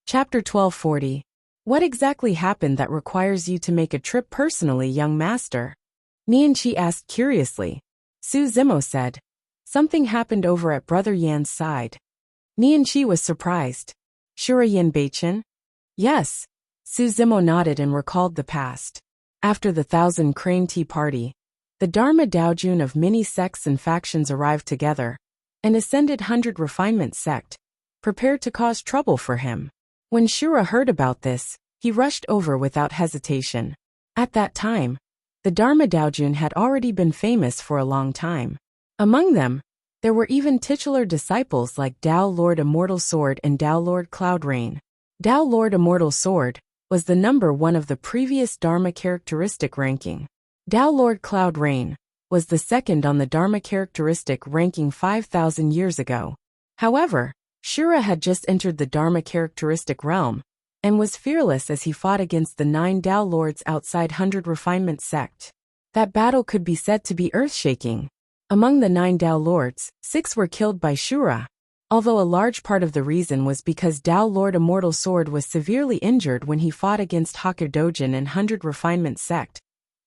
Chapter 1240. What exactly happened that requires you to make a trip personally, young master? Nianqi asked curiously. Su Zimo said. Something happened over at Brother Yan's side. Nianqi was surprised. Shura Yan Beichen? Yes. Su Zimo nodded and recalled the past. After the Thousand Crane Tea Party, the Dharma Daojun of many sects and factions arrived together, and ascended 100 Refinement sect, prepared to cause trouble for him. When Shura heard about this, he rushed over without hesitation. At that time, the Dharma Daojun had already been famous for a long time. Among them, there were even titular disciples like Tao Lord Immortal Sword and Tao Lord Cloud Rain. Tao Lord Immortal Sword was the number 1 of the previous Dharma characteristic ranking. Tao Lord Cloud Rain was the second on the Dharma characteristic ranking 5,000 years ago. However, Shura had just entered the Dharma characteristic realm, and was fearless as he fought against the 9 Tao Lords outside 100 Refinement sect. That battle could be said to be earth-shaking. Among the 9 Tao Lords, 6 were killed by Shura, although a large part of the reason was because Tao Lord Immortal Sword was severely injured when he fought against Hakudojin and 100 Refinement sect.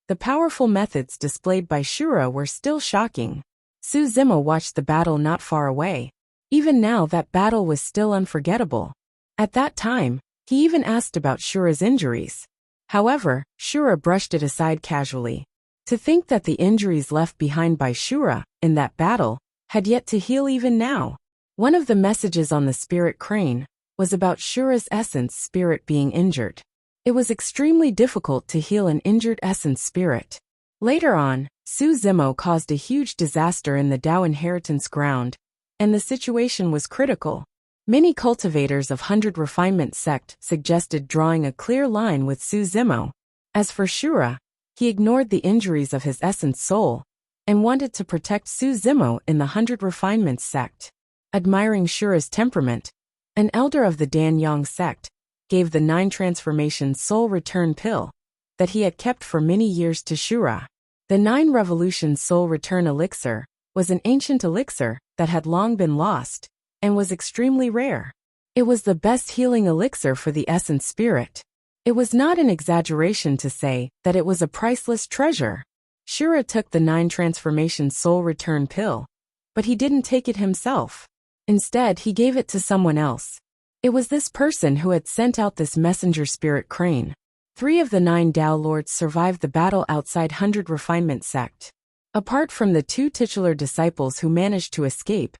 The powerful methods displayed by Shura were still shocking. Su Zimo watched the battle not far away. Even now that battle was still unforgettable. At that time, he even asked about Shura's injuries. However, Shura brushed it aside casually. To think that the injuries left behind by Shura, in that battle, had yet to heal even now. One of the messages on the spirit crane was about Shura's essence spirit being injured. It was extremely difficult to heal an injured essence spirit. Later on, Su Zimo caused a huge disaster in the Tao inheritance ground, and the situation was critical. Many cultivators of 100 Refinement sect suggested drawing a clear line with Su Zimo. As for Shura, he ignored the injuries of his essence soul, and wanted to protect Su Zimo in the 100 Refinement sect. Admiring Shura's temperament, an elder of the Danyang sect gave the 9 transformation soul return pill that he had kept for many years to Shura. The 9 revolution soul return elixir was an ancient elixir that had long been lost, and was extremely rare. It was the best healing elixir for the essence spirit. It was not an exaggeration to say that it was a priceless treasure. Shura took the 9 transformation soul return pill, but he didn't take it himself. Instead, he gave it to someone else. It was this person who had sent out this messenger spirit crane. 3 of the 9 Tao Lords survived the battle outside 100 Refinement sect. Apart from the 2 titular disciples who managed to escape,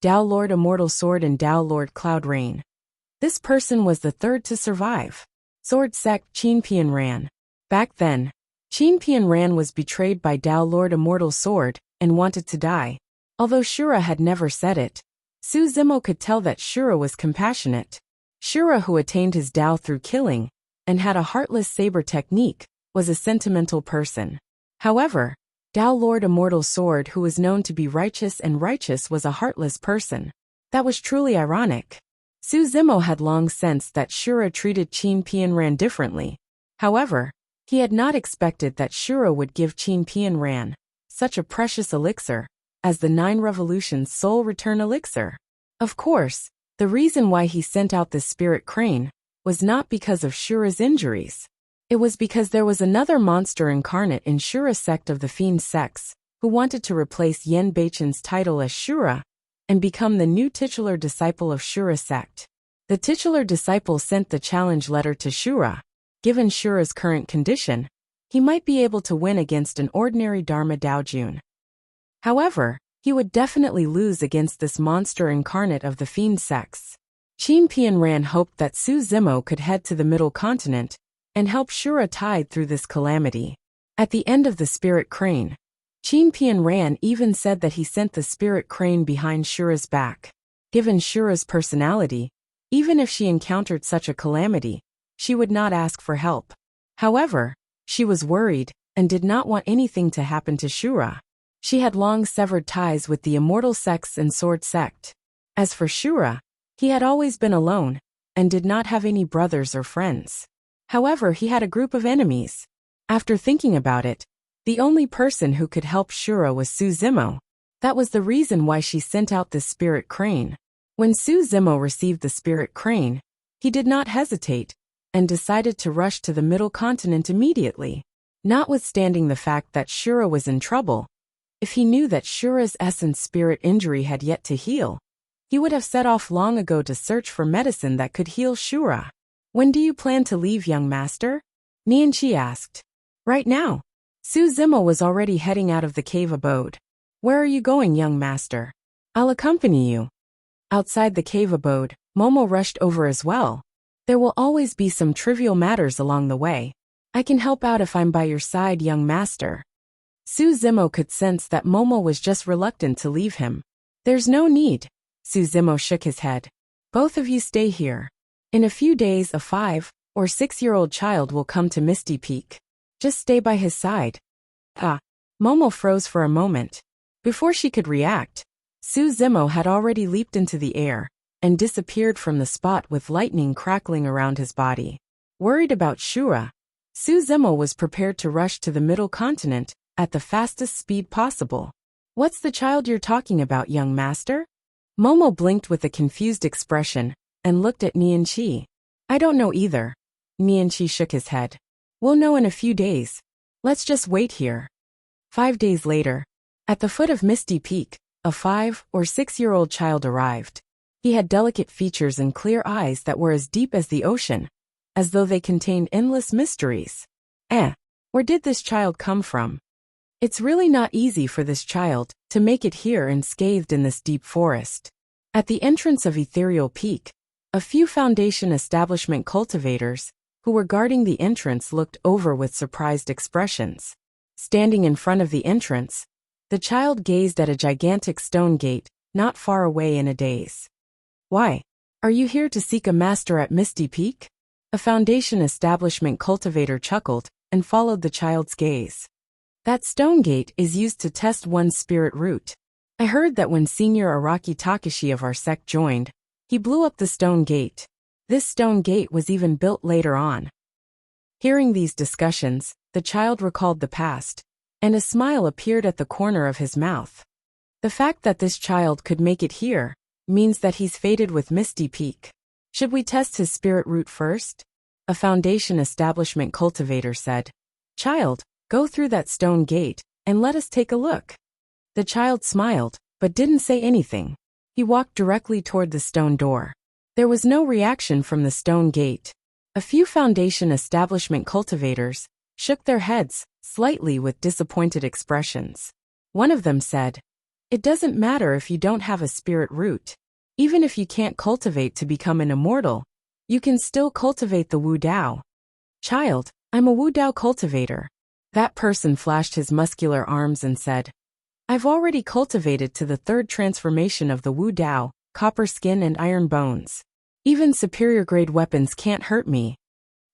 Tao Lord Immortal Sword and Tao Lord Cloud Rain. This person was the 3rd to survive. Sword sect Qin Pian Ran. Back then, Qin Pian Ran was betrayed by Tao Lord Immortal Sword and wanted to die. Although Shura had never said it, Su Zimo could tell that Shura was compassionate. Shura, who attained his Tao through killing, and had a heartless saber technique, was a sentimental person. However, Tao Lord Immortal Sword, who was known to be righteous was a heartless person. That was truly ironic. Su Zimo had long sensed that Shura treated Qin Pian Ran differently. However, he had not expected that Shura would give Qin Pian Ran such a precious elixir as the 9 revolutions soul return elixir. Of course, the reason why he sent out this spirit crane was not because of Shura's injuries. It was because there was another monster incarnate in Shura's sect of the Fiend sects, who wanted to replace Yan Beichen's title as Shura, and become the new titular disciple of Shura's sect. The titular disciple sent the challenge letter to Shura. Given Shura's current condition, he might be able to win against an ordinary Dharma Daojun. However, he would definitely lose against this monster incarnate of the Fiend sects. Qin Pian Ran hoped that Su Zimo could head to the Middle Continent and help Shura tide through this calamity. At the end of the spirit crane, Qin Pian Ran even said that he sent the spirit crane behind Shura's back. Given Shura's personality, even if she encountered such a calamity, she would not ask for help. However, she was worried and did not want anything to happen to Shura. She had long severed ties with the Immortal sects and Sword sect. As for Shura, he had always been alone, and did not have any brothers or friends. However, he had a group of enemies. After thinking about it, the only person who could help Shura was Su Zimo. That was the reason why she sent out this spirit crane. When Su Zimo received the spirit crane, He did not hesitate, and decided to rush to the middle continent immediately. Notwithstanding the fact that Shura was in trouble, if he knew that Shura's essence spirit injury had yet to heal, he would have set off long ago to search for medicine that could heal Shura. When do you plan to leave, young master? Nianqi asked. Right now. Su Zimo was already heading out of the cave abode. Where are you going, young master? I'll accompany you. Outside the cave abode, Momo rushed over as well. There will always be some trivial matters along the way. I can help out if I'm by your side, young master. Su Zimo could sense that Momo was just reluctant to leave him. There's no need. Su Zimo shook his head. Both of you stay here. In a few days a 5- or 6-year-old child will come to Misty Peak. Just stay by his side. Ah. Momo froze for a moment. Before she could react, Su Zimo had already leaped into the air and disappeared from the spot with lightning crackling around his body. Worried about Shura, Su Zimo was prepared to rush to the middle continent at the fastest speed possible. What's the child you're talking about, young master? Momo blinked with a confused expression and looked at Nianqi. I don't know either. Nianqi shook his head. We'll know in a few days. Let's just wait here. 5 days later, at the foot of Misty Peak, a 5- or 6-year-old child arrived. He had delicate features and clear eyes that were as deep as the ocean, as though they contained endless mysteries. Where did this child come from? It's really not easy for this child to make it here unscathed in this deep forest. At the entrance of Ethereal Peak, a few Foundation establishment cultivators who were guarding the entrance looked over with surprised expressions. Standing in front of the entrance, the child gazed at a gigantic stone gate not far away in a daze. Why? Are you here to seek a master at Misty Peak? A Foundation establishment cultivator chuckled and followed the child's gaze. That stone gate is used to test one's spirit root. I heard that when Senior Araki Takashi of our sect joined, he blew up the stone gate. This stone gate was even built later on. Hearing these discussions, the child recalled the past, and a smile appeared at the corner of his mouth. The fact that this child could make it here means that he's fated with Misty Peak. Should we test his spirit root first? A Foundation establishment cultivator said. Child, go through that stone gate, and let us take a look. The child smiled, but didn't say anything. He walked directly toward the stone door. There was no reaction from the stone gate. A few Foundation establishment cultivators shook their heads, slightly with disappointed expressions. One of them said, It doesn't matter if you don't have a spirit root. Even if you can't cultivate to become an immortal, you can still cultivate the Wu Dao. Child, I'm a Wu Dao cultivator. That person flashed his muscular arms and said, I've already cultivated to the 3rd transformation of the Wu Dao, copper skin and iron bones. Even superior grade weapons can't hurt me.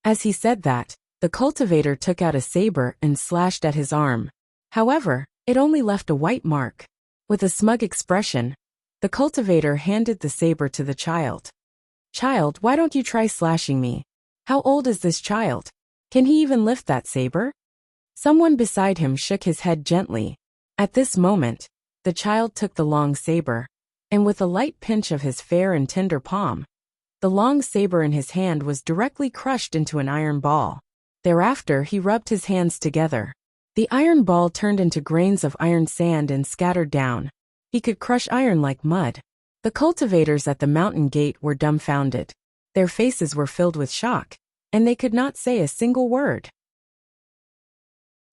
As he said that, the cultivator took out a saber and slashed at his arm. However, it only left a white mark. With a smug expression, the cultivator handed the saber to the child. Child, why don't you try slashing me? How old is this child? Can he even lift that saber? Someone beside him shook his head gently. At this moment, the child took the long saber, and with a light pinch of his fair and tender palm, the long saber in his hand was directly crushed into an iron ball. Thereafter he rubbed his hands together. The iron ball turned into grains of iron sand and scattered down. He could crush iron like mud. The cultivators at the mountain gate were dumbfounded. Their faces were filled with shock, and they could not say a single word.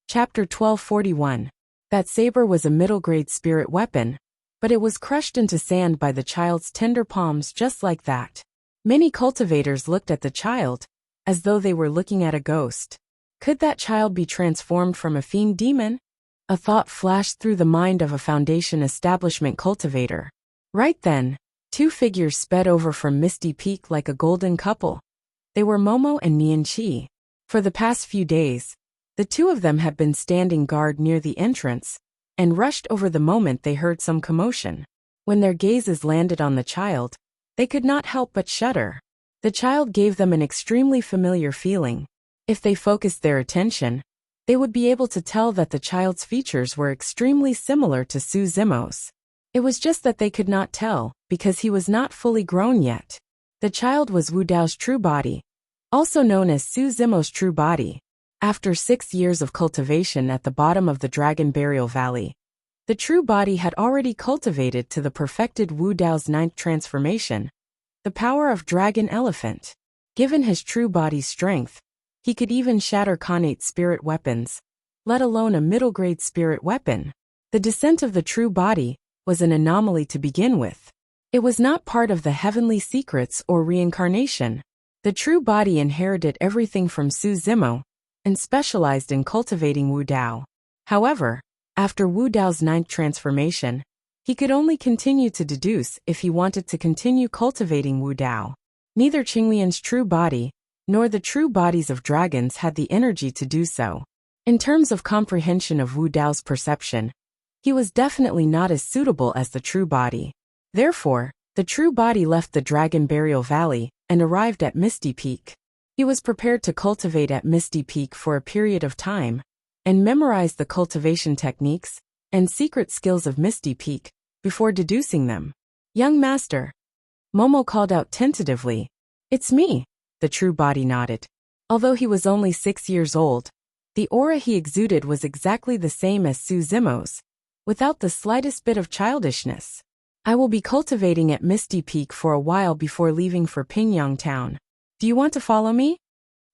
Chapter 1241. That saber was a middle-grade spirit weapon, but it was crushed into sand by the child's tender palms just like that. Many cultivators looked at the child, as though they were looking at a ghost. Could that child be transformed from a fiend demon? A thought flashed through the mind of a Foundation establishment cultivator. Right then, 2 figures sped over from Misty Peak like a golden couple. They were Momo and Nianqi. For the past few days, the 2 of them had been standing guard near the entrance, and rushed over the moment they heard some commotion. When their gazes landed on the child, they could not help but shudder. The child gave them an extremely familiar feeling. If they focused their attention, they would be able to tell that the child's features were extremely similar to Su Zimo's. It was just that they could not tell, because he was not fully grown yet. The child was Wu Dao's true body, also known as Su Zimo's true body. After 6 years of cultivation at the bottom of the Dragon Burial Valley, the true body had already cultivated to the perfected Wu Dao's 9th transformation, the power of Dragon Elephant. Given his true body's strength, he could even shatter Khanate spirit weapons, let alone a middle-grade spirit weapon. The descent of the true body was an anomaly to begin with. It was not part of the heavenly secrets or reincarnation. The true body inherited everything from Su Zimo and specialized in cultivating Wu Dao. However, after Wu Dao's 9th transformation, he could only continue to deduce if he wanted to continue cultivating Wu Dao. Neither Qinglian's true body nor the true bodies of dragons had the energy to do so. In terms of comprehension of Wu Dao's perception, he was definitely not as suitable as the true body. Therefore, the true body left the Dragon Burial Valley and arrived at Misty Peak. He was prepared to cultivate at Misty Peak for a period of time and memorize the cultivation techniques and secret skills of Misty Peak before deducing them. "Young master," Momo called out tentatively. "It's me," the true body nodded. Although he was only 6 years old, the aura he exuded was exactly the same as Su Zimo's, without the slightest bit of childishness. "I will be cultivating at Misty Peak for a while before leaving for Pingyang Town. Do you want to follow me?"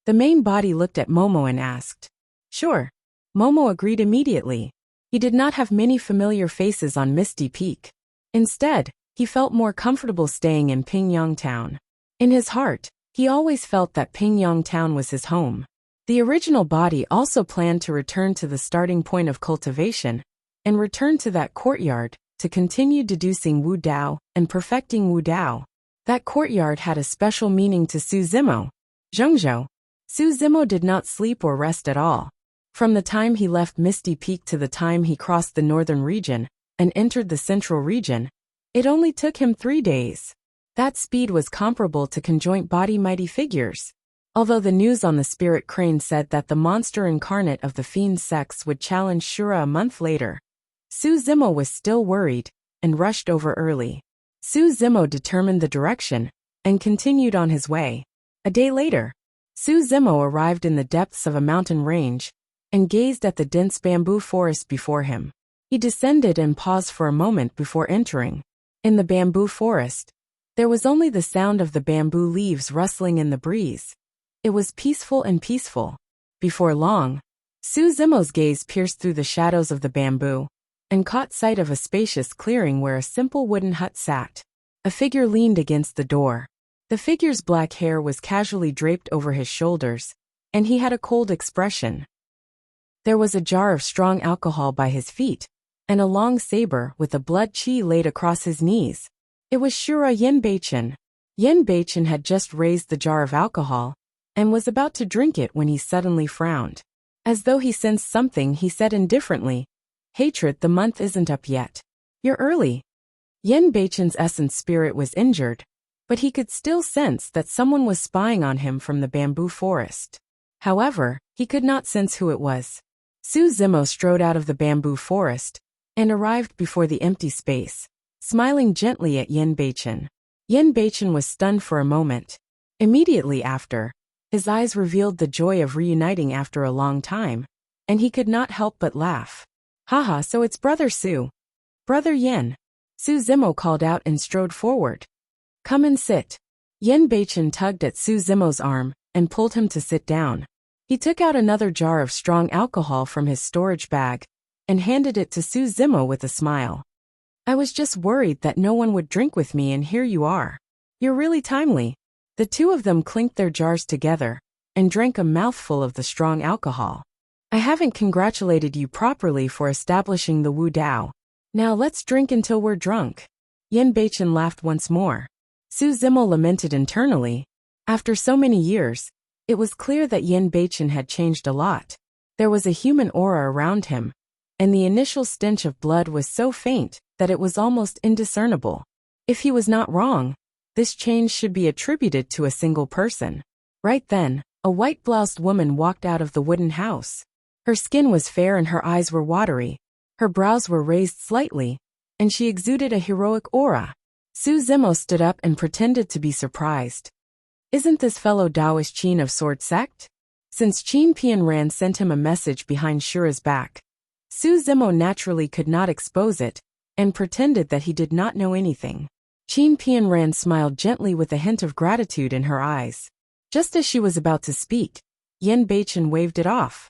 The main body looked at Momo and asked. "Sure." Momo agreed immediately. He did not have many familiar faces on Misty Peak. Instead, he felt more comfortable staying in Pingyang Town. In his heart, he always felt that Pingyang Town was his home. The original body also planned to return to the starting point of cultivation and return to that courtyard to continue deducing Wu Dao and perfecting Wu Dao. That courtyard had a special meaning to Su Zimo. Zhengzhou. Su Zimo did not sleep or rest at all. From the time he left Misty Peak to the time he crossed the northern region and entered the central region, it only took him 3 days. That speed was comparable to conjoint body mighty figures. Although the news on the spirit crane said that the monster incarnate of the fiend sex would challenge Shura a month later, Su Zimo was still worried and rushed over early. Su Zimo determined the direction and continued on his way. A day later, Su Zimo arrived in the depths of a mountain range and gazed at the dense bamboo forest before him. He descended and paused for a moment before entering. In the bamboo forest, there was only the sound of the bamboo leaves rustling in the breeze. It was peaceful and peaceful. Before long, Su Zimo's gaze pierced through the shadows of the bamboo and caught sight of a spacious clearing where a simple wooden hut sat. A figure leaned against the door. The figure's black hair was casually draped over his shoulders, and he had a cold expression. There was a jar of strong alcohol by his feet, and a long saber with a blood chi laid across his knees. It was Shura Yenbeichen. Yenbeichen had just raised the jar of alcohol and was about to drink it when he suddenly frowned. As though he sensed something, he said indifferently, "Hatred, the month isn't up yet. You're early." Yenbeichen's essence spirit was injured, but he could still sense that someone was spying on him from the bamboo forest. However, he could not sense who it was. Su Zimo strode out of the bamboo forest and arrived before the empty space, smiling gently at Yenbeichen. Yenbeichen was stunned for a moment. Immediately after, his eyes revealed the joy of reuniting after a long time, and he could not help but laugh. "Haha, so it's Brother Su." "Brother Yen," Su Zimo called out and strode forward. "Come and sit." Yenbeichen tugged at Su Zimo's arm and pulled him to sit down. He took out another jar of strong alcohol from his storage bag and handed it to Su Zimo with a smile. "I was just worried that no one would drink with me, and here you are. You're really timely." The two of them clinked their jars together and drank a mouthful of the strong alcohol. "I haven't congratulated you properly for establishing the Wu Dao. Now let's drink until we're drunk." Yenbeichen laughed once more. Su Zimo lamented internally. After so many years, it was clear that Yenbeichen had changed a lot. There was a human aura around him, and the initial stench of blood was so faint that it was almost indiscernible. If he was not wrong, this change should be attributed to a single person. Right then, a white-bloused woman walked out of the wooden house. Her skin was fair and her eyes were watery. Her brows were raised slightly, and she exuded a heroic aura. Su Zimo stood up and pretended to be surprised. Isn't this fellow Taoist Qin of Sword Sect? Since Qin Pianran sent him a message behind Shura's back, Su Zimo naturally could not expose it, and pretended that he did not know anything. Qin Pianran smiled gently with a hint of gratitude in her eyes. Just as she was about to speak, Yen Beichen waved it off.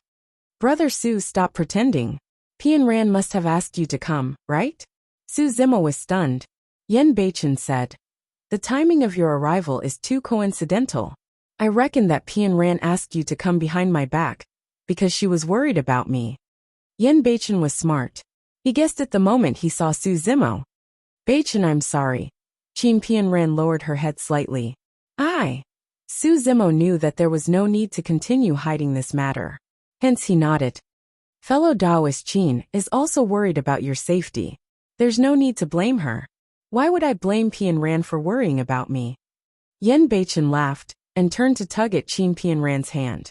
Brother Su, stop pretending. Pianran must have asked you to come, right? Su Zimo was stunned. Yen Beichen said, the timing of your arrival is too coincidental. I reckon that Pianran asked you to come behind my back, because she was worried about me. Yen Beichen was smart. He guessed it the moment he saw Su Zimo. Beichen, I'm sorry. Qin Pianran lowered her head slightly. Su Zimo knew that there was no need to continue hiding this matter. Hence he nodded. Fellow Taoist Qin is also worried about your safety. There's no need to blame her. Why would I blame Pianran for worrying about me? Yen Beichen laughed and turned to tug at Qin Pianran's hand.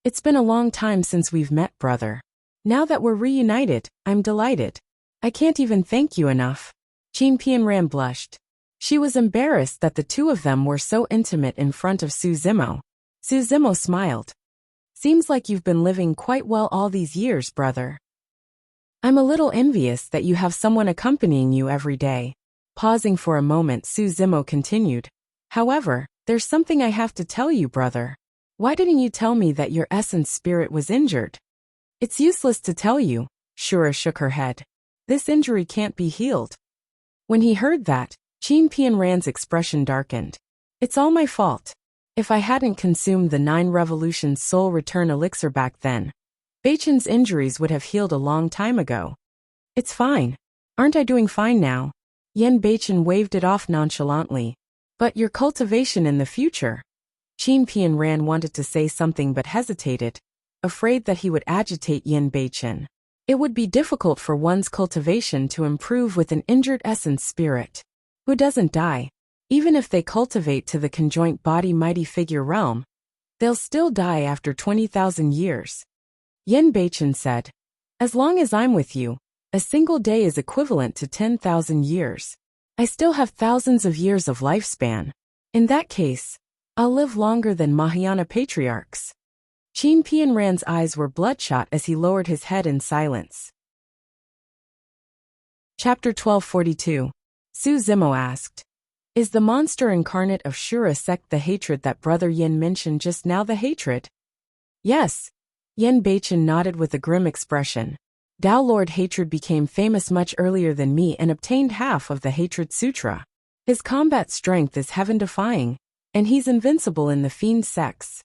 It's been a long time since we've met, brother. Now that we're reunited, I'm delighted. I can't even thank you enough. Qin Pianran blushed. She was embarrassed that the two of them were so intimate in front of Su Zimo. Su Zimo smiled. Seems like you've been living quite well all these years, brother. I'm a little envious that you have someone accompanying you every day. Pausing for a moment, Su Zimo continued. However, there's something I have to tell you, brother. Why didn't you tell me that your essence spirit was injured? It's useless to tell you, Shura shook her head. This injury can't be healed. When he heard that, Qin Pianran's expression darkened. It's all my fault. If I hadn't consumed the 9 Revolutions Soul Return Elixir back then, Beichen's injuries would have healed a long time ago. It's fine. Aren't I doing fine now? Yen Beichen waved it off nonchalantly. But your cultivation in the future. Qin Pianran wanted to say something but hesitated, afraid that he would agitate Yen Beichen. It would be difficult for one's cultivation to improve with an injured essence spirit. Who doesn't die? Even if they cultivate to the conjoint body mighty figure realm, they'll still die after 20,000 years. Yen Beichen said, as long as I'm with you, a single day is equivalent to 10,000 years. I still have thousands of years of lifespan. In that case, I'll live longer than Mahayana patriarchs. Qin Pianran's eyes were bloodshot as he lowered his head in silence. Chapter 1242. Su Zimo asked, is the monster incarnate of Shura sect the hatred that Brother Yen mentioned just now? The hatred? Yes. Yen Beichen nodded with a grim expression. Tao Lord Hatred became famous much earlier than me and obtained half of the Hatred Sutra. His combat strength is heaven-defying, and he's invincible in the fiend sects.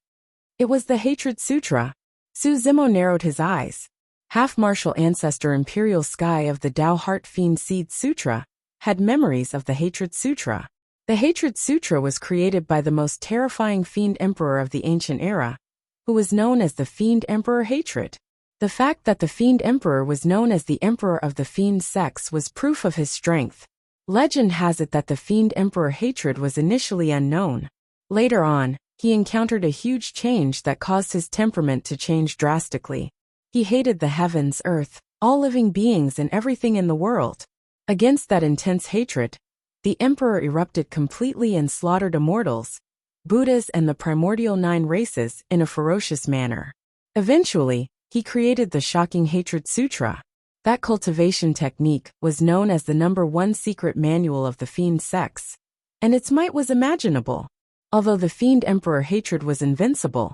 It was the Hatred Sutra. Su Zimo narrowed his eyes. Half-martial ancestor Imperial Sky of the Tao Heart Fiend Seed Sutra had memories of the Hatred Sutra. The Hatred Sutra was created by the most terrifying fiend emperor of the ancient era, who was known as the Fiend Emperor Hatred. The fact that the Fiend Emperor was known as the Emperor of the Fiend sects was proof of his strength. Legend has it that the Fiend Emperor Hatred was initially unknown. Later on, he encountered a huge change that caused his temperament to change drastically. He hated the heavens, earth, all living beings and everything in the world. Against that intense hatred, the Emperor erupted completely and slaughtered immortals, Buddhas and the primordial 9 races in a ferocious manner. Eventually, he created the shocking Hatred Sutra. That cultivation technique was known as the #1 secret manual of the fiend sects, and its might was imaginable. Although the Fiend Emperor Hatred was invincible,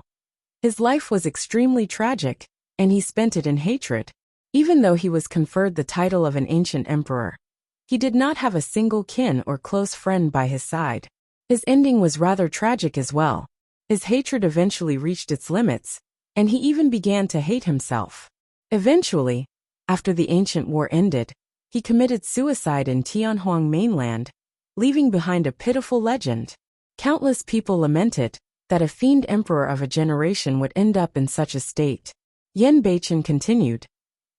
his life was extremely tragic, and he spent it in hatred. Even though he was conferred the title of an ancient emperor, he did not have a single kin or close friend by his side. His ending was rather tragic as well. His hatred eventually reached its limits, and he even began to hate himself. Eventually, after the ancient war ended, he committed suicide in Tianhuang mainland, leaving behind a pitiful legend. Countless people lamented that a fiend emperor of a generation would end up in such a state. Yen Beichen continued.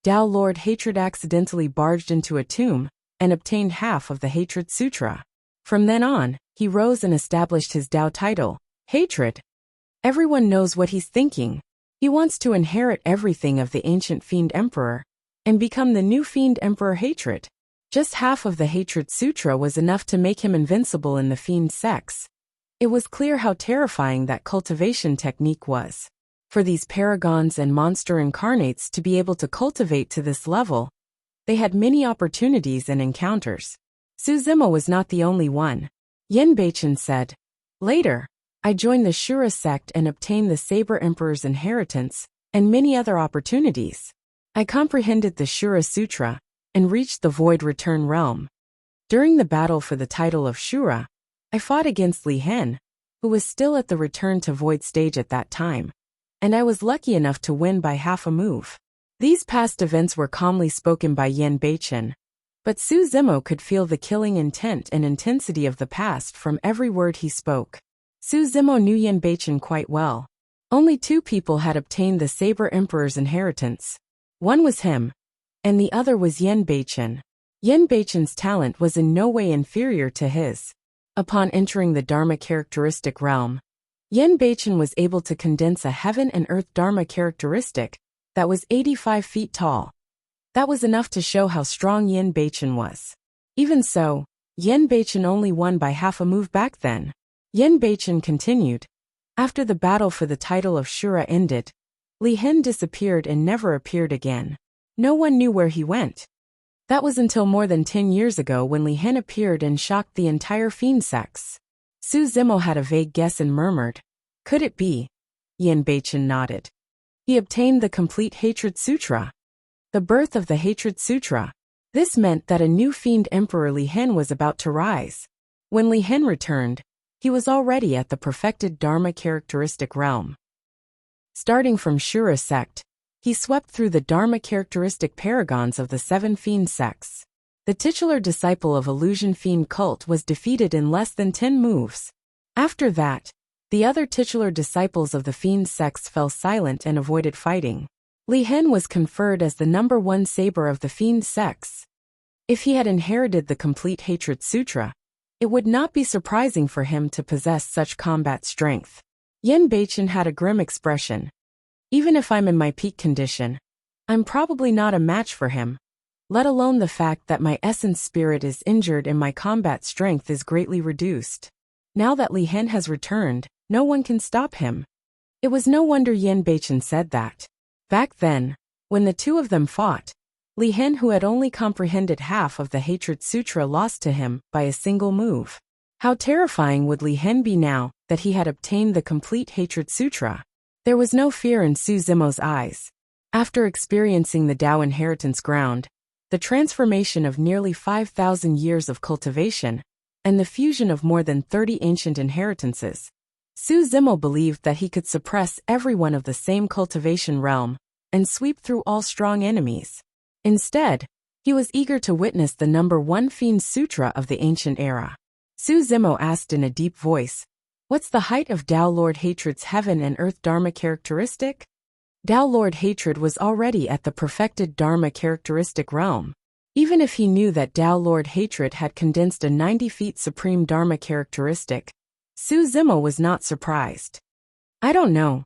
Tao Lord Hatred accidentally barged into a tomb and obtained half of the Hatred Sutra. From then on, he rose and established his Tao title, Hatred. Everyone knows what he's thinking. He wants to inherit everything of the ancient Fiend Emperor and become the new Fiend Emperor Hatred. Just half of the Hatred Sutra was enough to make him invincible in the fiend sex. It was clear how terrifying that cultivation technique was. For these paragons and monster incarnates to be able to cultivate to this level, they had many opportunities and encounters. Suzimo was not the only one. Yen Beichen said, "Later, I joined the Shura sect and obtained the Saber Emperor's inheritance, and many other opportunities. I comprehended the Shura Sutra, and reached the Void Return Realm. During the battle for the title of Shura, I fought against Li Hen, who was still at the Return to Void stage at that time, and I was lucky enough to win by half a move." These past events were calmly spoken by Yen Beichen, but Suzimo could feel the killing intent and intensity of the past from every word he spoke. Suzimo knew Yen Beichen quite well. Only 2 people had obtained the Saber Emperor's inheritance. One was him, and the other was Yen Beichen. Yen Beichen's talent was in no way inferior to his. Upon entering the Dharma characteristic realm, Yen Beichen was able to condense a heaven and earth Dharma characteristic that was 85 feet tall. That was enough to show how strong Yen Beichen was. Even so, Yen Beichen only won by half a move back then. Yen Beichen continued. After the battle for the title of Shura ended, Li Hen disappeared and never appeared again. No one knew where he went. That was until more than 10 years ago when Li Hen appeared and shocked the entire fiend sex. Suzimo had a vague guess and murmured, "Could it be?" Yen Beichen nodded. He obtained the complete Hatred Sutra. The birth of the Hatred Sutra. This meant that a new fiend emperor Li Hen was about to rise. When Li Hen returned, he was already at the perfected Dharma characteristic realm. Starting from Shura sect, he swept through the Dharma characteristic paragons of the 7 fiend sects. The titular disciple of Illusion Fiend cult was defeated in less than 10 moves. After that, the other titular disciples of the fiend sects fell silent and avoided fighting. Li Hen was conferred as the number 1 saber of the fiend sects. If he had inherited the complete Hatred Sutra, it would not be surprising for him to possess such combat strength. Yen Beichen had a grim expression. "Even if I'm in my peak condition, I'm probably not a match for him, let alone the fact that my essence spirit is injured and my combat strength is greatly reduced. Now that Li Hen has returned, no one can stop him." It was no wonder Yen Beichen said that. Back then, when the 2 of them fought, Li Hen, who had only comprehended half of the Hatred Sutra, lost to him by a single move. How terrifying would Li Hen be now that he had obtained the complete Hatred Sutra? There was no fear in Suzimo's eyes. After experiencing the Tao inheritance ground, the transformation of nearly 5,000 years of cultivation, and the fusion of more than 30 ancient inheritances, Suzimo believed that he could suppress every one of the same cultivation realm and sweep through all strong enemies. Instead, he was eager to witness the number 1 Fiend Sutra of the ancient era. Suzimo asked in a deep voice, "What's the height of Tao Lord Hatred's heaven and earth Dharma characteristic?" Tao Lord Hatred was already at the perfected Dharma characteristic realm. Even if he knew that Tao Lord Hatred had condensed a 90 feet supreme Dharma characteristic, Suzimo was not surprised. "I don't know."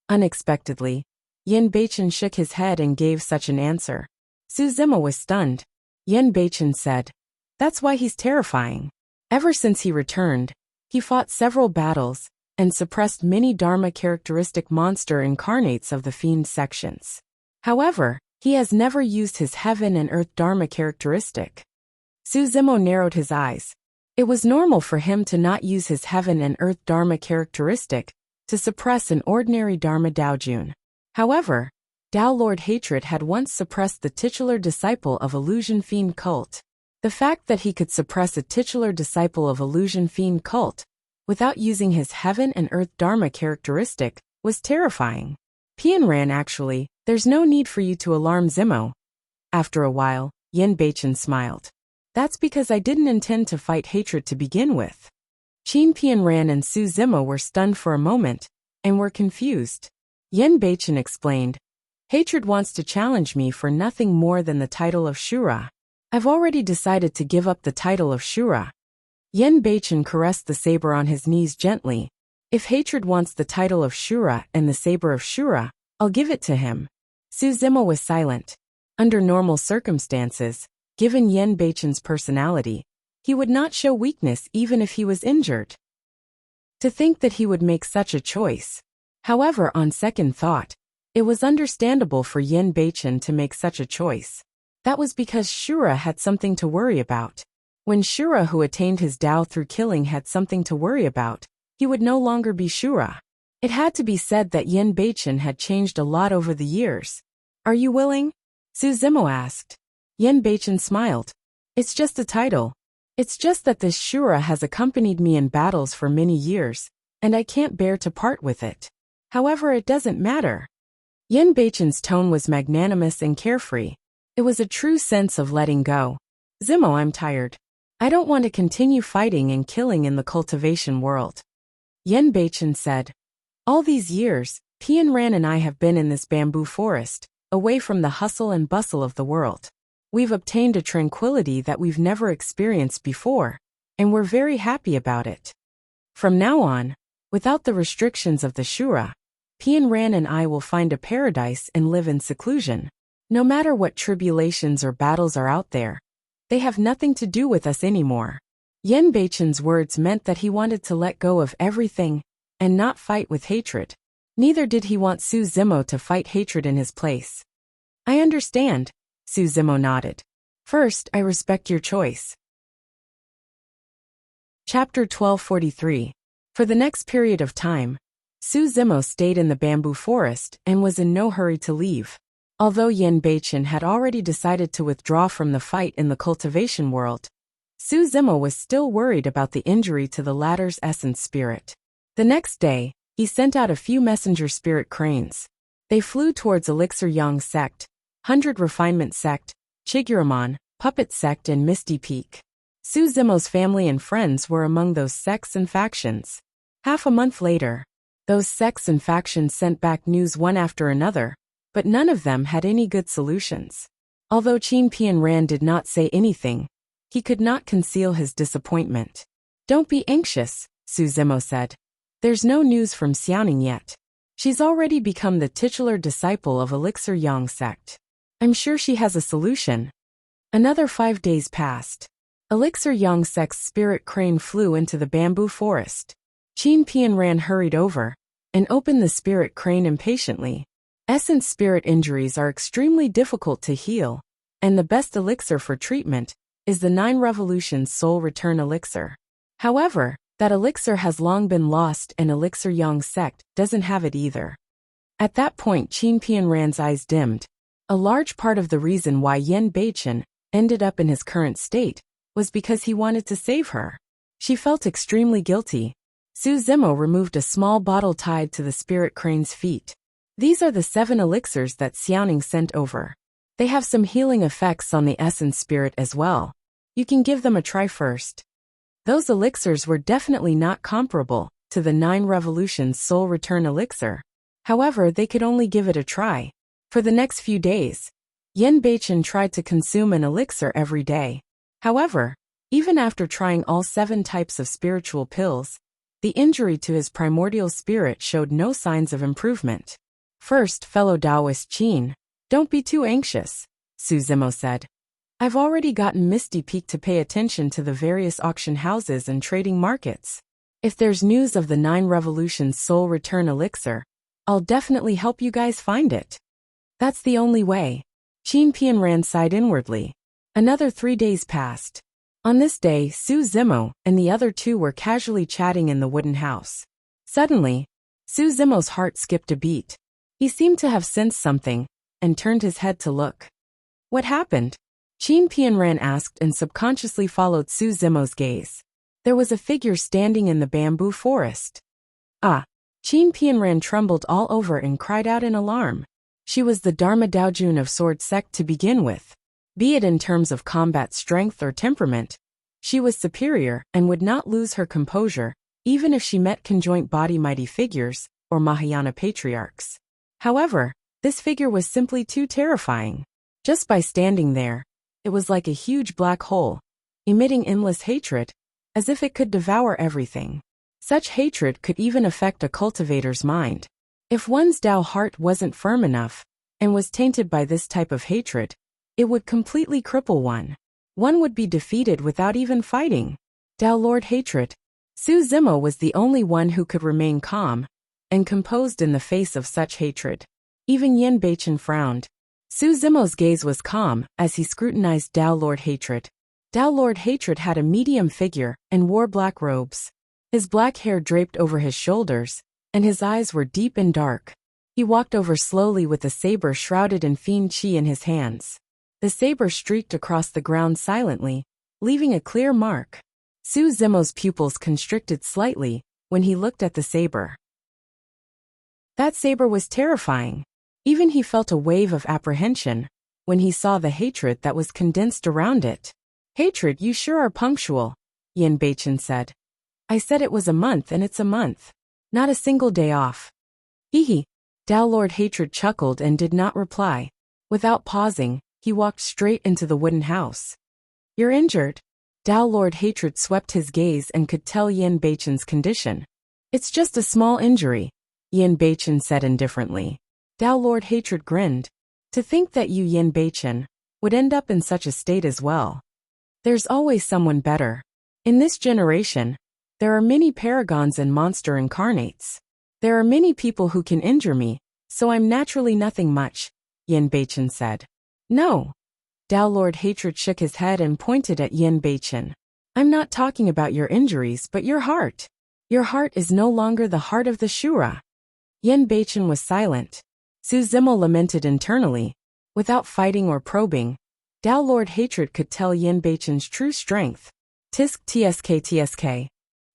Unexpectedly, Yen Beichen shook his head and gave such an answer. Suzimo was stunned. Yen Beichen said, "That's why he's terrifying. Ever since he returned, he fought several battles and suppressed many Dharma characteristic monster incarnates of the fiend sections. However, he has never used his heaven and earth Dharma characteristic." Suzimo narrowed his eyes. It was normal for him to not use his heaven and earth Dharma characteristic to suppress an ordinary Dharma Daojun. However, Tao Lord Hatred had once suppressed the titular disciple of Illusion Fiend cult. The fact that he could suppress a titular disciple of Illusion Fiend cult without using his heaven and earth Dharma characteristic was terrifying. "Pianran, actually, there's no need for you to alarm Zimo." After a while, Yen Beichen smiled. "That's because I didn't intend to fight Hatred to begin with." Qin Pianran and Suzimo were stunned for a moment and were confused. Yen Beichen explained, "Hatred wants to challenge me for nothing more than the title of Shura. I've already decided to give up the title of Shura." Yen Beichen caressed the saber on his knees gently. "If Hatred wants the title of Shura and the saber of Shura, I'll give it to him." Suzimo was silent. Under normal circumstances, Given Yen Beichen's personality, he would not show weakness even if he was injured. To think that he would make such a choice. However, on second thought, it was understandable for Yen Beichen to make such a choice. That was because Shura had something to worry about. When Shura, who attained his Tao through killing, had something to worry about, he would no longer be Shura. It had to be said that Yen Beichen had changed a lot over the years. Are you willing? Su Zimo asked. Yen Beichen smiled. It's just a title. It's just that this Shura has accompanied me in battles for many years, and I can't bear to part with it. However, it doesn't matter. Yen Beichen's tone was magnanimous and carefree. It was a true sense of letting go. Zimo, I'm tired. I don't want to continue fighting and killing in the cultivation world. Yen Beichen said. All these years, Pian Ran and I have been in this bamboo forest, away from the hustle and bustle of the world. We've obtained a tranquility that we've never experienced before, and we're very happy about it. From now on, without the restrictions of the Shura, Pian Ran and I will find a paradise and live in seclusion. No matter what tribulations or battles are out there, they have nothing to do with us anymore. Yen Beichen's words meant that he wanted to let go of everything and not fight with hatred. Neither did he want Su Zimo to fight hatred in his place. I understand, Su Zimo nodded. First, I respect your choice. Chapter 1243. For the next period of time, Su Zimo stayed in the bamboo forest and was in no hurry to leave. Although Yen Beichen had already decided to withdraw from the fight in the cultivation world, Su Zimo was still worried about the injury to the latter's essence spirit. The next day, he sent out a few messenger spirit cranes. They flew towards Elixir Yang Sect, 100 Refinement Sect, Chiguramon, Puppet Sect and Misty Peak. Su Zimo's family and friends were among those sects and factions. Half a month later, those sects and factions sent back news one after another, but none of them had any good solutions. Although Qin Pian Ran did not say anything, he could not conceal his disappointment. Don't be anxious, Su Zimo said. There's no news from Xiaoning yet. She's already become the titular disciple of Elixir Yang Sect. I'm sure she has a solution. Another 5 days passed. Elixir Yang Sect's spirit crane flew into the bamboo forest. Qin Pian Ran hurried over and opened the spirit crane impatiently. Essence spirit injuries are extremely difficult to heal, and the best elixir for treatment is the 9 Revolutions Soul Return Elixir. However, that elixir has long been lost and Elixir Yang Sect doesn't have it either. At that point Qin Pian Ran's eyes dimmed. A large part of the reason why Yen Beichen ended up in his current state was because he wanted to save her. She felt extremely guilty. Su Zimo removed a small bottle tied to the spirit crane's feet. These are the 7 elixirs that Xiaoning sent over. They have some healing effects on the essence spirit as well. You can give them a try first. Those elixirs were definitely not comparable to the 9 Revolutions Soul Return Elixir. However, they could only give it a try. For the next few days, Yen Beichen tried to consume an elixir every day. However, even after trying all 7 types of spiritual pills, the injury to his primordial spirit showed no signs of improvement. First, fellow Taoist Qin, don't be too anxious, Su Zimo said. I've already gotten Misty Peak to pay attention to the various auction houses and trading markets. If there's news of the 9 Revolutions Soul Return Elixir, I'll definitely help you guys find it. That's the only way. Qin Pian Ran sighed inwardly. Another 3 days passed. On this day, Su Zimo and the other 2 were casually chatting in the wooden house. Suddenly, Su Zimo's heart skipped a beat. He seemed to have sensed something and turned his head to look. What happened? Qin Pian Ran asked and subconsciously followed Su Zimo's gaze. There was a figure standing in the bamboo forest. Ah! Qin Pian Ran trembled all over and cried out in alarm. She was the Dharma Daojun of Sword Sect to begin with. Be it in terms of combat strength or temperament, she was superior and would not lose her composure, even if she met conjoint body mighty figures or Mahayana patriarchs. However, this figure was simply too terrifying. Just by standing there, it was like a huge black hole, emitting endless hatred, as if it could devour everything. Such hatred could even affect a cultivator's mind. If one's Tao heart wasn't firm enough and was tainted by this type of hatred, it would completely cripple one. One would be defeated without even fighting. Tao Lord Hatred. Su Zimo was the only one who could remain calm and composed in the face of such hatred. Even Yin Beichen frowned. Su Zimo's gaze was calm as he scrutinized Tao Lord Hatred. Tao Lord Hatred had a medium figure and wore black robes. His black hair draped over his shoulders, and his eyes were deep and dark. He walked over slowly with a saber shrouded in fiend chi in his hands. The saber streaked across the ground silently, leaving a clear mark. Su Zimo's pupils constricted slightly when he looked at the saber. That saber was terrifying. Even he felt a wave of apprehension when he saw the hatred that was condensed around it. Hatred, you sure are punctual, Yin Beichen said. I said it was a month and it's a month. Not a single day off. Hee. Tao Lord Hatred chuckled and did not reply. Without pausing, he walked straight into the wooden house. You're injured. Tao Lord Hatred swept his gaze and could tell Yin Beichen's condition. It's just a small injury, Yin Beichen said indifferently. Tao Lord Hatred grinned. To think that you, Yin Beichen, would end up in such a state as well. There's always someone better. In this generation, there are many paragons and monster incarnates. There are many people who can injure me, so I'm naturally nothing much, Yin Beichen said. No. Tao Lord Hatred shook his head and pointed at Yin Beichen. I'm not talking about your injuries but your heart. Your heart is no longer the heart of the Shura. Yin Beichen was silent. Su Zimo lamented internally. Without fighting or probing, Tao Lord Hatred could tell Yin Beichen's true strength. Tisk tsk.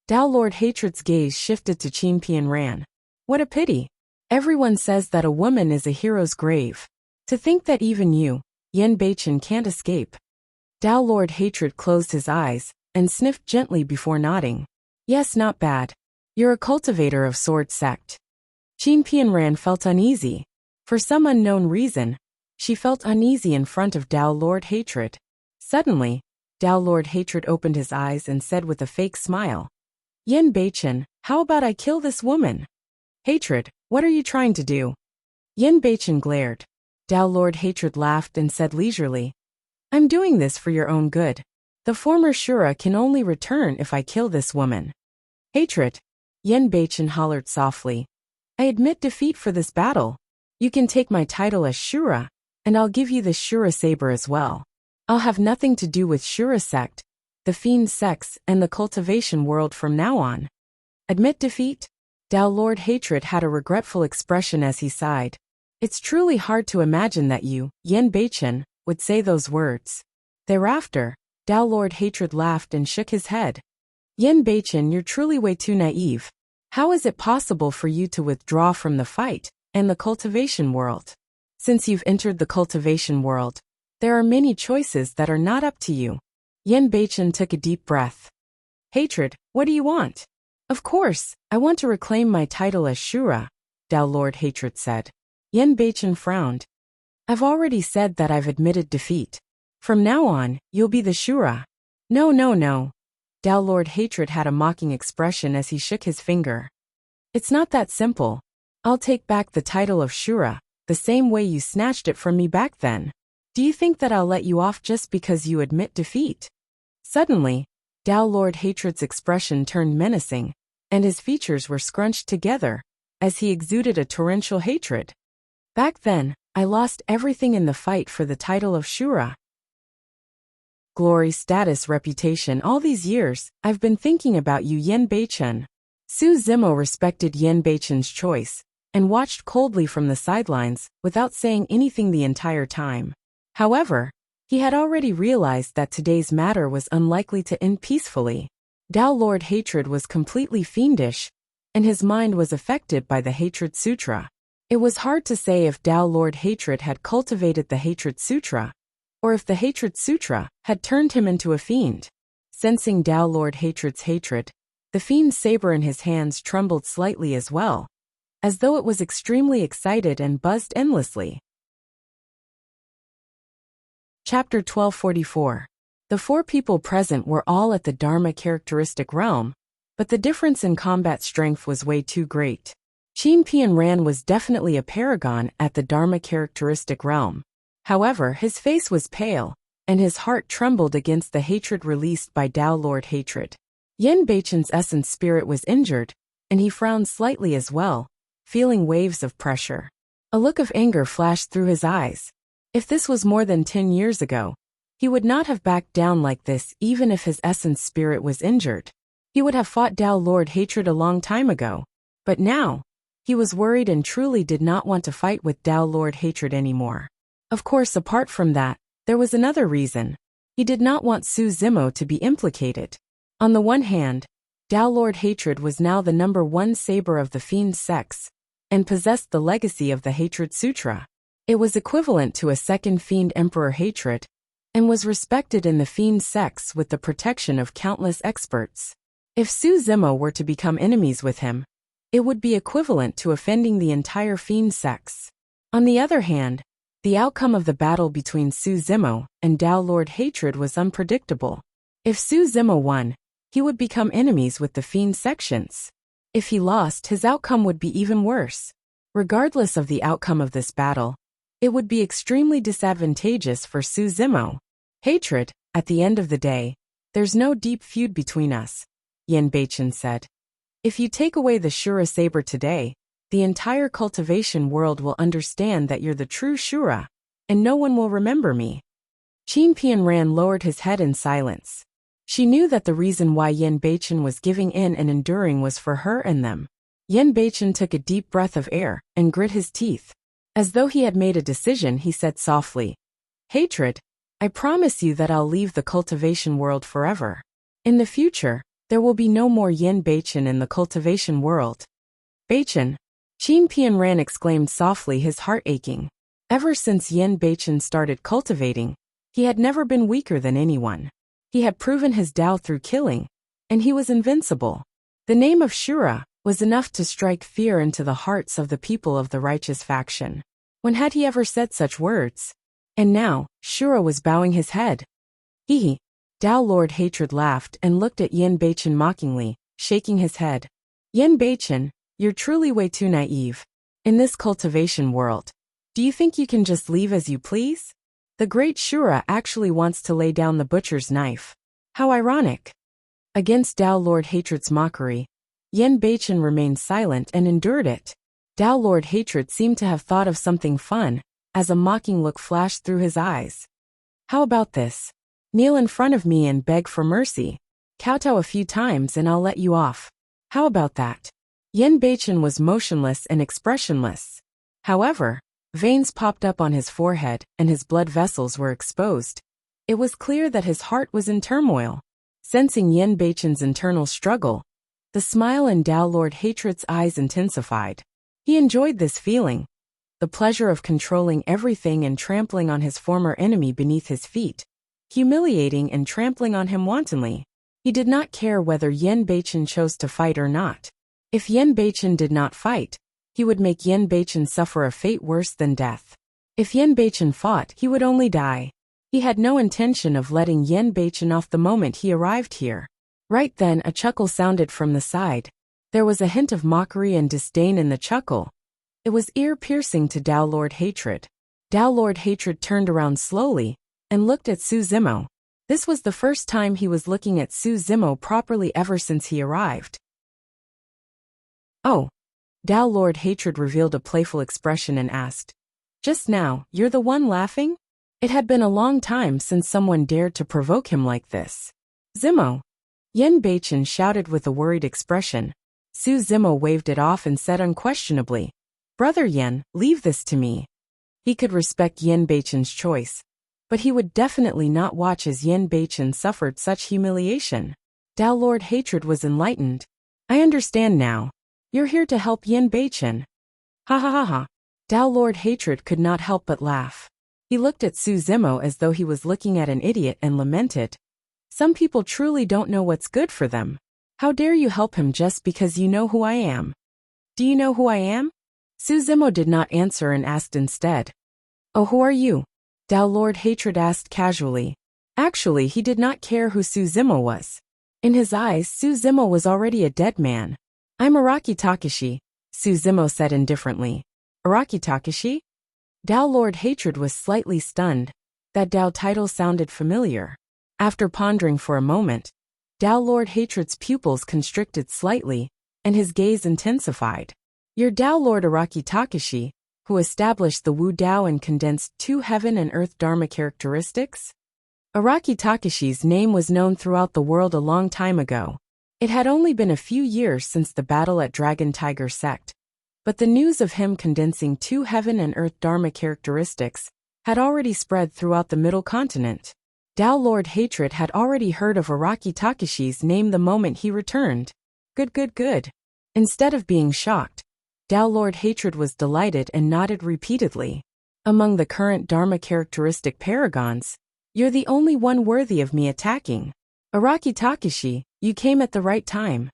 Tao Lord Hatred's gaze shifted to Qin Ran. What a pity. Everyone says that a woman is a hero's grave. To think that even you, Yin Beichen, can't escape. Tao Lord Hatred closed his eyes and sniffed gently before nodding. Yes, not bad. You're a cultivator of sword sect. Qin Ran felt uneasy. For some unknown reason, she felt uneasy in front of Tao Lord Hatred. Suddenly, Tao Lord Hatred opened his eyes and said with a fake smile. Yin Beichen, how about I kill this woman? Hatred, what are you trying to do? Yin Beichen glared. Tao Lord Hatred laughed and said leisurely. I'm doing this for your own good. The former Shura can only return if I kill this woman. Hatred. Yin Beichen hollered softly. I admit defeat for this battle. You can take my title as Shura, and I'll give you the Shura saber as well. I'll have nothing to do with Shura sect, the fiend sects, and the cultivation world from now on. Admit defeat? Tao Lord Hatred had a regretful expression as he sighed. It's truly hard to imagine that you, Yin Beichen, would say those words. Thereafter, Tao Lord Hatred laughed and shook his head. Yin Beichen, you're truly way too naive. How is it possible for you to withdraw from the fight and the cultivation world? Since you've entered the cultivation world, there are many choices that are not up to you. Yin Beichen took a deep breath. Hatred, what do you want? Of course, I want to reclaim my title as Shura, Tao Lord Hatred said. Yin Beichen frowned. I've already said that I've admitted defeat. From now on, you'll be the Shura. No. Tao Lord Hatred had a mocking expression as he shook his finger. It's not that simple. I'll take back the title of Shura, the same way you snatched it from me back then. Do you think that I'll let you off just because you admit defeat? Suddenly, Tao Lord Hatred's expression turned menacing, and his features were scrunched together, as he exuded a torrential hatred. Back then, I lost everything in the fight for the title of Shura. Glory, status, reputation, all these years, I've been thinking about you, Yin Beichen. Su Zimo respected Yin Beichen's choice, and watched coldly from the sidelines, without saying anything the entire time. However, he had already realized that today's matter was unlikely to end peacefully. Tao Lord Hatred was completely fiendish, and his mind was affected by the Hatred Sutra. It was hard to say if Tao Lord Hatred had cultivated the Hatred Sutra, or if the Hatred Sutra had turned him into a fiend. Sensing Tao Lord Hatred's hatred, the fiend's saber in his hands trembled slightly as well, as though it was extremely excited and buzzed endlessly. Chapter 1244. The four people present were all at the Dharma characteristic realm, but the difference in combat strength was way too great. Qin Ran was definitely a paragon at the Dharma characteristic realm. However, his face was pale, and his heart trembled against the hatred released by Tao Lord Hatred. Yin Beichen's essence spirit was injured, and he frowned slightly as well, feeling waves of pressure. A look of anger flashed through his eyes. If this was more than 10 years ago, he would not have backed down like this even if his essence spirit was injured. He would have fought Tao Lord Hatred a long time ago. But now, he was worried and truly did not want to fight with Tao Lord Hatred anymore. Of course, apart from that, there was another reason. He did not want Su Zimo to be implicated. On the one hand, Tao Lord Hatred was now the #1 saber of the fiend sex, and possessed the legacy of the Hatred Sutra. It was equivalent to a second fiend Emperor Hatred, and was respected in the fiend sex with the protection of countless experts. If Su Zimo were to become enemies with him, it would be equivalent to offending the entire fiend sex. On the other hand, the outcome of the battle between Su Zimo and Tao Lord Hatred was unpredictable. If Su Zimo won, he would become enemies with the fiend sections. If he lost, his outcome would be even worse. Regardless of the outcome of this battle, it would be extremely disadvantageous for Su Zimo. Hatred, at the end of the day, there's no deep feud between us, Yin Beichen said. If you take away the Shura saber today, the entire cultivation world will understand that you're the true Shura, and no one will remember me. Qin Pianran lowered his head in silence. She knew that the reason why Yin Beichen was giving in and enduring was for her and them. Yin Beichen took a deep breath of air and grit his teeth. As though he had made a decision, he said softly, "Hatred, I promise you that I'll leave the cultivation world forever. In the future, there will be no more Yin Beichen in the cultivation world." Beichen, Qin Pianran exclaimed softly, his heart aching. Ever since Yin Beichen started cultivating, he had never been weaker than anyone. He had proven his Tao through killing, and he was invincible. The name of Shura was enough to strike fear into the hearts of the people of the righteous faction. When had he ever said such words? And now, Shura was bowing his head. Hee. Tao Lord Hatred laughed and looked at Yin Beichen mockingly, shaking his head. Yin Beichen, you're truly way too naive. In this cultivation world, do you think you can just leave as you please? The great Shura actually wants to lay down the butcher's knife. How ironic. Against Tao Lord Hatred's mockery, Yin Beichen remained silent and endured it. Tao Lord Hatred seemed to have thought of something fun, as a mocking look flashed through his eyes. How about this? Kneel in front of me and beg for mercy. Kowtow a few times and I'll let you off. How about that? Yin Beichen was motionless and expressionless. However, veins popped up on his forehead and his blood vessels were exposed. It was clear that his heart was in turmoil. Sensing Yin Beichen's internal struggle, the smile in Tao Lord Hatred's eyes intensified. He enjoyed this feeling, the pleasure of controlling everything and trampling on his former enemy beneath his feet, humiliating and trampling on him wantonly. He did not care whether Yin Beichen chose to fight or not. If Yin Beichen did not fight, he would make Yin Beichen suffer a fate worse than death. If Yin Beichen fought, he would only die. He had no intention of letting Yin Beichen off the moment he arrived here. Right then, a chuckle sounded from the side. There was a hint of mockery and disdain in the chuckle. It was ear-piercing to Tao Lord Hatred. Tao Lord Hatred turned around slowly and looked at Su Zimo. This was the first time he was looking at Su Zimo properly ever since he arrived. Oh. Tao Lord Hatred revealed a playful expression and asked, "Just now, you're the one laughing?" It had been a long time since someone dared to provoke him like this. "Zimo!" Yin Beichen shouted with a worried expression. Su Zimo waved it off and said unquestionably, "Brother Yin, leave this to me." He could respect Yin Beichen's choice, but he would definitely not watch as Yin Beichen suffered such humiliation. Tao Lord Hatred was enlightened. "I understand now. You're here to help Yin Beichen." Ha ha ha ha. Tao Lord Hatred could not help but laugh. He looked at Su Zimo as though he was looking at an idiot and lamented. Some people truly don't know what's good for them. How dare you help him just because you know who I am? Do you know who I am? Su Zimo did not answer and asked instead. "Oh, who are you?" Tao Lord Hatred asked casually. Actually, he did not care who Su Zimo was. In his eyes, Su Zimo was already a dead man. "I'm Araki Takashi," Su Zimo said indifferently. "Araki Takashi?" Tao Lord Hatred was slightly stunned. That Tao title sounded familiar. After pondering for a moment, Tao Lord Hatred's pupils constricted slightly, and his gaze intensified. You're Tao Lord Araki Takashi, who established the Wu Dao and condensed two heaven and earth dharma characteristics? Araki Takashi's name was known throughout the world a long time ago. It had only been a few years since the battle at Dragon Tiger Sect, but the news of him condensing two heaven and earth dharma characteristics had already spread throughout the Middle Continent. Tao Lord Hatred had already heard of Araki Takashi's name the moment he returned. Good. Instead of being shocked, Tao Lord Hatred was delighted and nodded repeatedly. Among the current Dharma characteristic paragons, you're the only one worthy of me attacking. Araki Takashi, you came at the right time.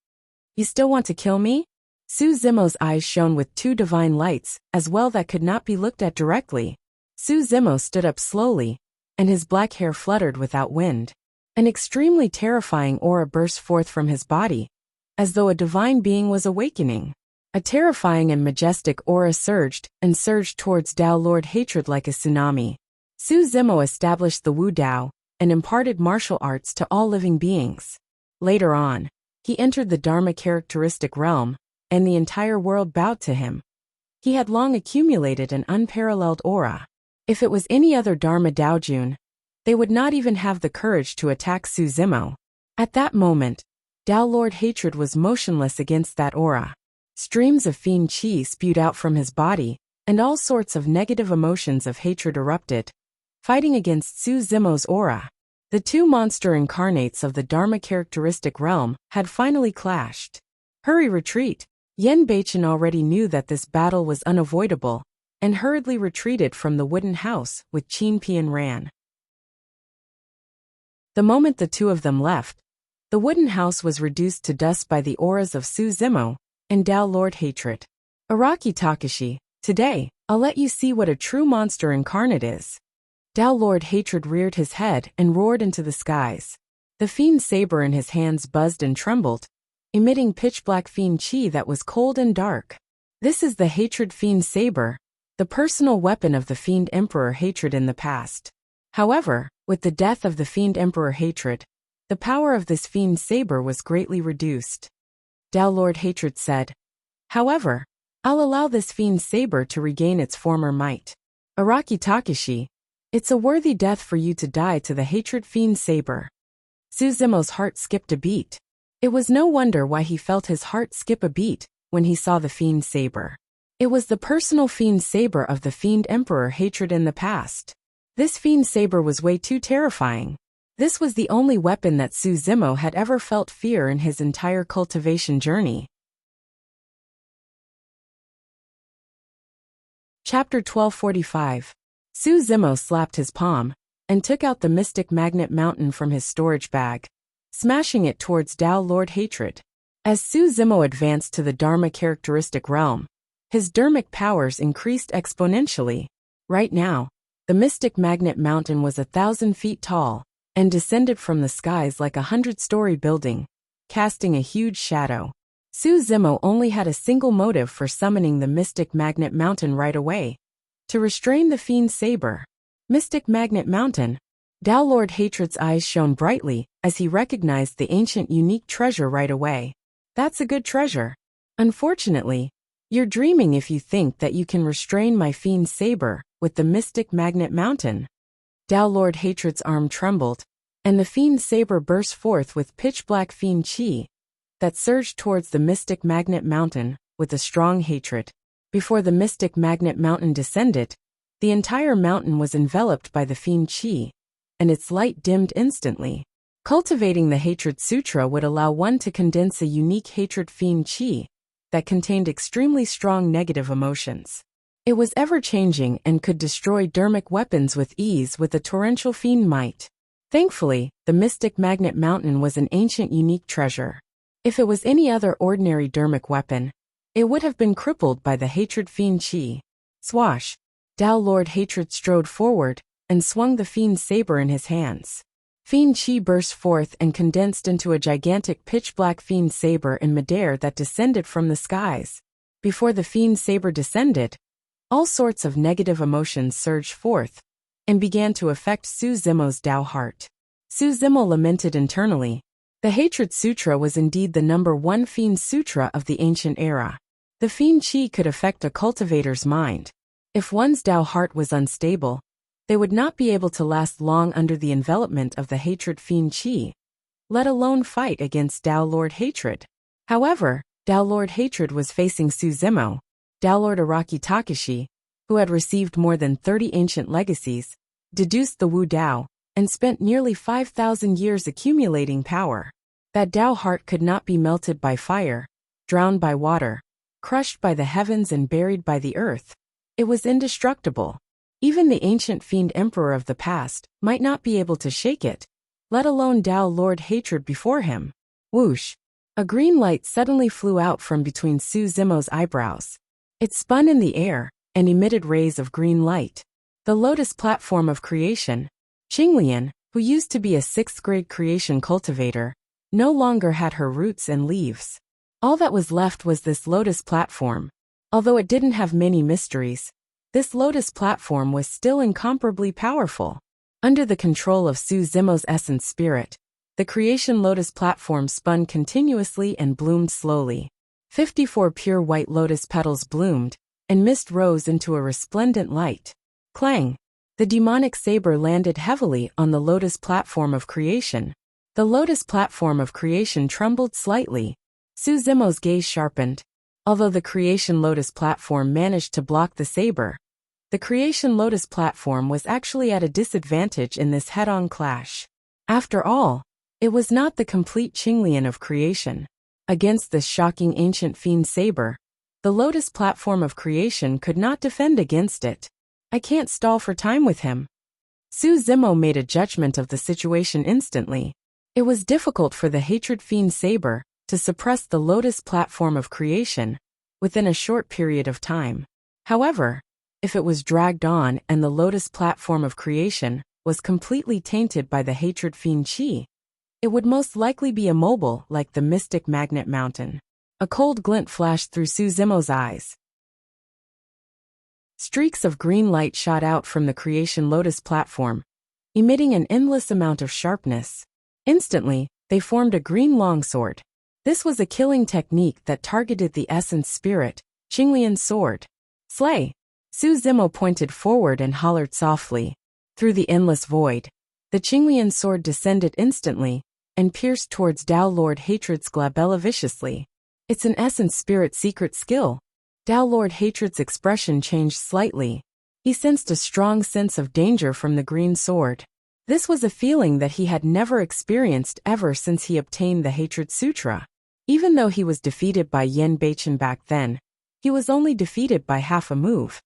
You still want to kill me? Su Zimo's eyes shone with two divine lights, as well that could not be looked at directly. Su Zimo stood up slowly, and his black hair fluttered without wind. An extremely terrifying aura burst forth from his body, as though a divine being was awakening. A terrifying and majestic aura surged towards Tao Lord Hatred like a tsunami. Su Zimo established the Wu Dao and imparted martial arts to all living beings. Later on, he entered the Dharma characteristic realm, and the entire world bowed to him. He had long accumulated an unparalleled aura. If it was any other Dharma Daojun, they would not even have the courage to attack Su Zimo. At that moment, Tao Lord Hatred was motionless against that aura. Streams of fiend chi spewed out from his body, and all sorts of negative emotions of hatred erupted, fighting against Su Zimo's aura. The two monster incarnates of the Dharma characteristic realm had finally clashed. Hurry, retreat! Yen Beichen already knew that this battle was unavoidable, and hurriedly retreated from the wooden house with Qin Pian ran. The moment the two of them left, the wooden house was reduced to dust by the auras of Su Zimo and Tao Lord Hatred. Araki Takashi, today, I'll let you see what a true monster incarnate is. Tao Lord Hatred reared his head and roared into the skies. The fiend saber in his hands buzzed and trembled, emitting pitch-black fiend chi that was cold and dark. This is the Hatred Fiend Saber, the personal weapon of the Fiend Emperor Hatred in the past. However, with the death of the Fiend Emperor Hatred, the power of this Fiend Saber was greatly reduced. Tao Lord Hatred said, however, I'll allow this Fiend Saber to regain its former might. Araki Takashi, it's a worthy death for you to die to the Hatred Fiend Saber. Su Zimo's heart skipped a beat. It was no wonder why he felt his heart skip a beat when he saw the Fiend Saber. It was the personal Fiend Saber of the Fiend Emperor Hatred in the past. This Fiend Saber was way too terrifying. This was the only weapon that Su Zimo had ever felt fear in his entire cultivation journey. Chapter 1245. Su Zimo slapped his palm and took out the Mystic Magnet Mountain from his storage bag, smashing it towards Tao Lord Hatred. As Su Zimo advanced to the Dharma characteristic realm, his dharmic powers increased exponentially. Right now, the Mystic Magnet Mountain was 1,000 feet tall and descended from the skies like a 100-story building, casting a huge shadow. Su Zimo only had a single motive for summoning the Mystic Magnet Mountain right away: to restrain the Fiend Saber. Mystic Magnet Mountain. Tao Lord Hatred's eyes shone brightly as he recognized the ancient unique treasure right away. That's a good treasure. Unfortunately, you're dreaming if you think that you can restrain my Fiend Saber with the Mystic Magnet Mountain. Tao Lord Hatred's arm trembled, and the Fiend Saber burst forth with pitch-black fiend chi that surged towards the Mystic Magnet Mountain with a strong hatred. Before the Mystic Magnet Mountain descended, the entire mountain was enveloped by the fiend chi, and its light dimmed instantly. Cultivating the Hatred Sutra would allow one to condense a unique hatred fiend chi that contained extremely strong negative emotions. It was ever-changing and could destroy dharmic weapons with ease with a torrential fiend might. Thankfully, the Mystic Magnet Mountain was an ancient unique treasure. If it was any other ordinary dharmic weapon, it would have been crippled by the Hatred Fiend Chi. Swash! Tao Lord Hatred strode forward and swung the Fiend Saber in his hands. Fiend Chi burst forth and condensed into a gigantic pitch-black Fiend Saber in midair that descended from the skies. Before the Fiend Saber descended, all sorts of negative emotions surged forth, and began to affect Su Zimo's Tao heart. Su Zimo lamented internally. The Hatred Sutra was indeed the #1 fiend sutra of the ancient era. The fiend chi could affect a cultivator's mind. If one's Tao heart was unstable, they would not be able to last long under the envelopment of the hatred fiend chi, let alone fight against Tao Lord Hatred. However, Tao Lord Hatred was facing Su Zimo, Tao Lord Araki Takashi, who had received more than 30 ancient legacies, deduced the Wu Dao, and spent nearly 5,000 years accumulating power. That Tao heart could not be melted by fire, drowned by water, crushed by the heavens and buried by the earth. It was indestructible. Even the ancient fiend emperor of the past might not be able to shake it, let alone Tao Lord Hatred before him. Whoosh! A green light suddenly flew out from between Su Zimo's eyebrows. It spun in the air and emitted rays of green light. The lotus platform of creation, Qinglian, who used to be a 6th-grade creation cultivator, no longer had her roots and leaves. All that was left was this lotus platform. Although it didn't have many mysteries, this lotus platform was still incomparably powerful. Under the control of Su Zimo's essence spirit, the creation lotus platform spun continuously and bloomed slowly. 54 pure white lotus petals bloomed, and mist rose into a resplendent light. Clang! The demonic saber landed heavily on the lotus platform of creation. The lotus platform of creation trembled slightly. Su Zimo's gaze sharpened. Although the creation lotus platform managed to block the saber, the creation lotus platform was actually at a disadvantage in this head-on clash. After all, it was not the complete Qinglian of creation. Against this shocking ancient fiend saber, the lotus platform of creation could not defend against it. I can't stall for time with him. Su Zimo made a judgment of the situation instantly. It was difficult for the hatred fiend saber to suppress the lotus platform of creation within a short period of time. However, if it was dragged on and the lotus platform of creation was completely tainted by the hatred fiend chi, it would most likely be immobile like the mystic magnet mountain. A cold glint flashed through Su Zimo's eyes. Streaks of green light shot out from the creation lotus platform, emitting an endless amount of sharpness. Instantly, they formed a green longsword. This was a killing technique that targeted the essence spirit, Qinglian's sword. Slay! Su Zimo pointed forward and hollered softly. Through the endless void, the Qinglian sword descended instantly and pierced towards Tao Lord Hatred's glabella viciously. It's an essence spirit secret skill. Tao Lord Hatred's expression changed slightly. He sensed a strong sense of danger from the green sword. This was a feeling that he had never experienced ever since he obtained the Hatred Sutra. Even though he was defeated by Yen Beichen back then, he was only defeated by half a move.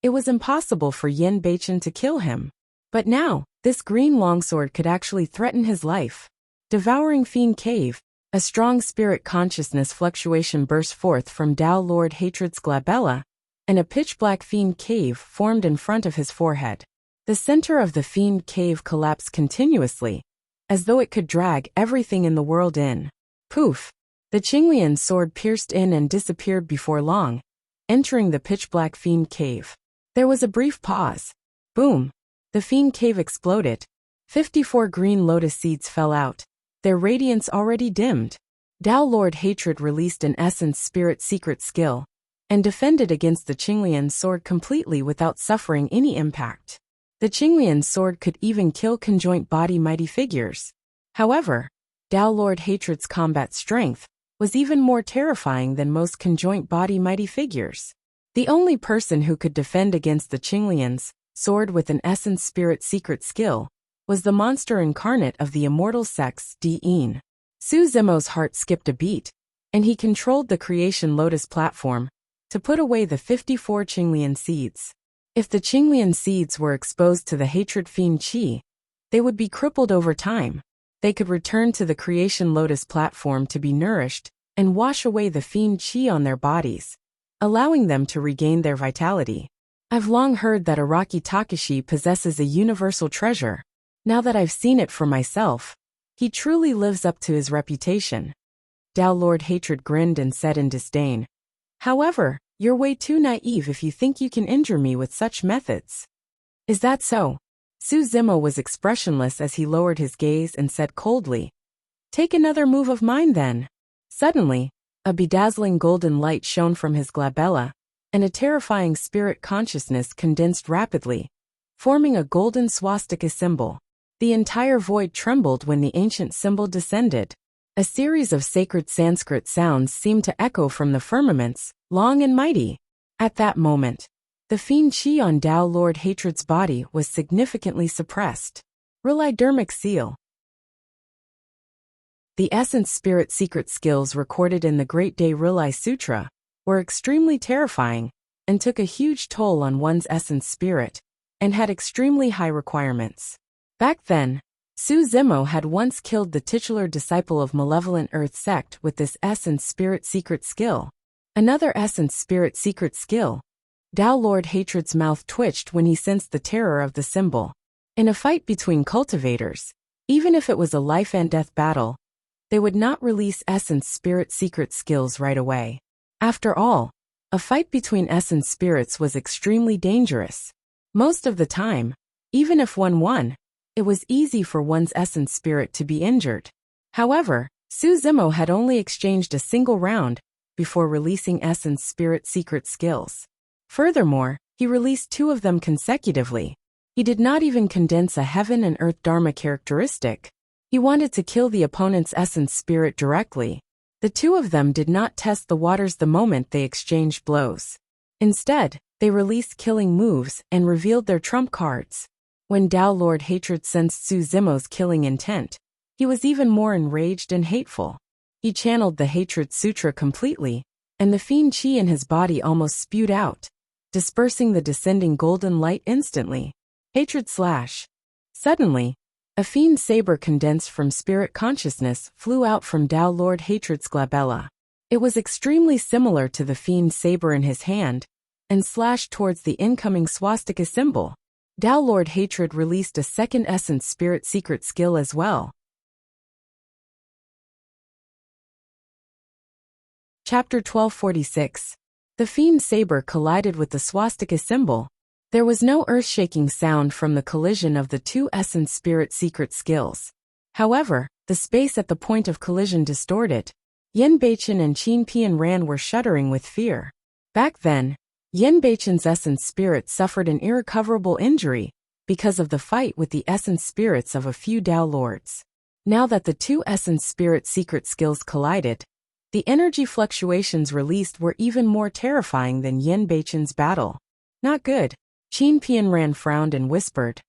It was impossible for Yen Beichen to kill him. But now, this green longsword could actually threaten his life. Devouring Fiend Cave, a strong spirit consciousness fluctuation burst forth from Tao Lord Hatred's glabella, and a pitch-black fiend cave formed in front of his forehead. The center of the fiend cave collapsed continuously, as though it could drag everything in the world in. Poof! The Qinglian sword pierced in and disappeared before long, entering the pitch-black fiend cave. There was a brief pause. Boom! The fiend cave exploded. 54 green lotus seeds fell out, their radiance already dimmed. Tao Lord Hatred released an essence spirit secret skill, and defended against the Qinglian sword completely without suffering any impact. The Qinglian sword could even kill conjoint body mighty figures. However, Tao Lord Hatred's combat strength was even more terrifying than most conjoint body mighty figures. The only person who could defend against the Qinglian's sword with an essence spirit secret skill was the monster incarnate of the immortal sex Di'in. Su Zimo's heart skipped a beat, and he controlled the creation lotus platform to put away the 54 Qinglian seeds. If the Qinglian seeds were exposed to the hatred fiend chi, they would be crippled over time. They could return to the creation lotus platform to be nourished and wash away the fiend chi on their bodies, allowing them to regain their vitality. I've long heard that Araki Takashi possesses a universal treasure. Now that I've seen it for myself, he truly lives up to his reputation. Tao Lord Hatred grinned and said in disdain, "However, you're way too naive if you think you can injure me with such methods." "Is that so?" Zimo was expressionless as he lowered his gaze and said coldly, "Take another move of mine then." Suddenly, a bedazzling golden light shone from his glabella, and a terrifying spirit consciousness condensed rapidly, forming a golden swastika symbol. The entire void trembled when the ancient symbol descended. A series of sacred Sanskrit sounds seemed to echo from the firmaments, long and mighty. At that moment, the fiend chi on Tao Lord Hatred's body was significantly suppressed. Relidermic seal. The essence spirit secret skills recorded in the Great Day Rilai Sutra were extremely terrifying and took a huge toll on one's essence spirit, and had extremely high requirements. Back then, Zimo had once killed the titular disciple of Malevolent Earth sect with this essence spirit secret skill. Another essence spirit secret skill. Tao Lord Hatred's mouth twitched when he sensed the terror of the symbol. In a fight between cultivators, even if it was a life and death battle, they would not release essence spirit secret skills right away. After all, a fight between essence spirits was extremely dangerous. Most of the time, even if one won, it was easy for one's essence spirit to be injured. However, Zimo had only exchanged a single round before releasing essence spirit secret skills. Furthermore, he released 2 of them consecutively. He did not even condense a heaven and earth dharma characteristic. He wanted to kill the opponent's essence spirit directly. The 2 of them did not test the waters the moment they exchanged blows. Instead, they released killing moves and revealed their trump cards. When Tao Lord Hatred sensed Zimo's killing intent, he was even more enraged and hateful. He channeled the Hatred Sutra completely, and the fiend chi in his body almost spewed out, dispersing the descending golden light instantly. Hatred slash. Suddenly, a fiend saber condensed from spirit consciousness flew out from Tao Lord Hatred's glabella. It was extremely similar to the fiend saber in his hand, and slashed towards the incoming swastika symbol. Tao Lord Hatred released a second essence spirit secret skill as well. Chapter 1246. The fiend saber collided with the swastika symbol. There was no earth-shaking sound from the collision of the 2 essence spirit secret skills. However, the space at the point of collision distorted. Yen Beichen and Qin Pianran were shuddering with fear. Back then, Yen Beichen's essence spirit suffered an irrecoverable injury because of the fight with the essence spirits of a few Tao lords. Now that the 2 essence spirit secret skills collided, the energy fluctuations released were even more terrifying than Yen Beichen's battle. Not good. Qin Pianran frowned and whispered.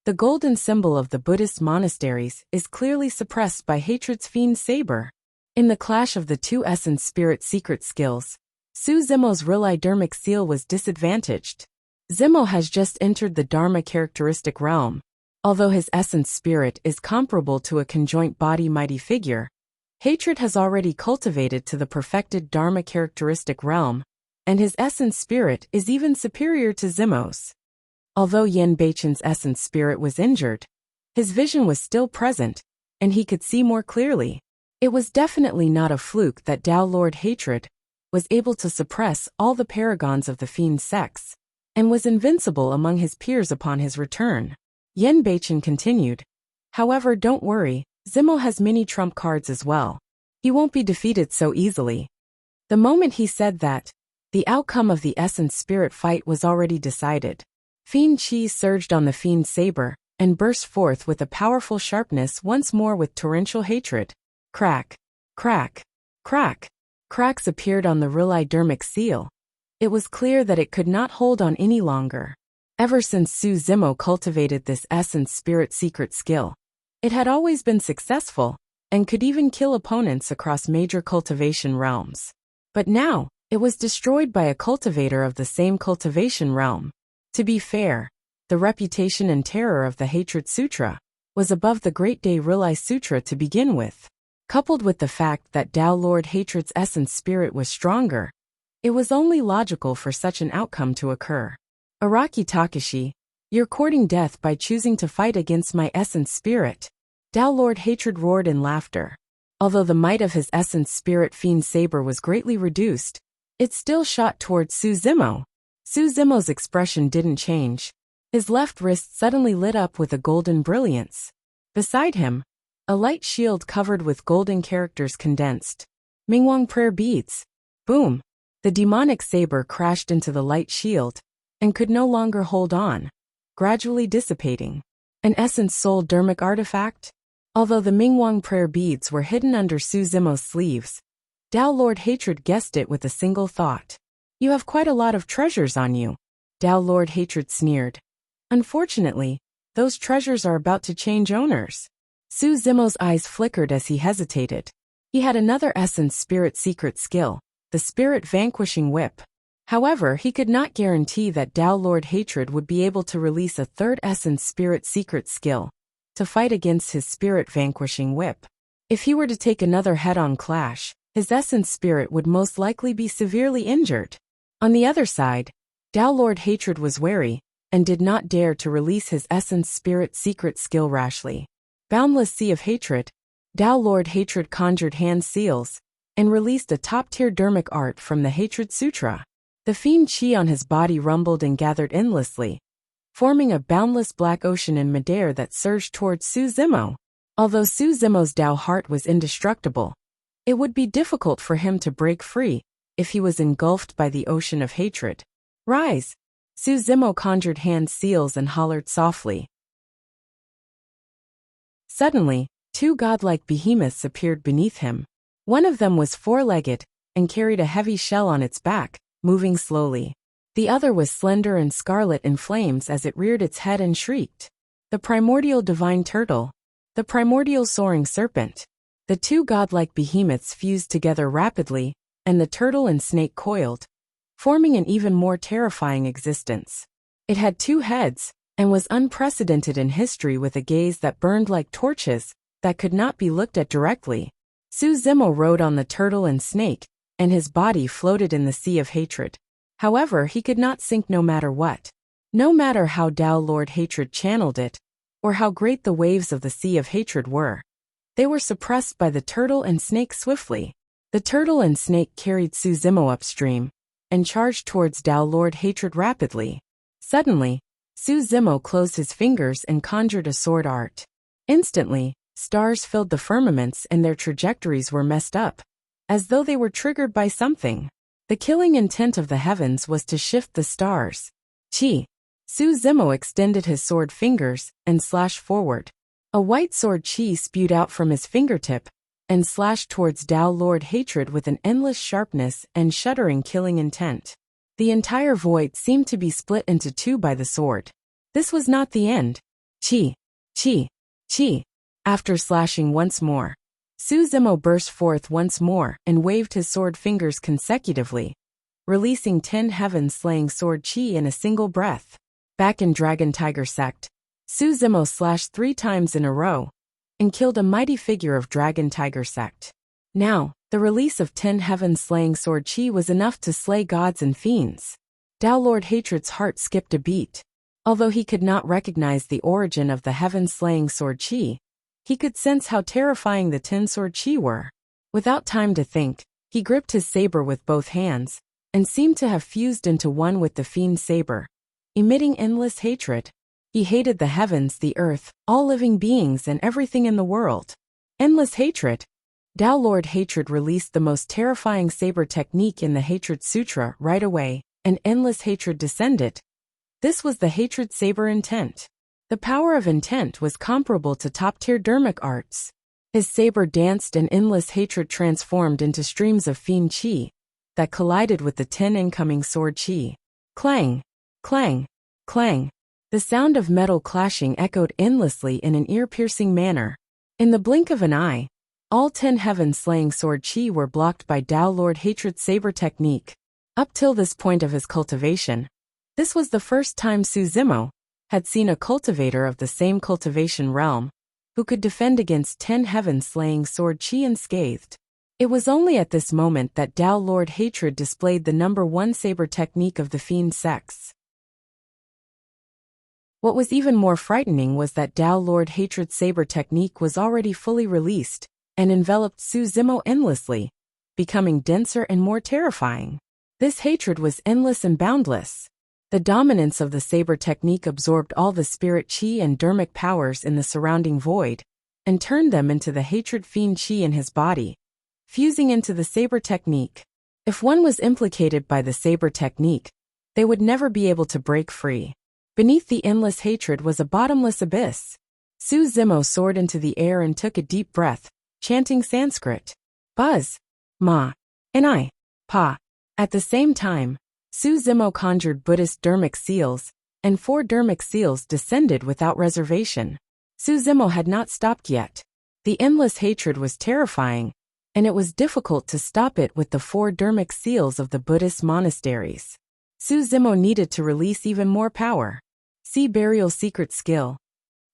The golden symbol of the Buddhist monasteries is clearly suppressed by Hatred's fiend saber. In the clash of the 2 essence spirit secret skills, Zimo's Relidermic seal was disadvantaged. Zimo has just entered the Dharma characteristic realm. Although his essence spirit is comparable to a conjoint body mighty figure, Hatred has already cultivated to the perfected Dharma characteristic realm, and his essence spirit is even superior to Zimo's. Although Yen Beichen's essence spirit was injured, his vision was still present, and he could see more clearly. It was definitely not a fluke that Tao Lord Hatred was able to suppress all the paragons of the fiend sects, and was invincible among his peers upon his return. Yen Beichen continued, "However, don't worry, Zimo has many trump cards as well. He won't be defeated so easily." The moment he said that, the outcome of the essence spirit fight was already decided. Fiend chi surged on the fiend saber, and burst forth with a powerful sharpness once more with torrential hatred. Crack, crack, crack. Cracks appeared on the Relidermic seal. It was clear that it could not hold on any longer. Ever since Zimo cultivated this essence spirit secret skill, it had always been successful, and could even kill opponents across major cultivation realms. But now, it was destroyed by a cultivator of the same cultivation realm. To be fair, the reputation and terror of the Hatred Sutra was above the Great Day Rilai Sutra to begin with. Coupled with the fact that Tao Lord Hatred's essence spirit was stronger, it was only logical for such an outcome to occur. Araki Takashi, you're courting death by choosing to fight against my essence spirit. Tao Lord Hatred roared in laughter. Although the might of his essence spirit fiend saber was greatly reduced, it still shot towards Zimo. Zimo's expression didn't change. His left wrist suddenly lit up with a golden brilliance. Beside him, a light shield covered with golden characters condensed. Mingwang prayer beads. Boom! The demonic saber crashed into the light shield and could no longer hold on, gradually dissipating. An essence soul dermic artifact? Although the Mingwang prayer beads were hidden under Su Zimo's sleeves, Tao Lord Hatred guessed it with a single thought. You have quite a lot of treasures on you, Tao Lord Hatred sneered. Unfortunately, those treasures are about to change owners. Su Zimo's eyes flickered as he hesitated. He had another essence spirit secret skill, the spirit vanquishing whip. However, he could not guarantee that Tao Lord Hatred would be able to release a third essence spirit secret skill to fight against his spirit vanquishing whip. If he were to take another head-on clash, his essence spirit would most likely be severely injured. On the other side, Tao Lord Hatred was wary and did not dare to release his essence spirit secret skill rashly. Boundless Sea of Hatred, Tao Lord Hatred conjured hand seals and released a top-tier dermic art from the Hatred Sutra. The fiend chi on his body rumbled and gathered endlessly, forming a boundless black ocean in midair that surged towards Su Zimo. Although Su Zimo's Tao heart was indestructible, it would be difficult for him to break free if he was engulfed by the ocean of hatred. Rise! Su Zimo conjured hand seals and hollered softly. Suddenly, two godlike behemoths appeared beneath him. One of them was four-legged and carried a heavy shell on its back, moving slowly. The other was slender and scarlet in flames as it reared its head and shrieked. The primordial divine turtle. The primordial soaring serpent. The two godlike behemoths fused together rapidly, and the turtle and snake coiled, forming an even more terrifying existence. It had two heads, and was unprecedented in history with a gaze that burned like torches, that could not be looked at directly. Su Zimo rode on the turtle and snake, and his body floated in the sea of hatred. However, he could not sink no matter what. No matter how Tao Lord Hatred channeled it, or how great the waves of the sea of hatred were, they were suppressed by the turtle and snake swiftly. The turtle and snake carried Su Zimo upstream, and charged towards Tao Lord Hatred rapidly. Suddenly, Su Zimo closed his fingers and conjured a sword art. Instantly, stars filled the firmaments and their trajectories were messed up, as though they were triggered by something. The killing intent of the heavens was to shift the stars. Chi. Su Zimo extended his sword fingers and slashed forward. A white sword chi spewed out from his fingertip and slashed towards Tao Lord Hatred with an endless sharpness and shuddering killing intent. The entire void seemed to be split into two by the sword. This was not the end. Chi. Chi. Chi. After slashing once more, Su Zimo burst forth once more and waved his sword fingers consecutively, releasing 10 heaven-slaying sword chi in a single breath. Back in Dragon Tiger Sect, Su Zimo slashed 3 times in a row and killed a mighty figure of Dragon Tiger Sect. Now, the release of 10 heaven-slaying sword chi was enough to slay gods and fiends. Tao Lord Hatred's heart skipped a beat. Although he could not recognize the origin of the heaven-slaying sword chi, he could sense how terrifying the 10 sword chi were. Without time to think, he gripped his saber with both hands, and seemed to have fused into one with the fiend's saber, emitting endless hatred. He hated the heavens, the earth, all living beings and everything in the world. Endless hatred. Tao Lord Hatred released the most terrifying saber technique in the Hatred Sutra right away, and endless hatred descended. This was the Hatred Saber intent. The power of intent was comparable to top-tier dermic arts. His saber danced and endless hatred transformed into streams of fiend chi that collided with the 10 incoming sword chi. Clang! Clang! Clang! The sound of metal clashing echoed endlessly in an ear-piercing manner. In the blink of an eye, all 10 heaven-slaying sword chi were blocked by Tao Lord Hatred's saber technique. Up till this point of his cultivation, this was the first time Su Zimo had seen a cultivator of the same cultivation realm who could defend against 10 heaven-slaying sword chi unscathed. It was only at this moment that Tao Lord Hatred displayed the #1 saber technique of the fiend sects. What was even more frightening was that Tao Lord Hatred's saber technique was already fully released and enveloped Su Zimo endlessly, becoming denser and more terrifying. This hatred was endless and boundless. The dominance of the saber technique absorbed all the spirit chi and dermic powers in the surrounding void, and turned them into the hatred fiend chi in his body, fusing into the saber technique. If one was implicated by the saber technique, they would never be able to break free. Beneath the endless hatred was a bottomless abyss. Su Zimo soared into the air and took a deep breath, chanting Sanskrit. Buzz, Ma, and I, Pa. At the same time, Su Zimo conjured Buddhist dermic seals, and 4 dermic seals descended without reservation. Su Zimo had not stopped yet. The endless hatred was terrifying, and it was difficult to stop it with the 4 dermic seals of the Buddhist monasteries. Su Zimo needed to release even more power. See Burial Secret Skill.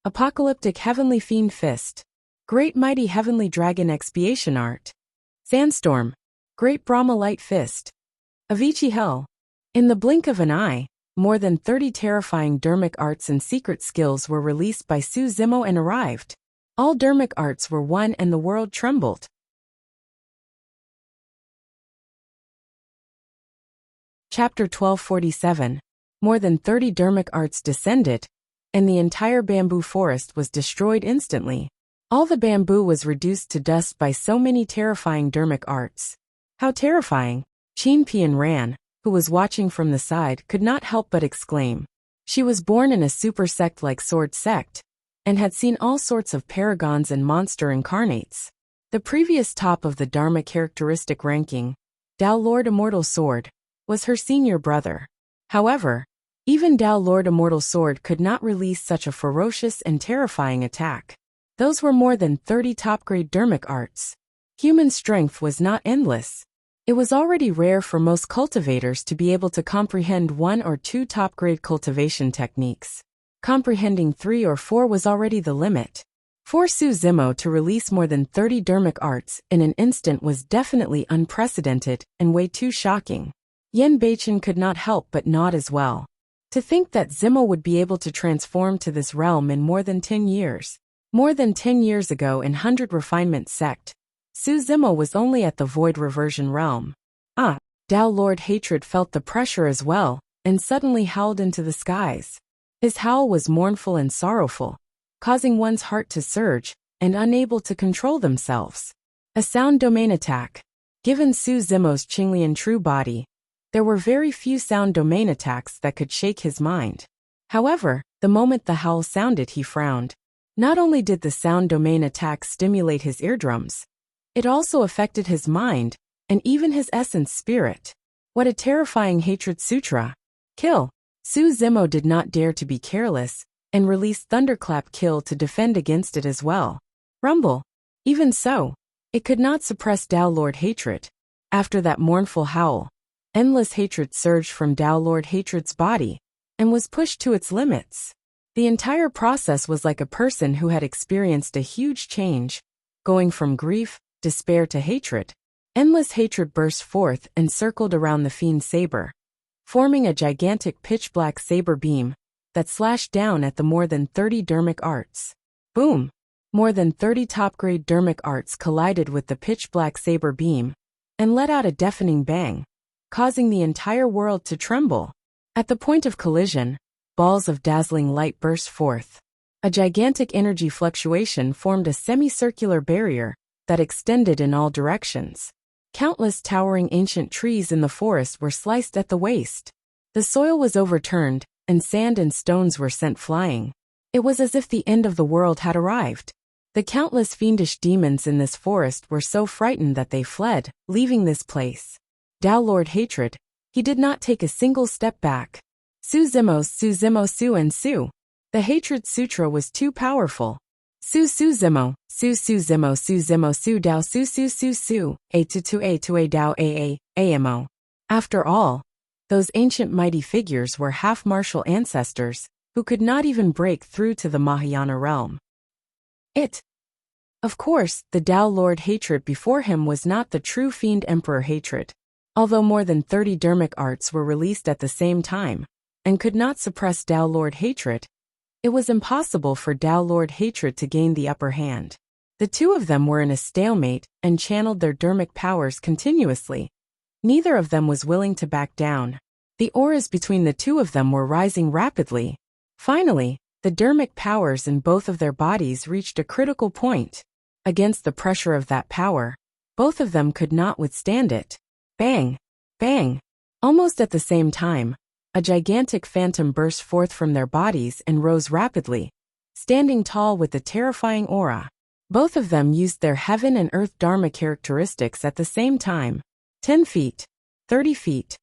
Apocalyptic Heavenly Fiend Fist. Great Mighty Heavenly Dragon Expiation Art. Sandstorm. Great Brahma Light Fist. Avicii Hell. In the blink of an eye, more than 30 terrifying dermic arts and secret skills were released by Su Zimo and arrived. All dermic arts were one and the world trembled. Chapter 1247. More than 30 dermic arts descended, and the entire bamboo forest was destroyed instantly. All the bamboo was reduced to dust by so many terrifying dermic arts. How terrifying! Qin Pian Ran, who was watching from the side, could not help but exclaim. She was born in a super sect like Sword Sect, and had seen all sorts of paragons and monster incarnates. The previous top of the Dharma characteristic ranking, Tao Lord Immortal Sword, was her senior brother. However, even Tao Lord Immortal Sword could not release such a ferocious and terrifying attack. Those were more than 30 top-grade dermic arts. Human strength was not endless. It was already rare for most cultivators to be able to comprehend 1 or 2 top-grade cultivation techniques. Comprehending 3 or 4 was already the limit. For Su Zimo to release more than 30 dermic arts in an instant was definitely unprecedented and way too shocking. Yen Beichen could not help but nod as well. To think that Zimo would be able to transform to this realm in more than 10 years. More than 10 years ago in 100 Refinement Sect, Su Zimo was only at the Void Reversion realm. Tao Lord Hatred felt the pressure as well, and suddenly howled into the skies. His howl was mournful and sorrowful, causing one's heart to surge, and unable to control themselves. A sound domain attack. Given Su Zimo's Qinglian true body, there were very few sound domain attacks that could shake his mind. However, the moment the howl sounded, he frowned. Not only did the sound domain attack stimulate his eardrums, it also affected his mind, and even his essence spirit. What a terrifying hatred sutra. Kill. Su Zimo did not dare to be careless, and released Thunderclap Kill to defend against it as well. Rumble. Even so, it could not suppress Tao Lord Hatred. After that mournful howl, endless hatred surged from Tao Lord Hatred's body, and was pushed to its limits. The entire process was like a person who had experienced a huge change, going from grief, despair to hatred. Endless hatred burst forth and circled around the fiend's saber, forming a gigantic pitch-black saber beam that slashed down at the more than 30 dermic arts. Boom! More than 30 top-grade dermic arts collided with the pitch-black saber beam and let out a deafening bang, causing the entire world to tremble. At the point of collision, balls of dazzling light burst forth. A gigantic energy fluctuation formed a semicircular barrier that extended in all directions. Countless towering ancient trees in the forest were sliced at the waist. The soil was overturned, and sand and stones were sent flying. It was as if the end of the world had arrived. The countless fiendish demons in this forest were so frightened that they fled, leaving this place. Tao Lord Hatred, he did not take a single step back. Su Zimo Su and Su. The Hatred Sutra was too powerful. Su Zimo, Su Zimo Su Dao Su A to A Dao Amo. After all, those ancient mighty figures were half martial ancestors, who could not even break through to the Mahayana realm. Of course, the Tao Lord Hatred before him was not the true Fiend Emperor Hatred. Although more than 30 dermic arts were released at the same time, and could not suppress Tao Lord Hatred, it was impossible for Tao Lord Hatred to gain the upper hand. The two of them were in a stalemate and channeled their dermic powers continuously. Neither of them was willing to back down. The auras between the two of them were rising rapidly. Finally, the dharmic powers in both of their bodies reached a critical point. Against the pressure of that power, both of them could not withstand it. Bang! Bang! Almost at the same time, a gigantic phantom burst forth from their bodies and rose rapidly, standing tall with a terrifying aura. Both of them used their heaven and earth dharma characteristics at the same time. 10 feet, 30 feet,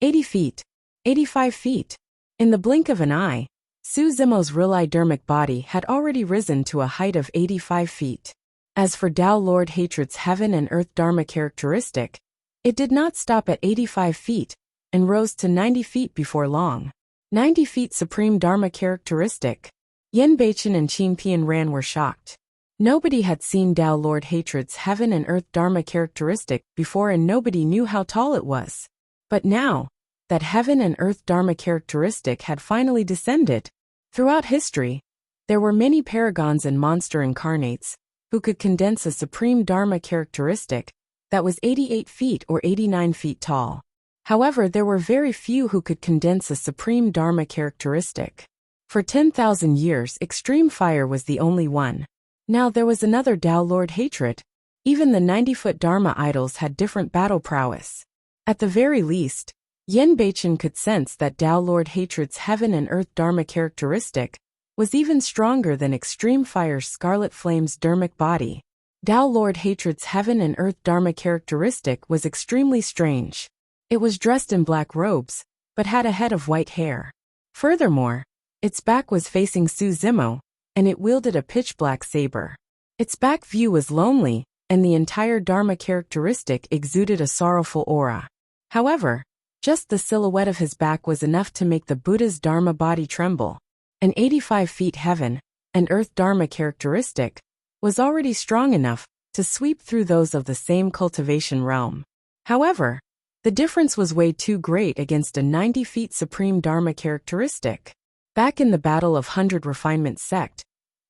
80 feet, 85 feet. In the blink of an eye, Su Zimo's real dharmic body had already risen to a height of 85 feet. As for Tao Lord Hatred's heaven and earth dharma characteristic, it did not stop at 85 feet, and rose to 90 feet before long. 90 feet supreme dharma characteristic. Yen Beichen and Qin Pianran were shocked. Nobody had seen Tao Lord Hatred's heaven and earth dharma characteristic before, and nobody knew how tall it was. But now, that heaven and earth dharma characteristic had finally descended. Throughout history, there were many paragons and monster incarnates who could condense a supreme dharma characteristic that was 88 feet or 89 feet tall. However, there were very few who could condense a supreme dharma characteristic. For 10,000 years, extreme fire was the only one. Now there was another Tao Lord Hatred. Even the 90-foot dharma idols had different battle prowess. At the very least, Yen Beichen could sense that Tao Lord Hatred's heaven and earth dharma characteristic was even stronger than extreme fire's scarlet flame's dharmic body. Tao Lord Hatred's heaven and earth dharma characteristic was extremely strange. It was dressed in black robes, but had a head of white hair. Furthermore, its back was facing Su Zimo, and it wielded a pitch-black saber. Its back view was lonely, and the entire dharma characteristic exuded a sorrowful aura. However, just the silhouette of his back was enough to make the Buddha's dharma body tremble. An 85 feet heaven and earth dharma characteristic was already strong enough to sweep through those of the same cultivation realm. However, the difference was way too great against a 90 feet supreme dharma characteristic. Back in the Battle of 100 Refinement Sect,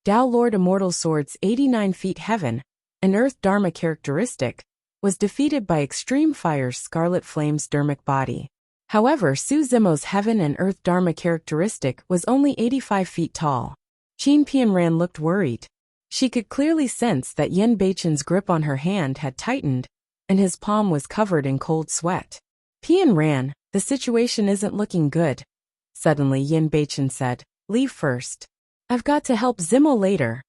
Tao Lord Immortal Sword's 89 feet heaven and earth dharma characteristic was defeated by Extreme Fire's Scarlet Flame's dharmic body. However, Su Zimo's heaven and earth dharma characteristic was only 85 feet tall. Qin Pianran looked worried. She could clearly sense that Yen Beichen's grip on her hand had tightened, and his palm was covered in cold sweat. Pianran, the situation isn't looking good. Suddenly Yen Beichen said, "Leave first. I've got to help Zimo later."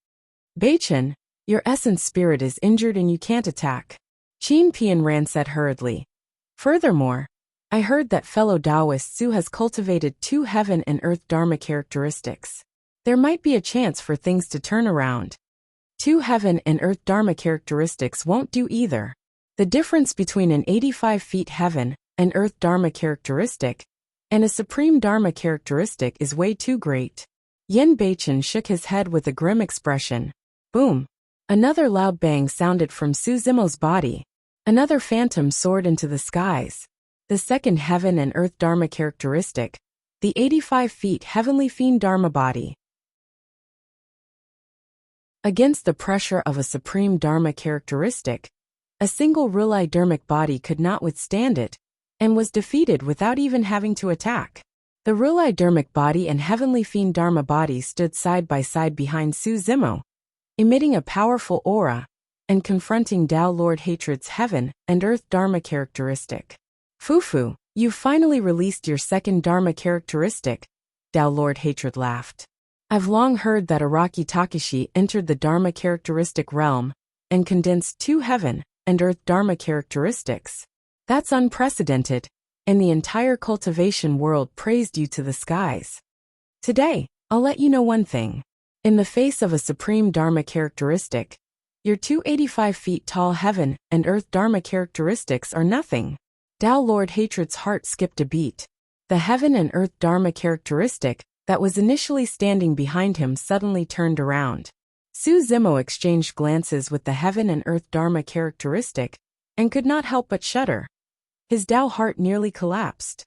"Beichen, your essence spirit is injured and you can't attack," Qin Pianran said hurriedly. "Furthermore, I heard that fellow Taoist Su has cultivated 2 heaven and earth dharma characteristics. There might be a chance for things to turn around. 2 heaven and earth dharma characteristics won't do either. The difference between an 85 feet heaven and earth dharma characteristic and a supreme dharma characteristic is way too great." Yen Beichen shook his head with a grim expression. Boom! Another loud bang sounded from Su Zimo's body. Another phantom soared into the skies. The second heaven and earth dharma characteristic, the 85 feet heavenly fiend dharma body. Against the pressure of a supreme dharma characteristic, a single real dharmic body could not withstand it, and was defeated without even having to attack. The real dharmic body and heavenly fiend dharma body stood side by side behind Su Zimo, emitting a powerful aura, and confronting Tao Lord Hatred's heaven and earth dharma characteristic. "Fufu, you've finally released your second dharma characteristic," Tao Lord Hatred laughed. "I've long heard that Araki Takashi entered the dharma characteristic realm and condensed 2 heaven and earth dharma characteristics. That's unprecedented, and the entire cultivation world praised you to the skies. Today, I'll let you know one thing. In the face of a supreme dharma characteristic, your 285 feet tall heaven and earth dharma characteristics are nothing." Tao Lord Hatred's heart skipped a beat. The heaven and earth dharma characteristic that was initially standing behind him suddenly turned around. Su Zimo exchanged glances with the heaven and earth dharma characteristic and could not help but shudder. His Tao heart nearly collapsed.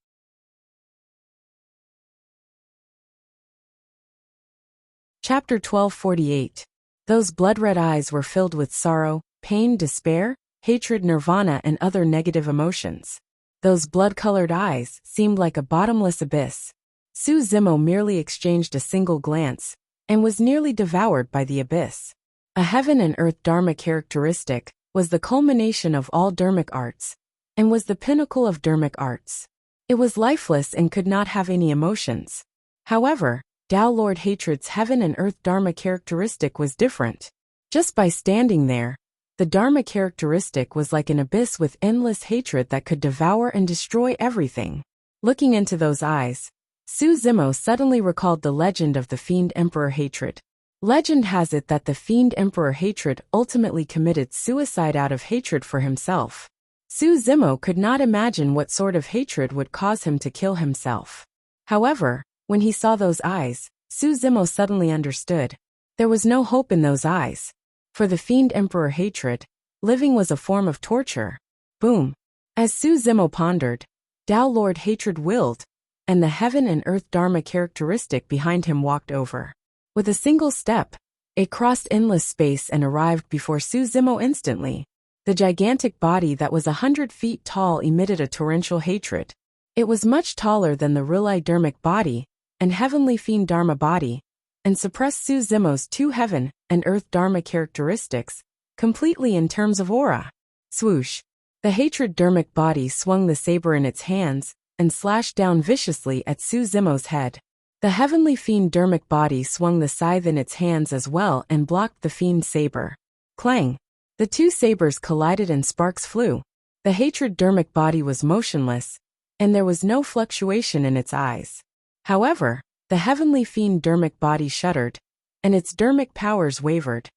Chapter 1248. Those blood-red eyes were filled with sorrow, pain, despair, hatred, nirvana, and other negative emotions. Those blood-colored eyes seemed like a bottomless abyss. Su Zimo merely exchanged a single glance and was nearly devoured by the abyss. A heaven and earth dharma characteristic was the culmination of all dharmic arts and was the pinnacle of dharmic arts. It was lifeless and could not have any emotions. However, Tao Lord Hatred's heaven and earth dharma characteristic was different. Just by standing there, the dharma characteristic was like an abyss with endless hatred that could devour and destroy everything. Looking into those eyes, Su Zimo suddenly recalled the legend of the Fiend Emperor Hatred. Legend has it that the Fiend Emperor Hatred ultimately committed suicide out of hatred for himself. Su Zimo could not imagine what sort of hatred would cause him to kill himself. However, when he saw those eyes, Su Zimo suddenly understood. There was no hope in those eyes. For the Fiend Emperor Hatred, living was a form of torture. Boom. As Su Zimo pondered, Tao Lord Hatred willed, and the heaven and earth dharma characteristic behind him walked over. With a single step, it crossed endless space and arrived before Su Zimo instantly. The gigantic body that was 100 feet tall emitted a torrential hatred. It was much taller than the Rilai dharmic body and heavenly fiend dharma body, and suppressed Su Zimo's two heaven and earth dharma characteristics completely in terms of aura. Swoosh. The hatred dharmic body swung the saber in its hands and slashed down viciously at Su Zimo's head. The heavenly fiend dharmic body swung the scythe in its hands as well and blocked the fiend saber. Clang! The two sabers collided and sparks flew. The hatred dharmic body was motionless, and there was no fluctuation in its eyes. However, the heavenly fiend dharmic body shuddered, and its dharmic powers wavered.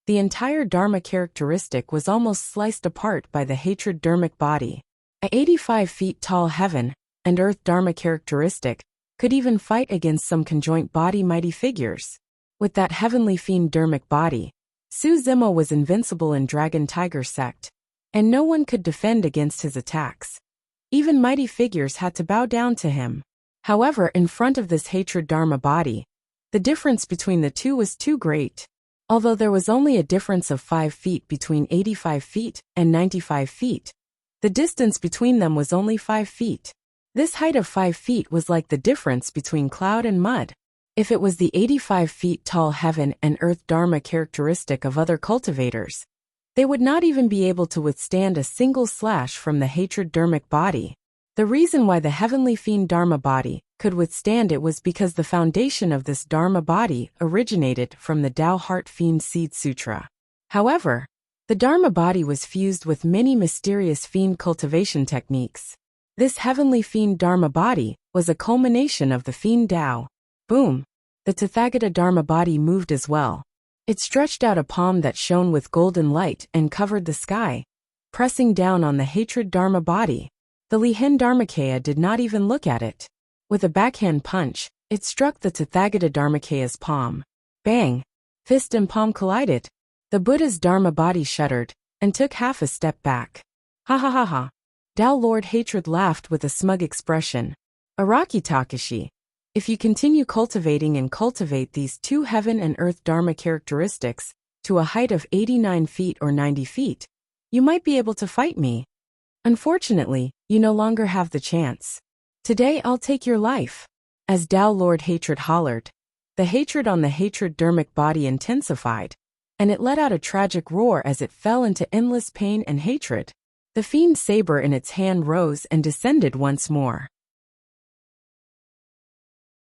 The entire dharma characteristic was almost sliced apart by the hatred dharmic body. A 85 feet tall heaven and earth dharma characteristic could even fight against some conjoint body mighty figures. With that heavenly fiend dharmic body, Su Zimo was invincible in Dragon Tiger sect, and no one could defend against his attacks. Even mighty figures had to bow down to him. However, in front of this hatred dharma body, the difference between the two was too great. Although there was only a difference of 5 feet between 85 feet and 95 feet, the distance between them was only 5 feet. This height of 5 feet was like the difference between cloud and mud. If it was the 85 feet tall heaven and earth dharma characteristic of other cultivators, they would not even be able to withstand a single slash from the hatred dharmic body. The reason why the heavenly fiend dharma body could withstand it was because the foundation of this dharma body originated from the Tao Heart Fiend Seed Sutra. However, the dharma body was fused with many mysterious fiend cultivation techniques. This heavenly fiend dharma body was a culmination of the fiend Tao. Boom! The Tathagata dharma body moved as well. It stretched out a palm that shone with golden light and covered the sky, pressing down on the hatred dharma body. The Lihin Dharmakaya did not even look at it. With a backhand punch, it struck the Tathagata Dharmakaya's palm. Bang! Fist and palm collided. The Buddha's dharma body shuddered and took half a step back. Ha ha ha ha! Tao Lord Hatred laughed with a smug expression. Araki Takashi, if you continue cultivating and cultivate these two heaven and earth dharma characteristics to a height of 89 feet or 90 feet, you might be able to fight me. Unfortunately, you no longer have the chance. Today I'll take your life. As Tao Lord Hatred hollered, the hatred on the hatred dharmic body intensified, and it let out a tragic roar as it fell into endless pain and hatred. The fiend saber in its hand rose and descended once more.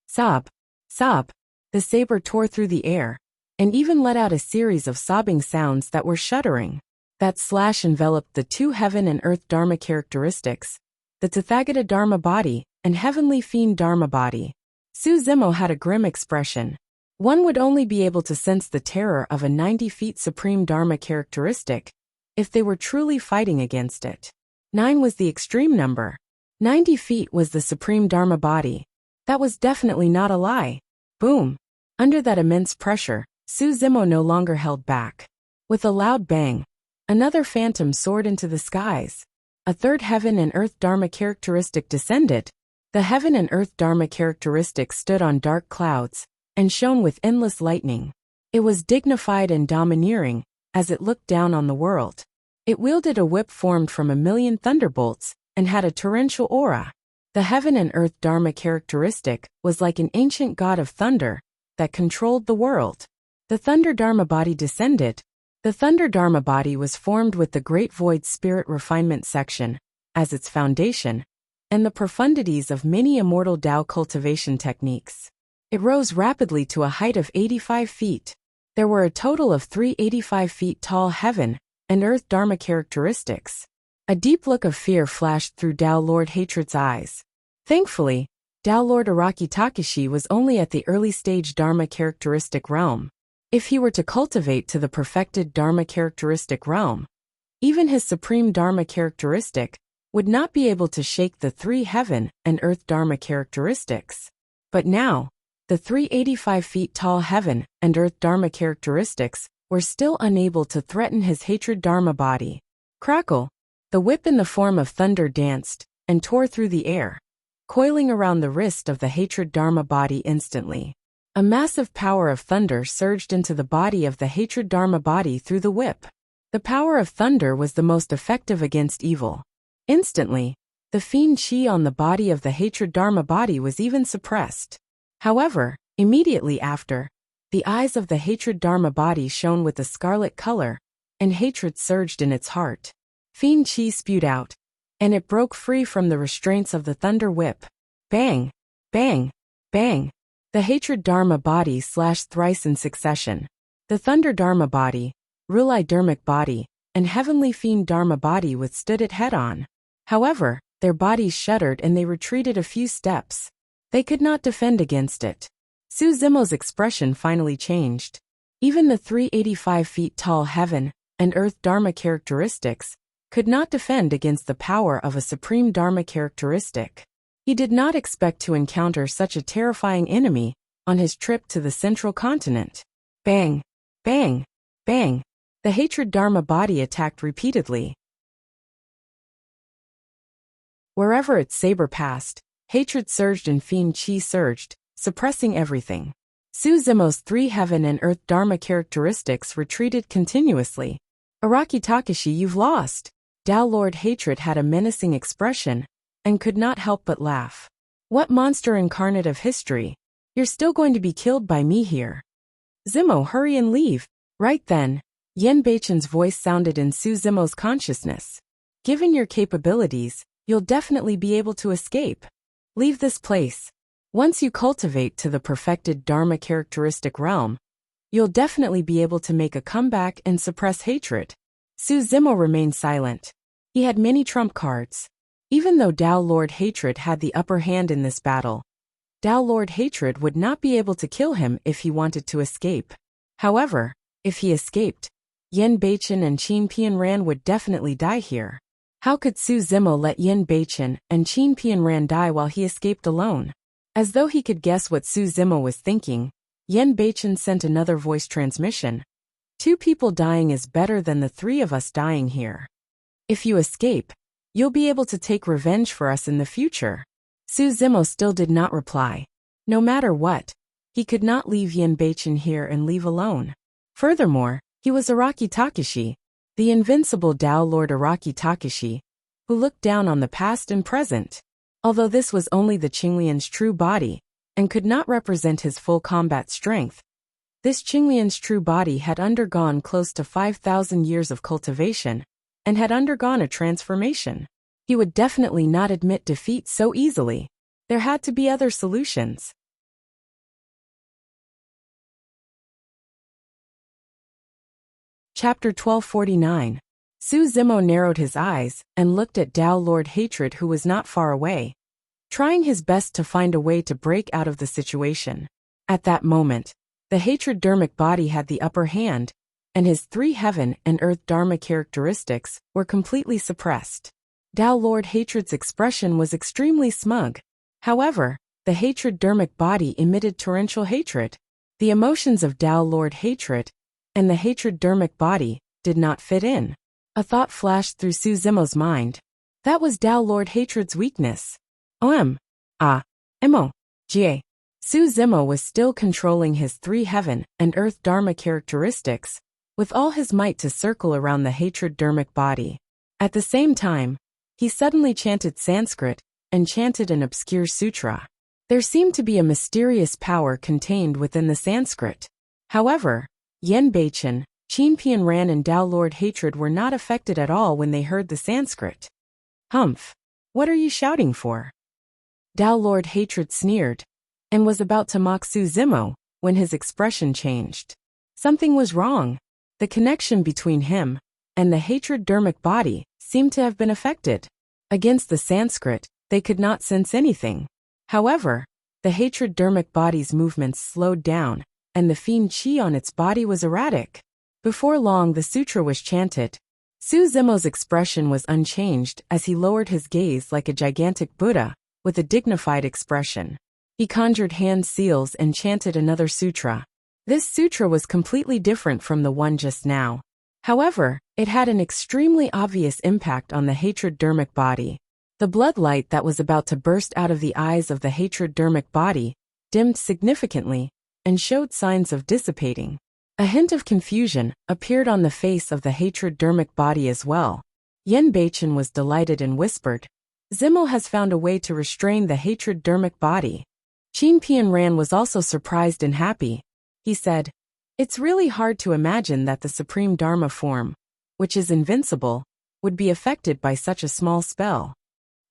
Sob, sob. The saber tore through the air, and even let out a series of sobbing sounds that were shuddering. That slash enveloped the two heaven and earth dharma characteristics, the Tathagata dharma body and heavenly fiend dharma body. Su Zimo had a grim expression. One would only be able to sense the terror of a 90 feet supreme dharma characteristic if they were truly fighting against it. 9 was the extreme number. 90 feet was the supreme dharma body. That was definitely not a lie. Boom! Under that immense pressure, Su Zimo no longer held back. With a loud bang, another phantom soared into the skies. A third heaven and earth dharma characteristic descended. The heaven and earth dharma characteristic stood on dark clouds and shone with endless lightning. It was dignified and domineering as it looked down on the world. It wielded a whip formed from 1,000,000 thunderbolts and had a torrential aura. The heaven and earth Dharma characteristic was like an ancient god of thunder that controlled the world. The thunder Dharma body descended. The thunder Dharma body was formed with the Great Void Spirit Refinement section as its foundation, and the profundities of many immortal Tao cultivation techniques. It rose rapidly to a height of 85 feet. There were a total of 3 85 feet tall heaven and earth Dharma characteristics. A deep look of fear flashed through Tao Lord Hatred's eyes. Thankfully, Tao Lord Araki Takashi was only at the early stage Dharma characteristic realm. If he were to cultivate to the perfected Dharma characteristic realm, even his supreme Dharma characteristic would not be able to shake the 3 heaven and earth Dharma characteristics. But now, the 3 85 feet tall heaven and earth Dharma characteristics were still unable to threaten his hatred Dharma body. Crackle! The whip in the form of thunder danced and tore through the air, coiling around the wrist of the hatred Dharma body instantly. A massive power of thunder surged into the body of the hatred Dharma body through the whip. The power of thunder was the most effective against evil. Instantly, the fiend chi on the body of the hatred Dharma body was even suppressed. However, immediately after, the eyes of the hatred Dharma body shone with a scarlet color, and hatred surged in its heart. Fiend chi spewed out, and it broke free from the restraints of the thunder whip. Bang! Bang! Bang! The hatred Dharma body slashed thrice in succession. The thunder Dharma body, Rulai Dharmic body, and heavenly fiend Dharma body withstood it head-on. However, their bodies shuddered and they retreated a few steps. They could not defend against it. Su Zimo's expression finally changed. Even the 3 85 feet tall heaven and earth Dharma characteristics could not defend against the power of a supreme Dharma characteristic. He did not expect to encounter such a terrifying enemy on his trip to the central continent. Bang! Bang! Bang! The hatred Dharma body attacked repeatedly. Wherever its saber passed, hatred surged and fiend chi surged, suppressing everything. Su Zimo's 3 heaven and earth Dharma characteristics retreated continuously. Araki Takashi, you've lost. Tao Lord Hatred had a menacing expression and could not help but laugh. What monster incarnate of history? You're still going to be killed by me here. Zimo, hurry and leave. Right then, Yen Beichen's voice sounded in Su Zimo's consciousness. Given your capabilities, you'll definitely be able to escape. Leave this place. Once you cultivate to the perfected Dharma characteristic realm, you'll definitely be able to make a comeback and suppress hatred. Su Zimo remained silent. He had many trump cards. Even though Tao Lord Hatred had the upper hand in this battle, Tao Lord Hatred would not be able to kill him if he wanted to escape. However, if he escaped, Yen Beichen and Qin Pianran would definitely die here. How could Su Zimo let Yen Beichen and Qin Pianran die while he escaped alone? As though he could guess what Su Zimo was thinking, Yen Beichen sent another voice transmission. 2 people dying is better than the 3 of us dying here. If you escape, you'll be able to take revenge for us in the future. Su Zimo still did not reply. No matter what, he could not leave Yen Beichen here and leave alone. Furthermore, he was Araki Takashi, the invincible Tao Lord Araki Takashi, who looked down on the past and present. Although this was only the Qinglian's true body, and could not represent his full combat strength, this Qinglian's true body had undergone close to 5,000 years of cultivation, and had undergone a transformation. He would definitely not admit defeat so easily. There had to be other solutions. Chapter 1249. Su Zimo narrowed his eyes and looked at Tao Lord Hatred, who was not far away, trying his best to find a way to break out of the situation. At that moment, the hatred Dharmic body had the upper hand, and his 3 heaven and earth Dharma characteristics were completely suppressed. Tao Lord Hatred's expression was extremely smug. However, the hatred Dharmic body emitted torrential hatred. The emotions of Tao Lord Hatred and the hatred Dharmic body did not fit in. A thought flashed through Su Zimo's mind. That was Tao Lord Hatred's weakness. Mo. Jie. Su Zimo was still controlling his 3 heaven and earth Dharma characteristics, with all his might to circle around the hatred Dharmic body. At the same time, He suddenly chanted Sanskrit and chanted an obscure sutra. There seemed to be a mysterious power contained within the Sanskrit. However, Yen Beichen, Qin Pian Ran and Tao Lord Hatred were not affected at all when they heard the Sanskrit. Humph! What are you shouting for? Tao Lord Hatred sneered, and was about to mock Su Zimo, when his expression changed. Something was wrong. The connection between him and the hatred dermic body seemed to have been affected. Against the Sanskrit, they could not sense anything. However, the hatred dermic body's movements slowed down, and the fiend chi on its body was erratic. Before long the sutra was chanted. Su Zimo's expression was unchanged as he lowered his gaze like a gigantic Buddha, with a dignified expression. He conjured hand seals and chanted another sutra. This sutra was completely different from the one just now. However, it had an extremely obvious impact on the hatred dermic body. The blood light that was about to burst out of the eyes of the hatred dermic body dimmed significantly and showed signs of dissipating. A hint of confusion appeared on the face of the hatred dermic body as well. Yen Beichen was delighted and whispered, "Zimo has found a way to restrain the hatred dermic body." Qin Pian Ran was also surprised and happy. He said, "It's really hard to imagine that the supreme Dharma form, which is invincible, would be affected by such a small spell.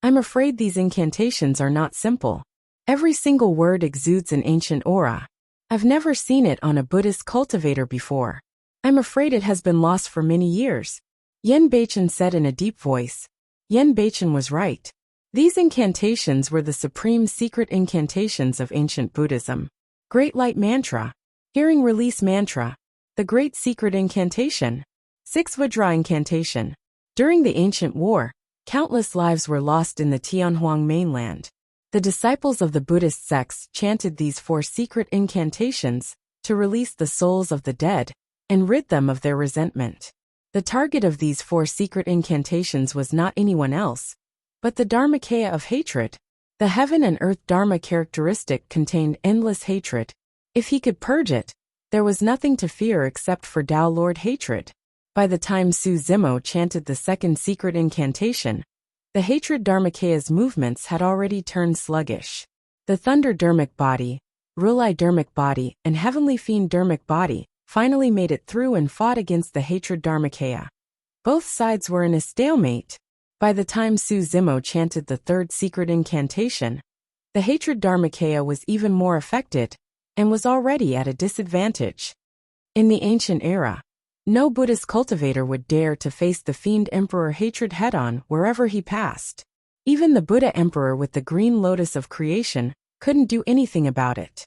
I'm afraid these incantations are not simple. Every single word exudes an ancient aura. I've never seen it on a Buddhist cultivator before. I'm afraid it has been lost for many years." Yen Beichen said in a deep voice. Yen Beichen was right. These incantations were the supreme secret incantations of ancient Buddhism. Great Light Mantra, Hearing Release Mantra, the Great Secret Incantation, Six Vajra Incantation. During the ancient war, countless lives were lost in the Tianhuang mainland. The disciples of the Buddhist sects chanted these 4 secret incantations to release the souls of the dead and rid them of their resentment. The target of these 4 secret incantations was not anyone else, but the Dharmakaya of hatred. The heaven and earth Dharma characteristic contained endless hatred. If he could purge it, there was nothing to fear except for Tao Lord Hatred. By the time Su Zimo chanted the second secret incantation, the hatred Dharmakaya's movements had already turned sluggish. The thunder dermic body, Rulai dermic body, and heavenly fiend dermic body finally made it through and fought against the hatred Dharmakaya. Both sides were in a stalemate. By the time Su Zimo chanted the third secret incantation, the hatred Dharmakaya was even more affected and was already at a disadvantage. In the ancient era, no Buddhist cultivator would dare to face the fiend emperor hatred head-on wherever he passed. Even the Buddha emperor with the green lotus of creation couldn't do anything about it.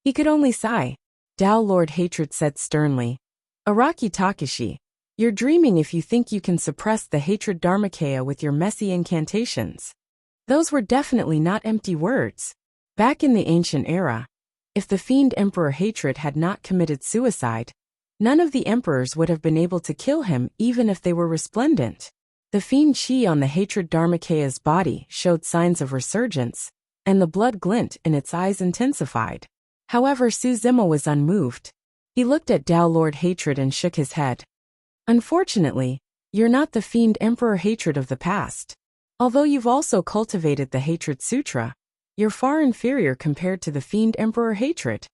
He could only sigh. Tao Lord Hatred said sternly, "Araki Takeshi, you're dreaming if you think you can suppress the hatred Dharmakaya with your messy incantations." Those were definitely not empty words. Back in the ancient era, if the fiend emperor hatred had not committed suicide, none of the emperors would have been able to kill him even if they were resplendent. The fiend chi on the hatred Dharmakaya's body showed signs of resurgence, and the blood glint in its eyes intensified. However, Su Zimo was unmoved. He looked at Tao Lord Hatred and shook his head. "Unfortunately, you're not the fiend emperor hatred of the past. Although you've also cultivated the hatred sutra, you're far inferior compared to the fiend emperor hatred.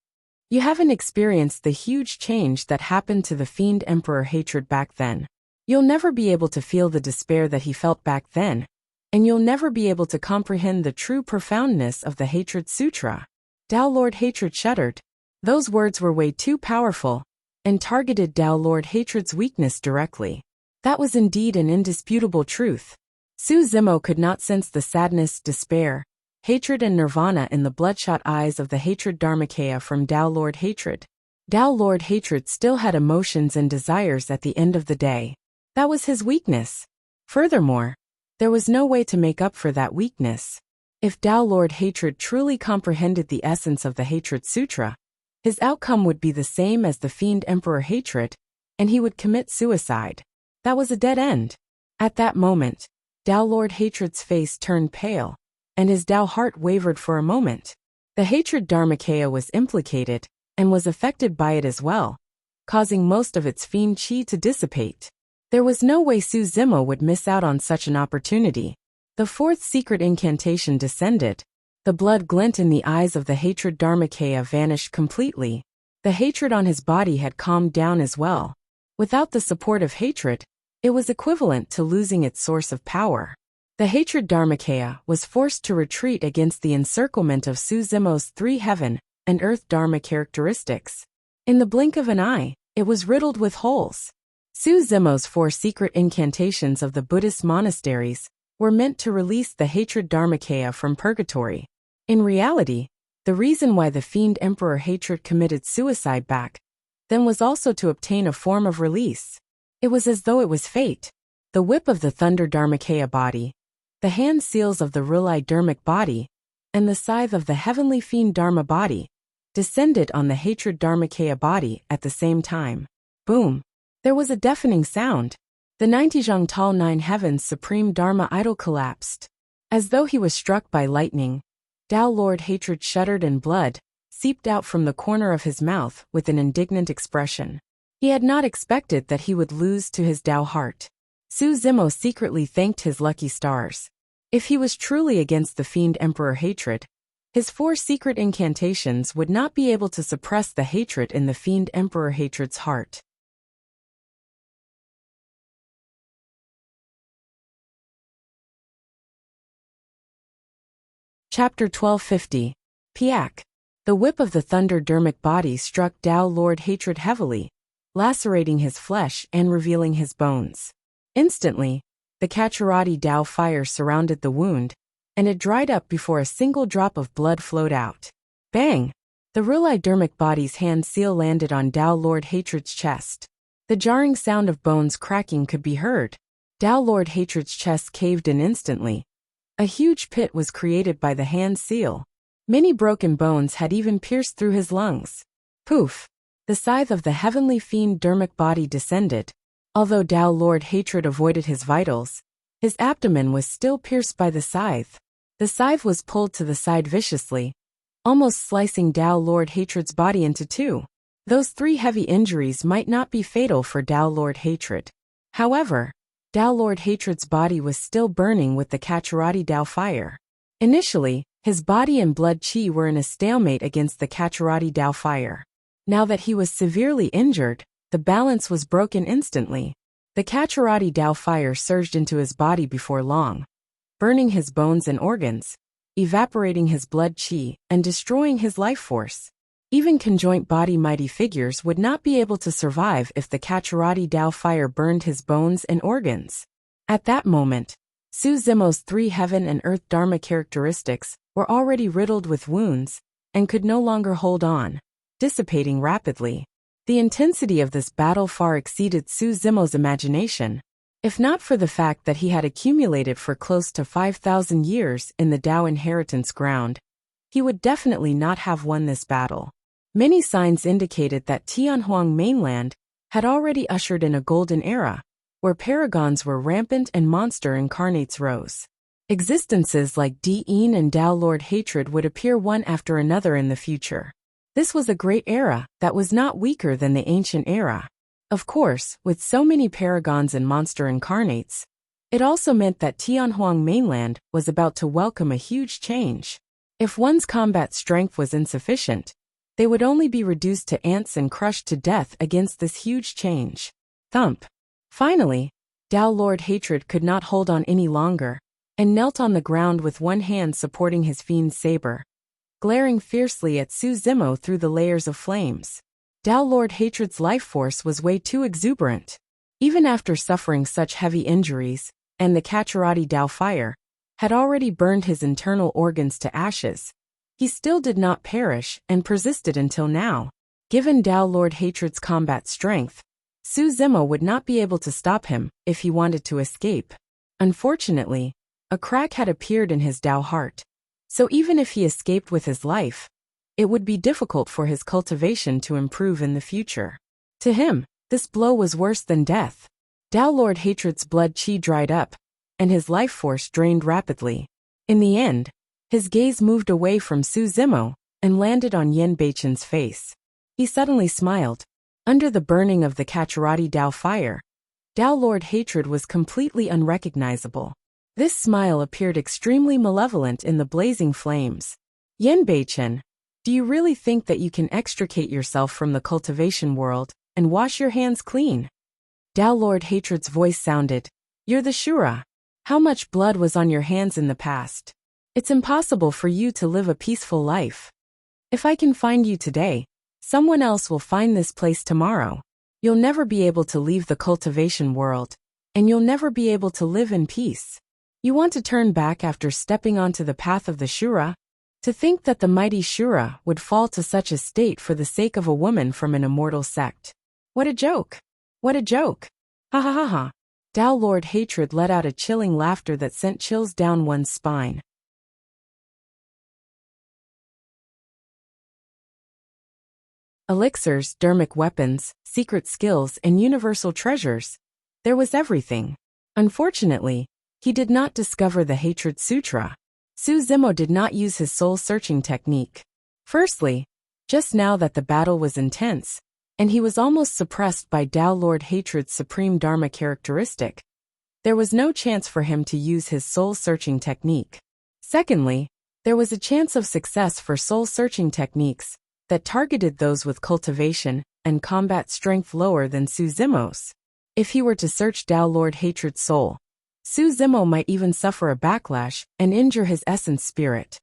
You haven't experienced the huge change that happened to the fiend emperor hatred back then. You'll never be able to feel the despair that he felt back then, and you'll never be able to comprehend the true profoundness of the hatred sutra." Tao Lord Hatred shuddered. Those words were way too powerful and targeted Tao Lord Hatred's weakness directly. That was indeed an indisputable truth. Su Zimo could not sense the sadness, despair, hatred and nirvana in the bloodshot eyes of the hatred Dharmakaya from Tao Lord Hatred. Tao Lord Hatred still had emotions and desires at the end of the day. That was his weakness. Furthermore, there was no way to make up for that weakness. If Tao Lord Hatred truly comprehended the essence of the Hatred Sutra, his outcome would be the same as the fiend emperor hatred, and he would commit suicide. That was a dead end. At that moment, Tao Lord Hatred's face turned pale, and his Tao heart wavered for a moment. The hatred Dharmakaya was implicated, and was affected by it as well, causing most of its fiend chi to dissipate. There was no way Su Zimo would miss out on such an opportunity. The fourth secret incantation descended. The blood glint in the eyes of the hatred Dharmakaya vanished completely. The hatred on his body had calmed down as well. Without the support of hatred, it was equivalent to losing its source of power. The hatred Dharmakaya was forced to retreat against the encirclement of Su Zimo's 3 heaven and earth Dharma characteristics. In the blink of an eye, it was riddled with holes. Su Zimo's 4 secret incantations of the Buddhist monasteries were meant to release the hatred Dharmakaya from purgatory. In reality, the reason why the fiend Emperor Hatred committed suicide back then was also to obtain a form of release. It was as though it was fate. The whip of the Thunder Dharmakaya body, the hand seals of the Rilai Dharmic body, and the scythe of the heavenly fiend Dharma body descended on the hatred Dharmakaya body at the same time. Boom! There was a deafening sound. The 90 tall 9 heavens supreme Dharma idol collapsed. As though he was struck by lightning, Tao Lord Hatred shuddered and blood seeped out from the corner of his mouth with an indignant expression. He had not expected that he would lose to his Tao heart. Su Zimo secretly thanked his lucky stars. If he was truly against the fiend Emperor Hatred, his 4 secret incantations would not be able to suppress the hatred in the fiend Emperor Hatred's heart. Chapter 1250. Piak. The whip of the Thunder Dharmic body struck Tao Lord Hatred heavily, lacerating his flesh and revealing his bones. Instantly, the Kacharati Tao fire surrounded the wound, and it dried up before a single drop of blood flowed out. Bang! The Rilai Dharmic body's hand seal landed on Tao Lord Hatred's chest. The jarring sound of bones cracking could be heard. Tao Lord Hatred's chest caved in instantly. A huge pit was created by the hand seal. Many broken bones had even pierced through his lungs. Poof! The scythe of the heavenly fiend Dharmic body descended. Although Tao Lord Hatred avoided his vitals, his abdomen was still pierced by the scythe. The scythe was pulled to the side viciously, almost slicing Tao Lord Hatred's body into 2. Those 3 heavy injuries might not be fatal for Tao Lord Hatred. However, Tao Lord Hatred's body was still burning with the Kacharati Tao fire. Initially, his body and blood chi were in a stalemate against the Kacharati Tao fire. Now that he was severely injured, the balance was broken instantly. The Kacharati Tao fire surged into his body before long, burning his bones and organs, evaporating his blood chi, and destroying his life force. Even conjoint body mighty figures would not be able to survive if the Kacharati Tao fire burned his bones and organs. At that moment, Su Zimo's 3 heaven and earth Dharma characteristics were already riddled with wounds and could no longer hold on, dissipating rapidly. The intensity of this battle far exceeded Su Zimo's imagination. If not for the fact that he had accumulated for close to 5,000 years in the Tao inheritance ground, he would definitely not have won this battle. Many signs indicated that Tianhuang mainland had already ushered in a golden era, where paragons were rampant and monster incarnates rose. Existences like Di'in and Tao Lord Hatred would appear one after another in the future. This was a great era that was not weaker than the ancient era. Of course, with so many paragons and monster incarnates, it also meant that Tianhuang mainland was about to welcome a huge change. If one's combat strength was insufficient, they would only be reduced to ants and crushed to death against this huge change. Thump! Finally, Tao Lord Hatred could not hold on any longer, and knelt on the ground with one hand supporting his fiend's saber, glaring fiercely at Su Zimo through the layers of flames. Tao Lord Hatred's life force was way too exuberant. Even after suffering such heavy injuries, and the Kacharati Tao fire had already burned his internal organs to ashes, he still did not perish and persisted until now. Given Tao Lord Hatred's combat strength, Su Zimo would not be able to stop him if he wanted to escape. Unfortunately, a crack had appeared in his Tao heart, so even if he escaped with his life, it would be difficult for his cultivation to improve in the future. To him, this blow was worse than death. Tao Lord Hatred's blood chi dried up, and his life force drained rapidly. In the end, his gaze moved away from Su Zimo and landed on Yen Beichen's face. He suddenly smiled. Under the burning of the Kacharati Tao fire, Tao Lord Hatred was completely unrecognizable. This smile appeared extremely malevolent in the blazing flames. Yen Beichen, do you really think that you can extricate yourself from the cultivation world and wash your hands clean? Tao Lord Hatred's voice sounded. You're the Shura. How much blood was on your hands in the past? It's impossible for you to live a peaceful life. If I can find you today, someone else will find this place tomorrow. You'll never be able to leave the cultivation world, and you'll never be able to live in peace. You want to turn back after stepping onto the path of the Shura? To think that the mighty Shura would fall to such a state for the sake of a woman from an immortal sect. What a joke! What a joke! Ha ha ha ha! Tao Lord Hatred let out a chilling laughter that sent chills down one's spine. Elixirs, dermic weapons, secret skills, and universal treasures. There was everything. Unfortunately, he did not discover the Hatred Sutra. Su Zimo did not use his soul-searching technique. Firstly, just now that the battle was intense, and he was almost suppressed by Tao Lord Hatred's supreme Dharma characteristic, there was no chance for him to use his soul-searching technique. Secondly, there was a chance of success for soul-searching techniques that targeted those with cultivation and combat strength lower than Su Zimo's. If he were to search Tao Lord Hatred's soul, Su Zimo might even suffer a backlash and injure his essence spirit.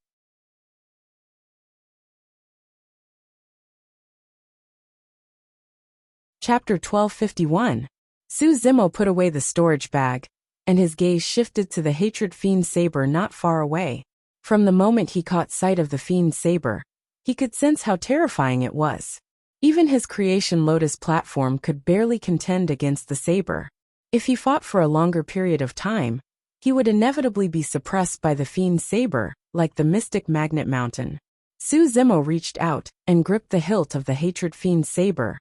Chapter 1251. Su Zimo put away the storage bag, and his gaze shifted to the Hatred Fiend saber not far away. From the moment he caught sight of the Fiend saber, he could sense how terrifying it was. Even his creation Lotus platform could barely contend against the saber. If he fought for a longer period of time, he would inevitably be suppressed by the Fiend saber, like the mystic magnet mountain. Su Zimo reached out and gripped the hilt of the Hatred Fiend saber,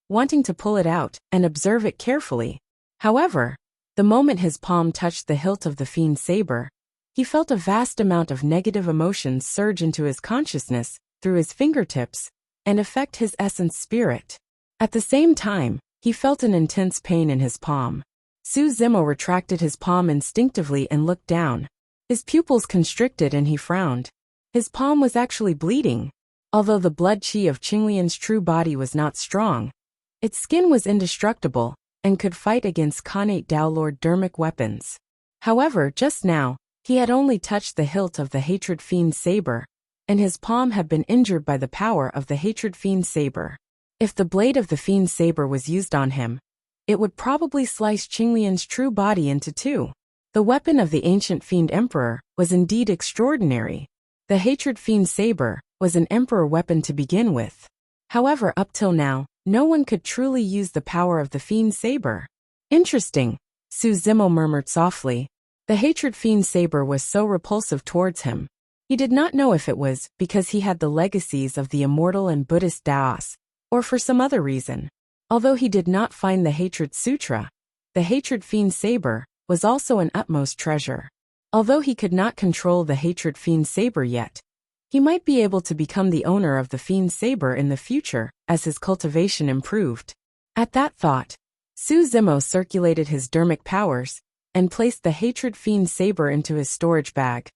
wanting to pull it out and observe it carefully. However, the moment his palm touched the hilt of the Fiend saber, he felt a vast amount of negative emotions surge into his consciousness through his fingertips and affect his essence spirit. At the same time, he felt an intense pain in his palm. Su Zimo retracted his palm instinctively and looked down. His pupils constricted and he frowned. His palm was actually bleeding. Although the blood chi of Qinglian's true body was not strong, its skin was indestructible and could fight against Khanate Tao Lord dermic weapons. However, just now, he had only touched the hilt of the Hatred Fiend saber, and his palm had been injured by the power of the Hatred Fiend saber. If the blade of the Fiend saber was used on him, it would probably slice Qinglian's true body into two. The weapon of the ancient Fiend Emperor was indeed extraordinary. The Hatred Fiend saber was an Emperor weapon to begin with. However, up till now, no one could truly use the power of the Fiend saber. Interesting, Su Zimo murmured softly. The Hatred Fiend saber was so repulsive towards him. He did not know if it was because he had the legacies of the immortal and Buddhist Taoists, or for some other reason. Although he did not find the Hatred Sutra, the Hatred Fiend saber was also an utmost treasure. Although he could not control the Hatred Fiend saber yet, he might be able to become the owner of the Fiend saber in the future as his cultivation improved. At that thought, Su Zimo circulated his dermic powers and placed the Hatred Fiend saber into his storage bag,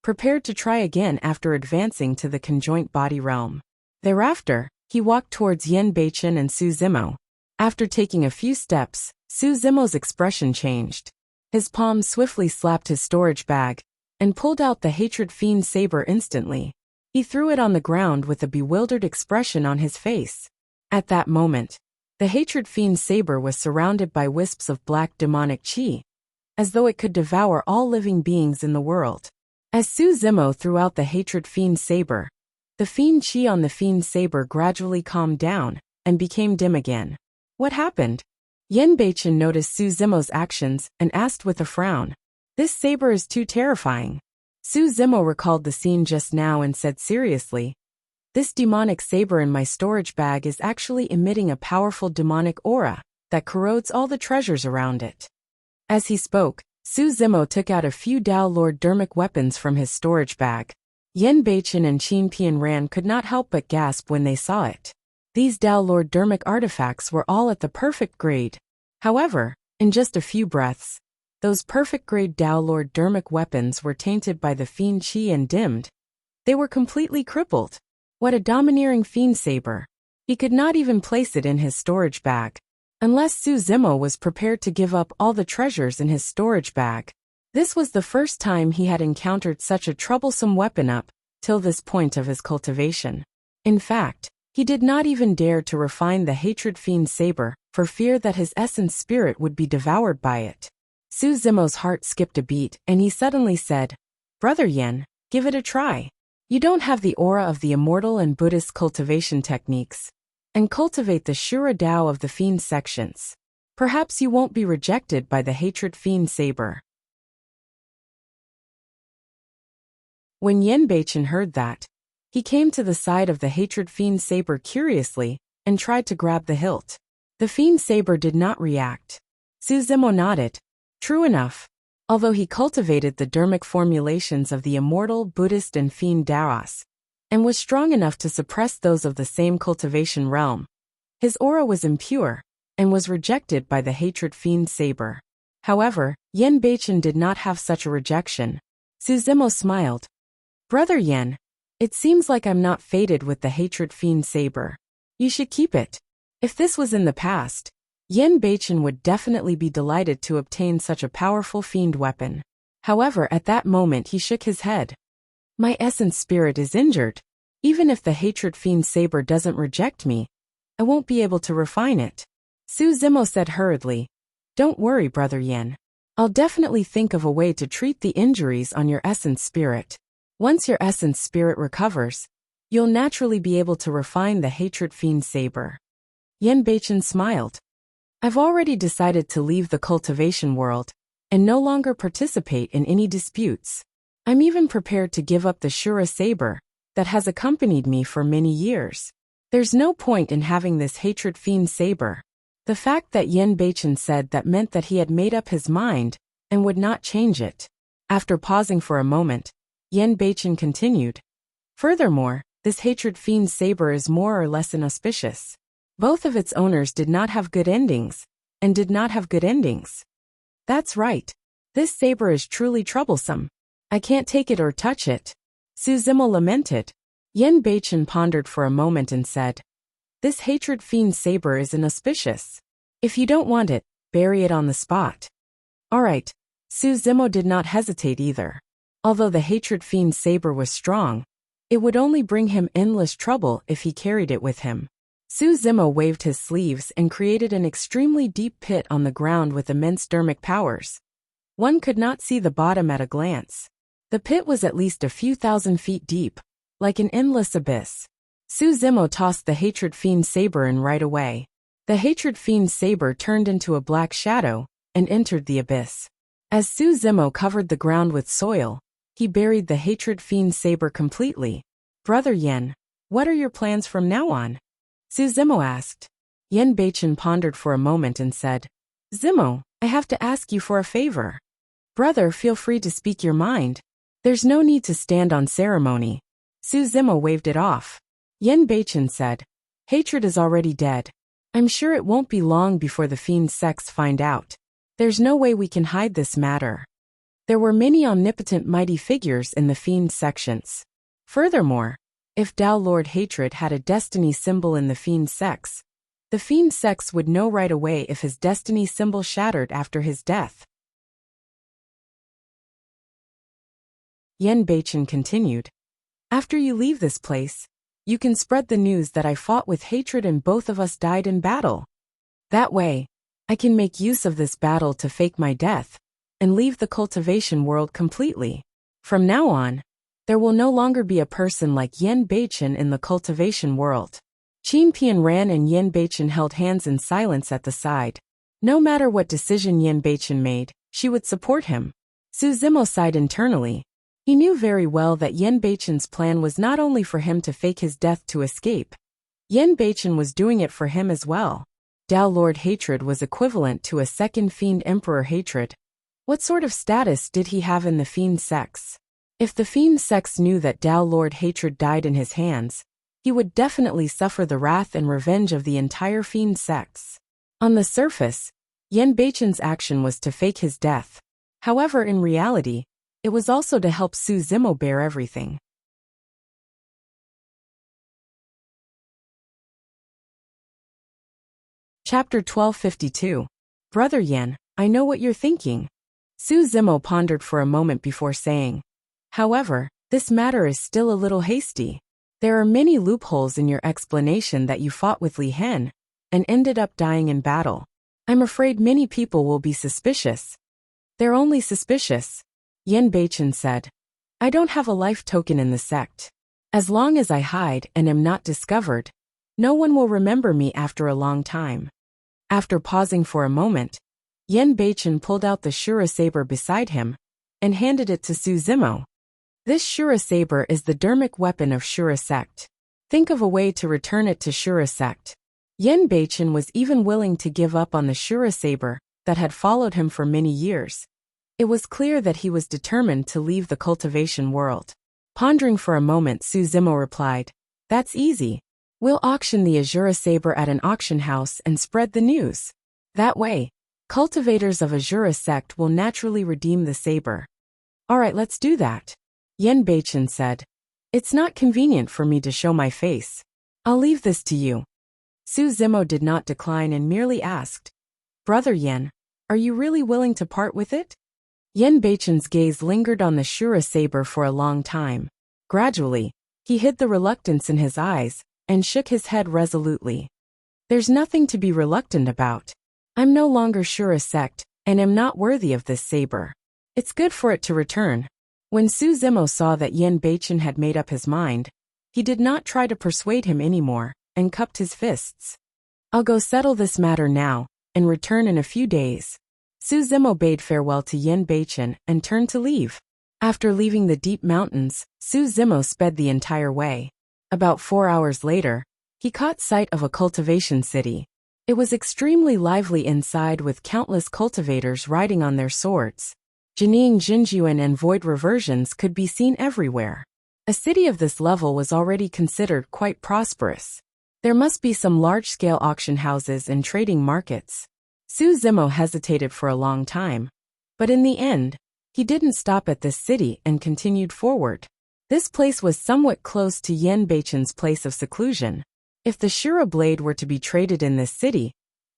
prepared to try again after advancing to the conjoint body realm. Thereafter, he walked towards Yen Beichen and Su Zimo. After taking a few steps, Su Zimo's expression changed. His palm swiftly slapped his storage bag and pulled out the Hatred Fiend saber instantly. He threw it on the ground with a bewildered expression on his face. At that moment, the Hatred Fiend saber was surrounded by wisps of black demonic chi, as though it could devour all living beings in the world. As Su Zimo threw out the Hatred Fiend saber, the Fiend chi on the Fiend saber gradually calmed down and became dim again. What happened? Yen Beichen noticed Su Zimo's actions and asked with a frown. This saber is too terrifying. Su Zimo recalled the scene just now and said seriously, this demonic saber in my storage bag is actually emitting a powerful demonic aura that corrodes all the treasures around it. As he spoke, Su Zimo took out a few Tao Lord dermic weapons from his storage bag. Yen Beichen and Qin Pianran could not help but gasp when they saw it. These Tao Lord dermic artifacts were all at the perfect grade. However, In just a few breaths, those perfect-grade Tao Lord dermic weapons were tainted by the fiend chi and dimmed. They were completely crippled. What a domineering fiend saber. He could not even place it in his storage bag. Unless Su Zimo was prepared to give up all the treasures in his storage bag. This was the first time he had encountered such a troublesome weapon up till this point of his cultivation. In fact, he did not even dare to refine the hatred fiend saber, for fear that his essence spirit would be devoured by it. Su Zimo's heart skipped a beat, and he suddenly said, "Brother Yen, give it a try. You don't have the aura of the immortal and Buddhist cultivation techniques. And cultivate the Shura Dao of the fiend sections. Perhaps you won't be rejected by the hatred fiend saber." When Yen Beichen heard that, he came to the side of the hatred fiend saber curiously and tried to grab the hilt. The fiend saber did not react. Su Zimo nodded. True enough. Although he cultivated the dermic formulations of the immortal Buddhist and fiend Daos, and was strong enough to suppress those of the same cultivation realm, his aura was impure and was rejected by the hatred fiend saber. However, Yen Beichen did not have such a rejection. Su Zimo smiled. "Brother Yen, it seems like I'm not fated with the hatred fiend saber. You should keep it." If this was in the past, Yen Beichen would definitely be delighted to obtain such a powerful fiend weapon. However, at that moment he shook his head. "My essence spirit is injured. Even if the hatred fiend saber doesn't reject me, I won't be able to refine it." Su Zimo said hurriedly, "Don't worry, Brother Yen. I'll definitely think of a way to treat the injuries on your essence spirit. Once your essence spirit recovers, you'll naturally be able to refine the hatred fiend saber." Yen Beichen smiled. "I've already decided to leave the cultivation world and no longer participate in any disputes. I'm even prepared to give up the Shura saber that has accompanied me for many years. There's no point in having this hatred fiend saber." The fact that Yen Beichen said that meant that he had made up his mind and would not change it. After pausing for a moment, Yen Beichen continued. "Furthermore, this hatred fiend saber is more or less inauspicious. Both of its owners did not have good endings, and did not have good endings. That's right. This saber is truly troublesome. I can't take it or touch it." Su Zimo lamented. Yen Beichen pondered for a moment and said, "This hatred fiend saber is inauspicious. If you don't want it, bury it on the spot." All right. Su Zimo did not hesitate either. Although the hatred fiend saber was strong, it would only bring him endless trouble if he carried it with him. Su Zimo waved his sleeves and created an extremely deep pit on the ground with immense dermic powers. One could not see the bottom at a glance. The pit was at least a few thousand feet deep, like an endless abyss. Su Zimo tossed the hatred fiend saber in right away. The hatred fiend saber turned into a black shadow and entered the abyss. As Su Zimo covered the ground with soil, he buried the hatred fiend saber completely. "Brother Yen, what are your plans from now on?" Su Zimo asked. Yen Beichen pondered for a moment and said, "Zimo, I have to ask you for a favor." "Brother, feel free to speak your mind. There's no need to stand on ceremony." Su Zimo waved it off. Yen Beichen said, "Hatred is already dead. I'm sure it won't be long before the fiend sects find out. There's no way we can hide this matter." There were many omnipotent mighty figures in the fiend sections. Furthermore, if Tao Lord Hatred had a destiny symbol in the fiend sects, the fiend sects would know right away if his destiny symbol shattered after his death. Yen Beichen continued, "After you leave this place, you can spread the news that I fought with hatred and both of us died in battle. That way, I can make use of this battle to fake my death and leave the cultivation world completely. From now on, there will no longer be a person like Yen Beichen in the cultivation world." Qin Pian ran and Yen Beichen held hands in silence at the side. No matter what decision Yen Beichen made, she would support him. Su Zimo sighed internally. He knew very well that Yen Beichen's plan was not only for him to fake his death to escape. Yen Beichen was doing it for him as well. Tao Lord Hatred was equivalent to a second Fiend Emperor Hatred. What sort of status did he have in the Fiend sects? If the Fiend sects knew that Tao Lord Hatred died in his hands, he would definitely suffer the wrath and revenge of the entire Fiend sects. On the surface, Yen Beichen's action was to fake his death. However, in reality, it was also to help Su Zimo bear everything. Chapter 1252. Brother Yen, I know what you're thinking. Su Zimo pondered for a moment before saying, however, this matter is still a little hasty. There are many loopholes in your explanation that you fought with Li Hen and ended up dying in battle. I'm afraid many people will be suspicious. They're only suspicious, Yen Beichen said. I don't have a life token in the sect. As long as I hide and am not discovered, no one will remember me after a long time. After pausing for a moment, Yen Beichen pulled out the Shura saber beside him and handed it to Su Zimo. This Shura saber is the dermic weapon of Shura sect. Think of a way to return it to Shura sect. Yen Beichen was even willing to give up on the Shura saber that had followed him for many years. It was clear that he was determined to leave the cultivation world. Pondering for a moment, Su Zimo replied, that's easy. We'll auction the Azura saber at an auction house and spread the news. That way, cultivators of Azura sect will naturally redeem the saber. Alright, let's do that, Yen Beichen said. It's not convenient for me to show my face. I'll leave this to you. Su Zimo did not decline and merely asked, Brother Yen, are you really willing to part with it? Yen Beichen's gaze lingered on the Shura saber for a long time. Gradually, he hid the reluctance in his eyes and shook his head resolutely. There's nothing to be reluctant about. I'm no longer Shura sect and am not worthy of this saber. It's good for it to return. When Su Zimo saw that Yen Beichen had made up his mind, he did not try to persuade him anymore and cupped his fists. I'll go settle this matter now and return in a few days. Su Zimo bade farewell to Yen Beichen and turned to leave. After leaving the deep mountains, Su Zimo sped the entire way. About 4 hours later, he caught sight of a cultivation city. It was extremely lively inside with countless cultivators riding on their swords. Jining Jinjuan and void reversions could be seen everywhere. A city of this level was already considered quite prosperous. There must be some large-scale auction houses and trading markets. Su Zimo hesitated for a long time, but in the end, he didn't stop at this city and continued forward. This place was somewhat close to Yen Beichen's place of seclusion. If the Shura blade were to be traded in this city,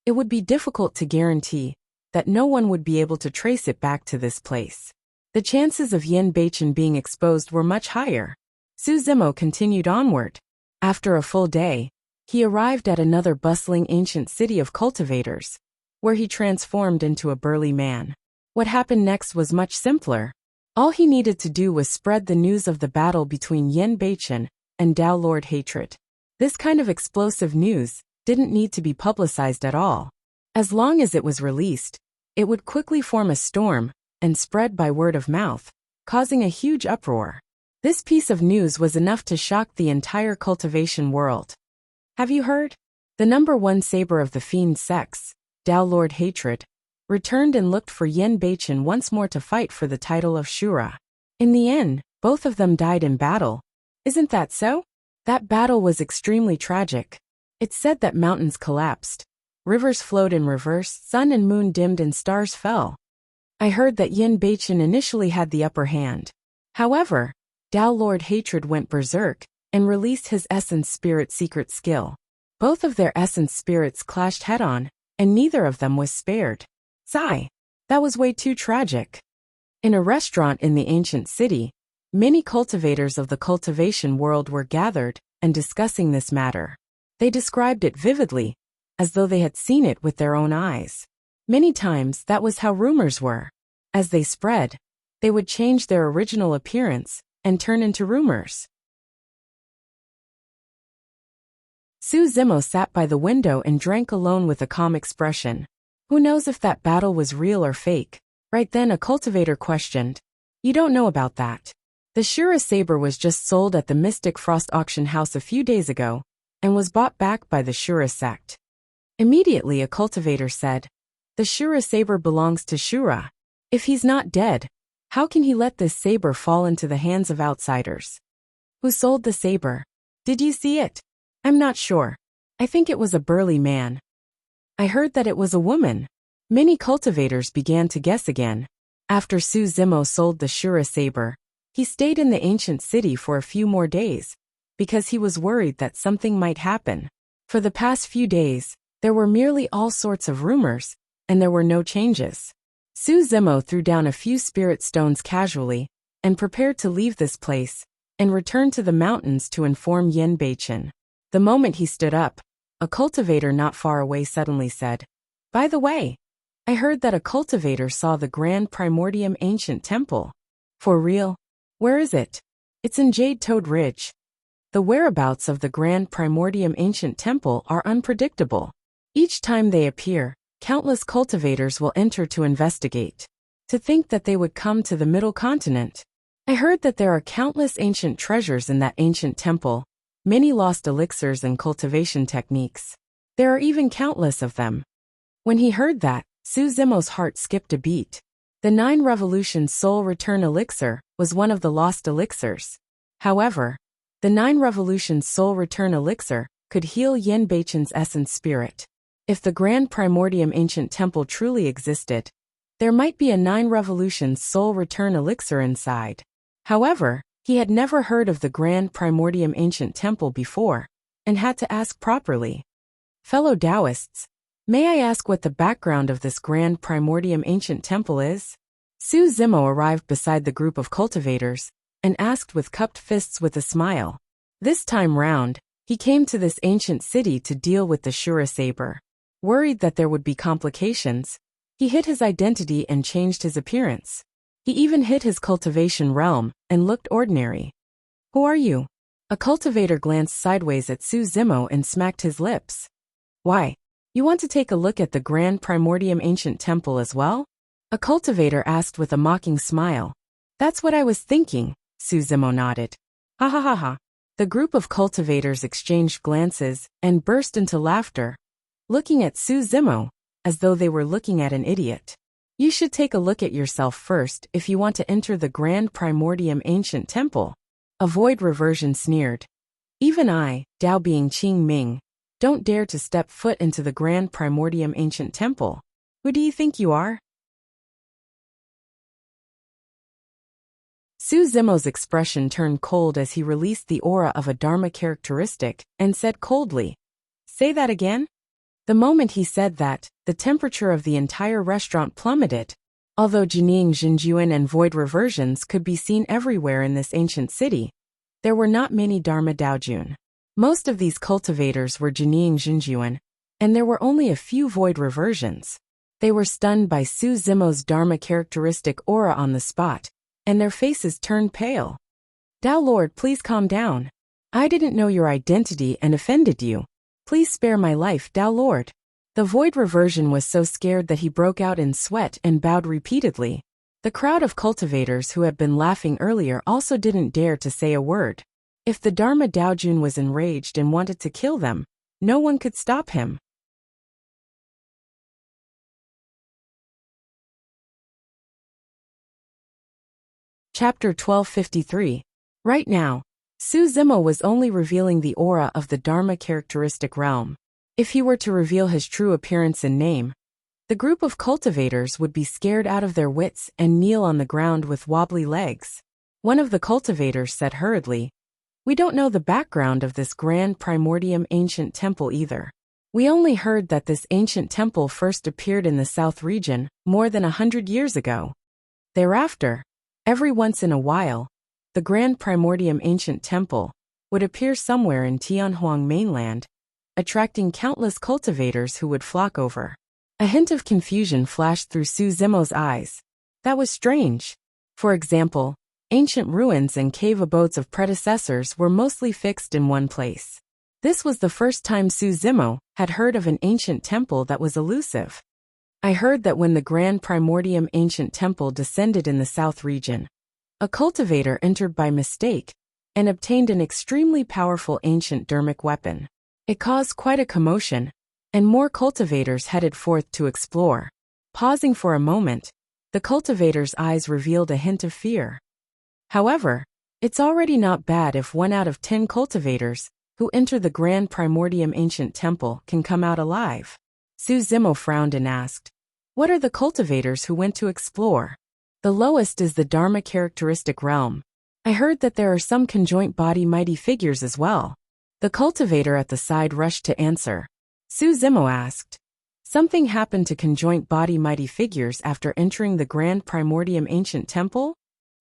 it would be difficult to guarantee that no one would be able to trace it back to this place. The chances of Yen Beichen being exposed were much higher. Su Zimo continued onward. After a full day, he arrived at another bustling ancient city of cultivators, where he transformed into a burly man. What happened next was much simpler. All he needed to do was spread the news of the battle between Yen Beichen and Dao Lord Hatred. This kind of explosive news didn't need to be publicized at all. As long as it was released, it would quickly form a storm and spread by word of mouth, causing a huge uproar. This piece of news was enough to shock the entire cultivation world. Have you heard? The #1 saber of the fiend sex, Dao Lord Hatred, returned and looked for Yen Beichen once more to fight for the title of Shura. In the end, both of them died in battle. Isn't that so? That battle was extremely tragic. It's said that mountains collapsed, rivers flowed in reverse, sun and moon dimmed and stars fell. I heard that Yen Beichen initially had the upper hand. However, Dao Lord Hatred went berserk and released his essence spirit secret skill. Both of their essence spirits clashed head-on, and neither of them was spared. Sigh. That was way too tragic. In a restaurant in the ancient city, many cultivators of the cultivation world were gathered and discussing this matter. They described it vividly, as though they had seen it with their own eyes. Many times that was how rumors were. As they spread, they would change their original appearance and turn into rumors. Su Zimo sat by the window and drank alone with a calm expression. Who knows if that battle was real or fake? Right then a cultivator questioned. You don't know about that. The Shura saber was just sold at the Mystic Frost auction house a few days ago, and was bought back by the Shura sect. Immediately a cultivator said, the Shura saber belongs to Shura. If he's not dead, how can he let this saber fall into the hands of outsiders? Who sold the saber? Did you see it? I'm not sure. I think it was a burly man. I heard that it was a woman. Many cultivators began to guess again. After Su Zimo sold the Shura saber, he stayed in the ancient city for a few more days, because he was worried that something might happen. For the past few days, there were merely all sorts of rumors, and there were no changes. Su Zimo threw down a few spirit stones casually, and prepared to leave this place, and return to the mountains to inform Yen Beichen. The moment he stood up, a cultivator not far away suddenly said, "By the way, I heard that a cultivator saw the Grand Primordium Ancient Temple." "For real? Where is it?" "It's in Jade Toad Ridge." The whereabouts of the Grand Primordium Ancient Temple are unpredictable. Each time they appear, countless cultivators will enter to investigate. To think that they would come to the Middle Continent. I heard that there are countless ancient treasures in that ancient temple, many lost elixirs and cultivation techniques. There are even countless of them. When he heard that, Su Zimo's heart skipped a beat. The 9 Revolutions Soul Return Elixir was one of the lost elixirs. However, the 9 Revolutions Soul Return Elixir could heal Yen Beichen's essence spirit. If the Grand Primordium Ancient Temple truly existed, there might be a 9 Revolutions Soul Return Elixir inside. However, he had never heard of the Grand Primordium Ancient Temple before, and had to ask properly. "Fellow Taoists, may I ask what the background of this Grand Primordium Ancient Temple is?" Su Zimo arrived beside the group of cultivators, and asked with cupped fists with a smile. This time round, he came to this ancient city to deal with the Shura saber. Worried that there would be complications, he hid his identity and changed his appearance. He even hid his cultivation realm, and looked ordinary. "Who are you?" A cultivator glanced sideways at Su Zimo and smacked his lips. "Why, you want to take a look at the Grand Primordium Ancient Temple as well?" A cultivator asked with a mocking smile. "That's what I was thinking," Su Zimo nodded. "Ha ha ha ha." The group of cultivators exchanged glances, and burst into laughter, looking at Su Zimo, as though they were looking at an idiot. "You should take a look at yourself first if you want to enter the Grand Primordium Ancient Temple." A void reversion sneered. "Even I, Dao being Qing Ming, don't dare to step foot into the Grand Primordium Ancient Temple. Who do you think you are?" Su Zimo's expression turned cold as he released the aura of a Dharma characteristic, and said coldly, "Say that again?" The moment he said that, the temperature of the entire restaurant plummeted. Although Jining Jinjuan and void reversions could be seen everywhere in this ancient city, there were not many Dharma Daojun. Most of these cultivators were Jining Jinjuan, and there were only a few void reversions. They were stunned by Su Zimo's Dharma characteristic aura on the spot, and their faces turned pale. "Dao Lord, please calm down. I didn't know your identity and offended you. Please spare my life, Dao Lord." The void reversion was so scared that he broke out in sweat and bowed repeatedly. The crowd of cultivators who had been laughing earlier also didn't dare to say a word. If the Dharma Daojun was enraged and wanted to kill them, no one could stop him. Chapter 1253. Right now, Su Zimo was only revealing the aura of the Dharma characteristic realm. If he were to reveal his true appearance and name, the group of cultivators would be scared out of their wits and kneel on the ground with wobbly legs. One of the cultivators said hurriedly, "We don't know the background of this Grand Primordium Ancient Temple either. We only heard that this ancient temple first appeared in the South region more than 100 years ago. Thereafter, every once in a while, the Grand Primordium Ancient Temple would appear somewhere in Tianhuang mainland, attracting countless cultivators who would flock over." A hint of confusion flashed through Su Zimo's eyes. That was strange. For example, ancient ruins and cave abodes of predecessors were mostly fixed in one place. This was the first time Su Zimo had heard of an ancient temple that was elusive. "I heard that when the Grand Primordium Ancient Temple descended in the South region, a cultivator entered by mistake and obtained an extremely powerful ancient dermic weapon. It caused quite a commotion, and more cultivators headed forth to explore." Pausing for a moment, the cultivator's eyes revealed a hint of fear. "However, it's already not bad if 1 out of 10 cultivators who enter the Grand Primordium Ancient Temple can come out alive." Su Zimo frowned and asked, What are the cultivators who went to explore? The lowest is the Dharma characteristic realm. I heard that there are some conjoint body mighty figures as well. The cultivator at the side rushed to answer. Su Zimo asked. Something happened to conjoint body mighty figures after entering the Grand Primordium Ancient Temple?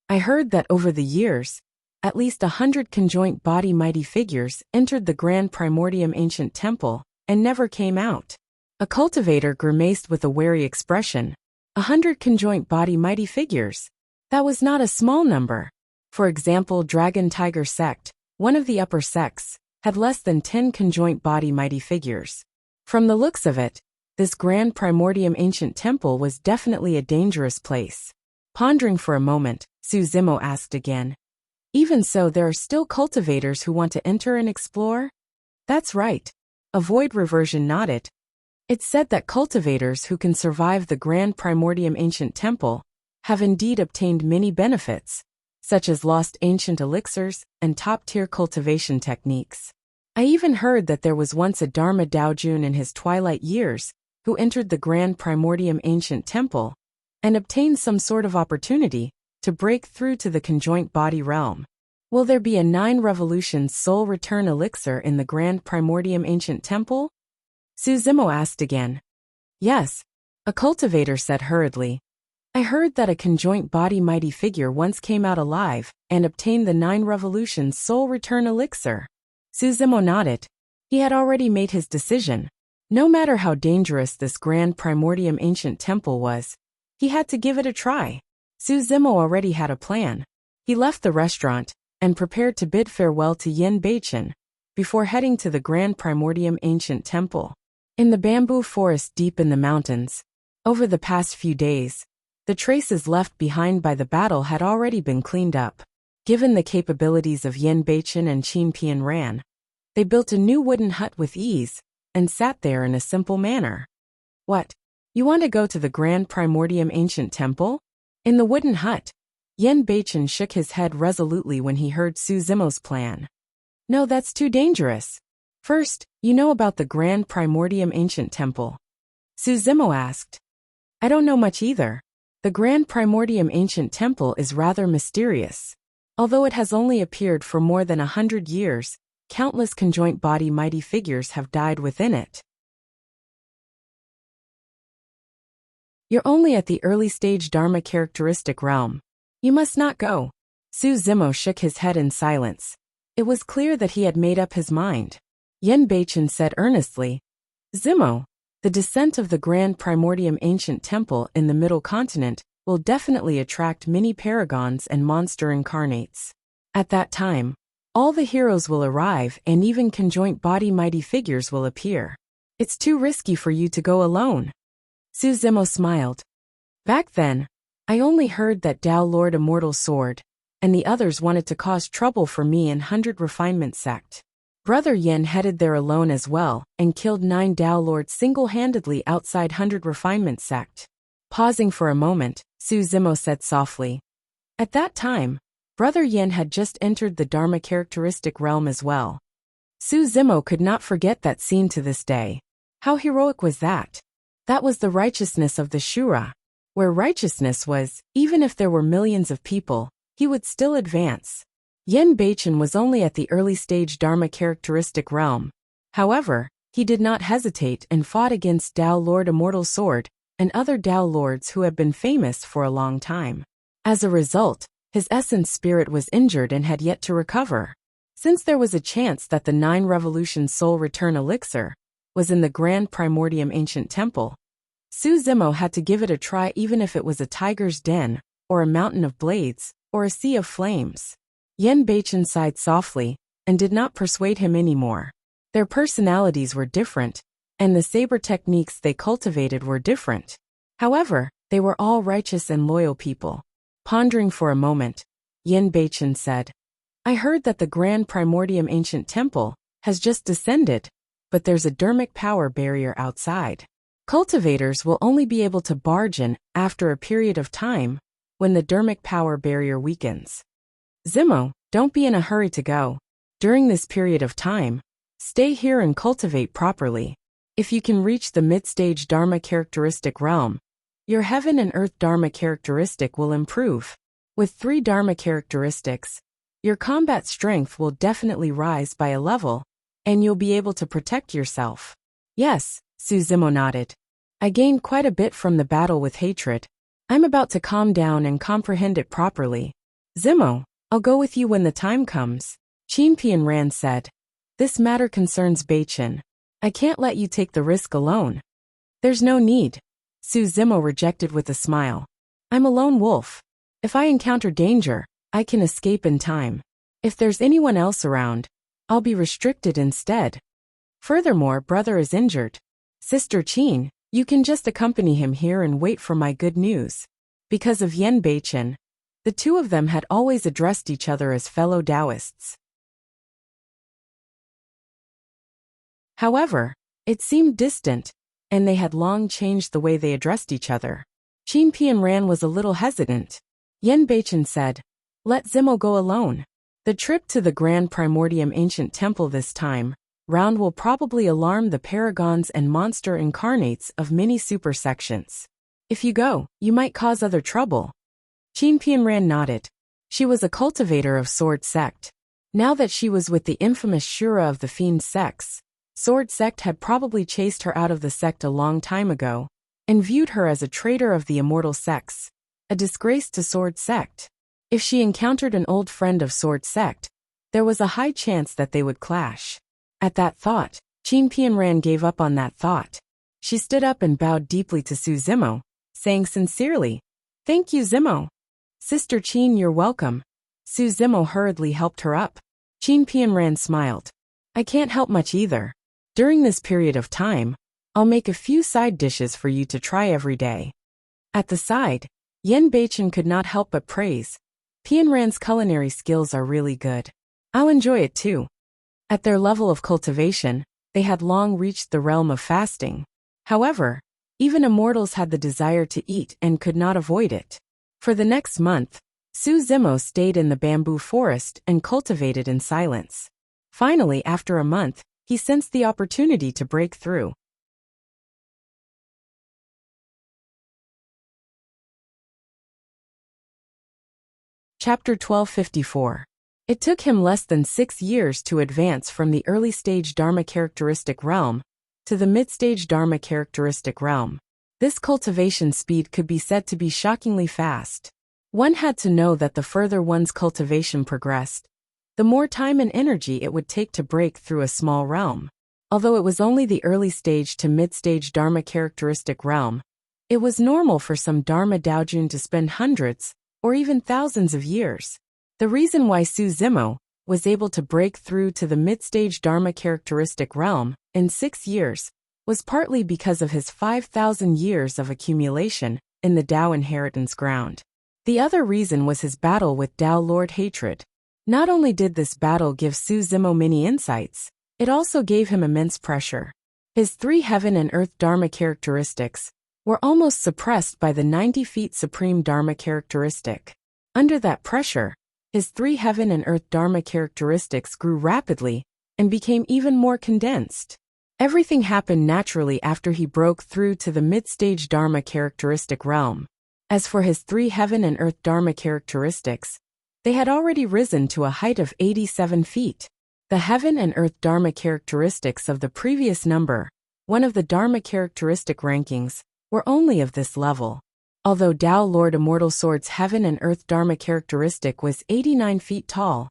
I heard that over the years, at least 100 conjoint body mighty figures entered the Grand Primordium Ancient Temple and never came out. A cultivator grimaced with a wary expression. 100 conjoint body mighty figures. That was not a small number. For example, Dragon Tiger Sect, one of the upper sects, had less than 10 conjoint body mighty figures. From the looks of it, this Grand Primordium Ancient Temple was definitely a dangerous place. Pondering for a moment, Su Zimo asked again. Even so, there are still cultivators who want to enter and explore? That's right. Avoid Reversion nodded. It's said that cultivators who can survive the Grand Primordium Ancient Temple have indeed obtained many benefits, such as lost ancient elixirs and top-tier cultivation techniques. I even heard that there was once a Dharma Daojun in his twilight years who entered the Grand Primordium Ancient Temple and obtained some sort of opportunity to break through to the conjoint body realm. Will there be a 9 Revolutions soul return elixir in the Grand Primordium Ancient Temple? Su Zimo asked again. Yes, a cultivator said hurriedly. I heard that a conjoint body mighty figure once came out alive and obtained the 9 Revolutions soul return elixir. Su Zimo nodded. He had already made his decision. No matter how dangerous this Grand Primordium Ancient Temple was, he had to give it a try. Su Zimo already had a plan. He left the restaurant and prepared to bid farewell to Yin Beichen before heading to the Grand Primordium Ancient Temple. In the bamboo forest deep in the mountains, over the past few days, the traces left behind by the battle had already been cleaned up. Given the capabilities of Yin Beichen and Qin Pian Ran, they built a new wooden hut with ease and sat there in a simple manner. What? You want to go to the Grand Primordium Ancient Temple? In the wooden hut, Yin Beichen shook his head resolutely when he heard Su Zimo's plan. No, that's too dangerous. First, you know about the Grand Primordium Ancient Temple? Su Zimo asked. I don't know much either. The Grand Primordium Ancient Temple is rather mysterious. Although it has only appeared for more than 100 years, countless conjoint body mighty figures have died within it. You're only at the early stage Dharma characteristic realm. You must not go. Su Zimo shook his head in silence. It was clear that he had made up his mind. Yin Beichen said earnestly, Zimo, the descent of the Grand Primordium Ancient Temple in the Middle Continent will definitely attract many paragons and monster incarnates. At that time, all the heroes will arrive and even conjoint body mighty figures will appear. It's too risky for you to go alone. Su Zimo smiled. Back then, I only heard that Dao Lord Immortal Sword and the others wanted to cause trouble for me in 100 Refinement Sect. Brother Yin headed there alone as well and killed 9 Dao Lords single-handedly outside 100 Refinement Sect. Pausing for a moment, Su Zimo said softly. At that time, Brother Yin had just entered the Dharma characteristic realm as well. Su Zimo could not forget that scene to this day. How heroic was that? That was the righteousness of the Shura. Where righteousness was, even if there were millions of people, he would still advance. Yin Beichen was only at the early stage Dharma characteristic realm. However, he did not hesitate and fought against Dao Lord Immortal Sword and other Dao Lords who had been famous for a long time. As a result, his essence spirit was injured and had yet to recover. Since there was a chance that the 9 Revolution Soul Return Elixir was in the Grand Primordium Ancient Temple, Su Zimo had to give it a try even if it was a tiger's den, or a mountain of blades, or a sea of flames. Yin Beichen sighed softly, and did not persuade him anymore. Their personalities were different, and the saber techniques they cultivated were different. However, they were all righteous and loyal people. Pondering for a moment, Yin Beichen said, I heard that the Grand Primordium Ancient Temple has just descended, but there's a dermic power barrier outside. Cultivators will only be able to barge in after a period of time when the dermic power barrier weakens. Zimo, don't be in a hurry to go. During this period of time, stay here and cultivate properly. If you can reach the mid-stage Dharma characteristic realm, Your heaven and earth Dharma characteristic will improve. With 3 Dharma characteristics, your combat strength will definitely rise by a level, and you'll be able to protect yourself. Yes, Su Zimo nodded. I gained quite a bit from the battle with hatred. I'm about to calm down and comprehend it properly. Zimo, I'll go with you when the time comes. Qin Pianran said. This matter concerns Beichen. I can't let you take the risk alone. There's no need. Su Zimo rejected with a smile. I'm a lone wolf. If I encounter danger, I can escape in time. If there's anyone else around, I'll be restricted instead. Furthermore, brother is injured. Sister Qin, you can just accompany him here and wait for my good news. Because of Yan Beichen, the two of them had always addressed each other as fellow Taoists. However, it seemed distant, and they had long changed the way they addressed each other. Qin Pianran was a little hesitant. Yan Beichen said, Let Zimo go alone. The trip to the Grand Primordium Ancient Temple this time round will probably alarm the paragons and monster incarnates of many super sections. If you go, you might cause other trouble. Qin Pianran nodded. She was a cultivator of Sword Sect. Now that she was with the infamous Shura of the Fiend sects, Sword Sect had probably chased her out of the sect a long time ago, and viewed her as a traitor of the immortal sects, a disgrace to Sword Sect. If she encountered an old friend of Sword Sect, there was a high chance that they would clash. At that thought, Qin Pianran gave up on that thought. She stood up and bowed deeply to Su Zimo, saying sincerely, Thank you, Zimo. Sister Qin, you're welcome. Su Zimo hurriedly helped her up. Qin Pianran smiled. I can't help much either. During this period of time, I'll make a few side dishes for you to try every day. At the side, Yan Beichen could not help but praise. Pianran's culinary skills are really good. I'll enjoy it too. At their level of cultivation, they had long reached the realm of fasting. However, even immortals had the desire to eat and could not avoid it. For the next month, Su Zimo stayed in the bamboo forest and cultivated in silence. Finally, after a month, he sensed the opportunity to break through. Chapter 1254. It took him less than 6 years to advance from the early-stage Dharma characteristic realm to the mid-stage Dharma characteristic realm. This cultivation speed could be said to be shockingly fast. One had to know that the further one's cultivation progressed, the more time and energy it would take to break through a small realm. Although it was only the early-stage to mid-stage Dharma characteristic realm, it was normal for some Dharma Daojun to spend hundreds or even thousands of years. The reason why Su Zimo was able to break through to the mid-stage Dharma characteristic realm in 6 years was partly because of his 5,000 years of accumulation in the Tao inheritance ground. The other reason was his battle with Tao Lord Hatred. Not only did this battle give Su Zimo many insights, it also gave him immense pressure. His 3 heaven and earth Dharma characteristics were almost suppressed by the 90 feet supreme Dharma characteristic. Under that pressure, his 3 heaven and earth Dharma characteristics grew rapidly and became even more condensed. Everything happened naturally after he broke through to the mid-stage Dharma characteristic realm. As for his 3 heaven and earth Dharma characteristics, they had already risen to a height of 87 feet. The heaven and earth Dharma characteristics of the previous number, one of the Dharma characteristic rankings, were only of this level. Although Tao Lord Immortal Sword's heaven and earth Dharma characteristic was 89 feet tall,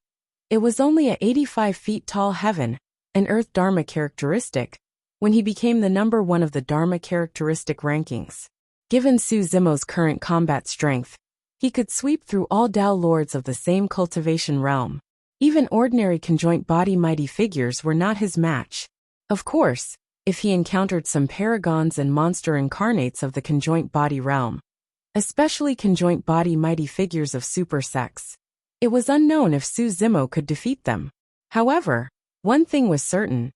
it was only a 85 feet tall heaven and earth Dharma characteristic when he became the number 1 of the Dharma characteristic rankings. Given Su Zimo's current combat strength, he could sweep through all Tao Lords of the same cultivation realm. Even ordinary conjoint body mighty figures were not his match. Of course, if he encountered some paragons and monster incarnates of the conjoint body realm, especially conjoint body mighty figures of super sects, it was unknown if Su Zimo could defeat them. However, one thing was certain: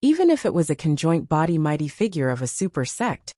even if it was a conjoint body mighty figure of a super sect,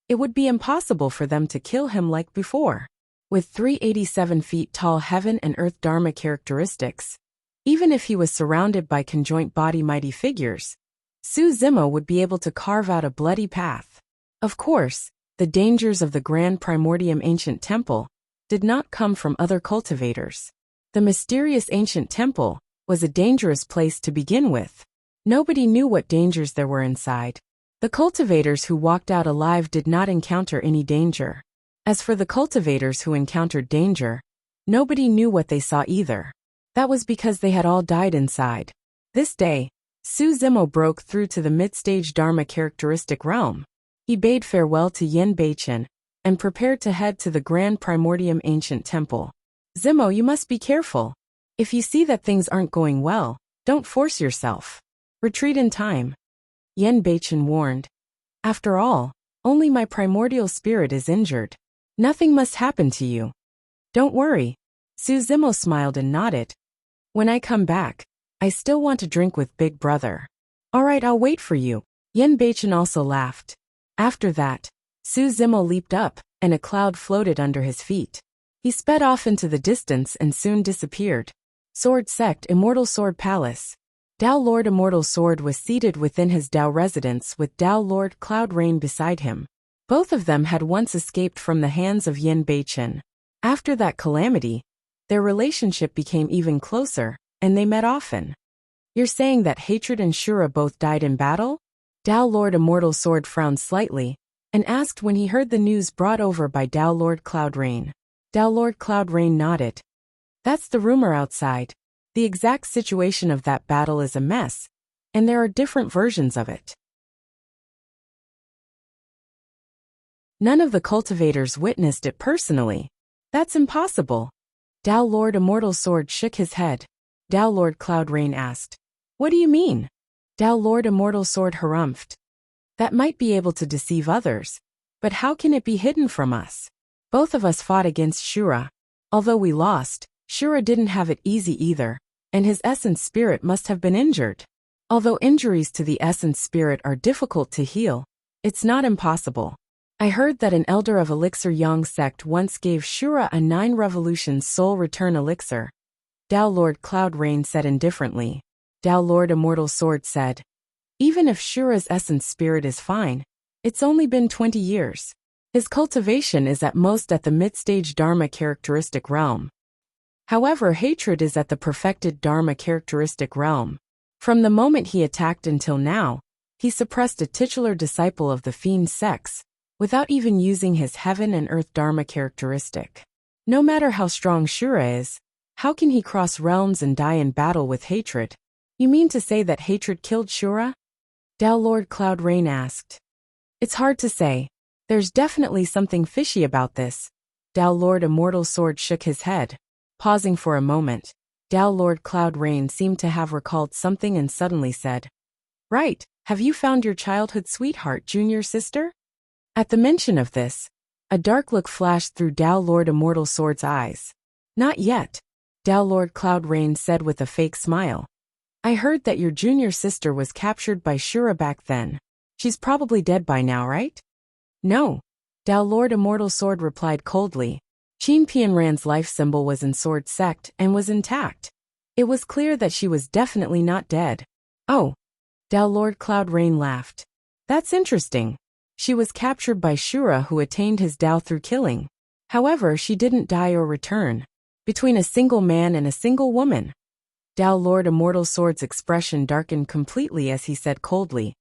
it would be impossible for them to kill him like before. With 387 feet tall heaven and earth Dharma characteristics, even if he was surrounded by conjoint body mighty figures, Su Zimo would be able to carve out a bloody path. Of course, the dangers of the Grand Primordium Ancient Temple, did not come from other cultivators. The mysterious ancient temple was a dangerous place to begin with. Nobody knew what dangers there were inside. The cultivators who walked out alive did not encounter any danger. As for the cultivators who encountered danger, nobody knew what they saw either. That was because they had all died inside. This day, Su Zimo broke through to the mid-stage Dharma characteristic realm. He bade farewell to Yen Beichen and prepared to head to the Grand Primordium Ancient Temple. Zimo, you must be careful. If you see that things aren't going well, don't force yourself. Retreat in time. Yen Beichen warned. After all, only my primordial spirit is injured. Nothing must happen to you. Don't worry. Su Zimo smiled and nodded. When I come back, I still want to drink with Big Brother. All right, I'll wait for you. Yen Beichen also laughed. After that, Su Zimo leaped up, and a cloud floated under his feet. He sped off into the distance and soon disappeared. Sword Sect Immortal Sword Palace. Tao Lord Immortal Sword was seated within his Tao residence with Tao Lord Cloud Rain beside him. Both of them had once escaped from the hands of Yen Beichen. After that calamity, their relationship became even closer, and they met often. You're saying that Hatred and Shura both died in battle? Tao Lord Immortal Sword frowned slightly, and asked when he heard the news brought over by Tao Lord Cloud Rain. Tao Lord Cloud Rain nodded. That's the rumor outside. The exact situation of that battle is a mess, and there are different versions of it. None of the cultivators witnessed it personally. That's impossible. Tao Lord Immortal Sword shook his head. Tao Lord Cloud Rain asked, "What do you mean?" Tao Lord Immortal Sword harumphed. That might be able to deceive others, but how can it be hidden from us? Both of us fought against Shura. Although we lost, Shura didn't have it easy either, and his essence spirit must have been injured. Although injuries to the essence spirit are difficult to heal, it's not impossible. I heard that an elder of Elixir Yang sect once gave Shura a 9 revolutions soul return elixir. Tao Lord Cloud Rain said indifferently. Tao Lord Immortal Sword said, even if Shura's essence spirit is fine, it's only been 20 years. His cultivation is at most at the mid-stage Dharma characteristic realm. However, Hatred is at the perfected Dharma characteristic realm. From the moment he attacked until now, he suppressed a titular disciple of the Fiend Sex, without even using his Heaven and Earth Dharma characteristic. No matter how strong Shura is, how can he cross realms and die in battle with Hatred? You mean to say that Hatred killed Shura? Tao Lord Cloud Rain asked. It's hard to say. There's definitely something fishy about this. Tao Lord Immortal Sword shook his head. Pausing for a moment, Tao Lord Cloud Rain seemed to have recalled something and suddenly said, Right, have you found your childhood sweetheart, junior sister? At the mention of this, a dark look flashed through Tao Lord Immortal Sword's eyes. Not yet, Tao Lord Cloud Rain said with a fake smile. I heard that your junior sister was captured by Shura back then. She's probably dead by now, right? No, Tao Lord Immortal Sword replied coldly. Qin Pianran's life symbol was in Sword Sect and was intact. It was clear that she was definitely not dead. Oh, Tao Lord Cloud Rain laughed. That's interesting. She was captured by Shura, who attained his Tao through killing. However, she didn't die or return. Between a single man and a single woman. Tao Lord Immortal Sword's expression darkened completely as he said coldly,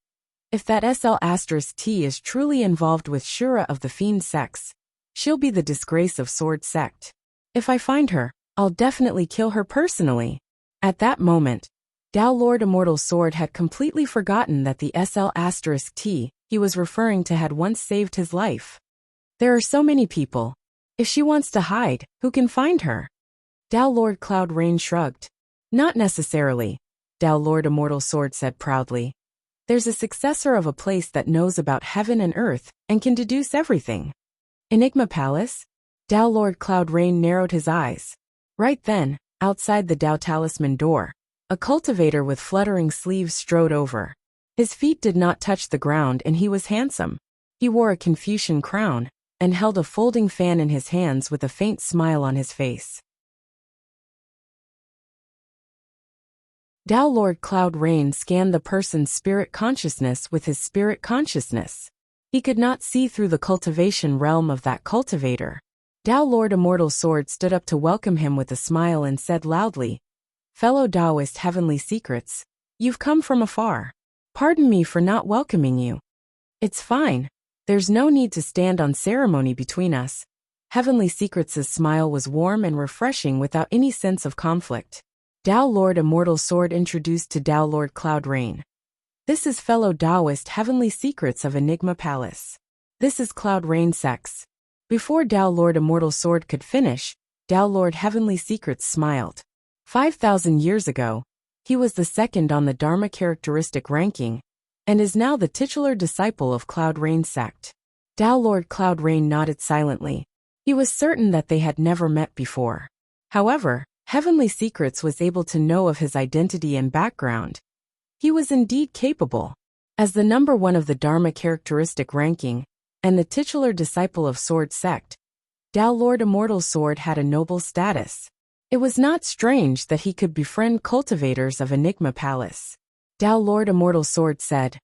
if that SL*T is truly involved with Shura of the Fiend Sex, she'll be the disgrace of Sword Sect. If I find her, I'll definitely kill her personally. At that moment, Tao Lord Immortal Sword had completely forgotten that the SL*T he was referring to had once saved his life. There are so many people. If she wants to hide, who can find her? Tao Lord Cloud Rain shrugged. Not necessarily, Tao Lord Immortal Sword said proudly. There's a successor of a place that knows about heaven and earth and can deduce everything. Enigma Palace? Tao Lord Cloud Rain narrowed his eyes. Right then, outside the Tao Talisman door, a cultivator with fluttering sleeves strode over. His feet did not touch the ground and he was handsome. He wore a Confucian crown and held a folding fan in his hands with a faint smile on his face. Tao Lord Cloud Rain scanned the person's spirit consciousness with his spirit consciousness. He could not see through the cultivation realm of that cultivator. Tao Lord Immortal Sword stood up to welcome him with a smile and said loudly, "Fellow Taoist Heavenly Secrets, you've come from afar. Pardon me for not welcoming you. It's fine. There's no need to stand on ceremony between us." Heavenly Secrets' smile was warm and refreshing without any sense of conflict. Tao Lord Immortal Sword introduced to Tao Lord Cloud Rain. "This is fellow Taoist Heavenly Secrets of Enigma Palace. This is Cloud Rain Sex." Before Tao Lord Immortal Sword could finish, Tao Lord Heavenly Secrets smiled. 5,000 years ago, he was the second on the Dharma characteristic ranking, and is now the titular disciple of Cloud Rain sect. Tao Lord Cloud Rain nodded silently. He was certain that they had never met before. However, Heavenly Secrets was able to know of his identity and background. He was indeed capable. As the number one of the Dharma characteristic ranking, and the titular disciple of Sword sect, Tao Lord Immortal Sword had a noble status. It was not strange that he could befriend cultivators of Enigma Palace. Tao Lord Immortal Sword said,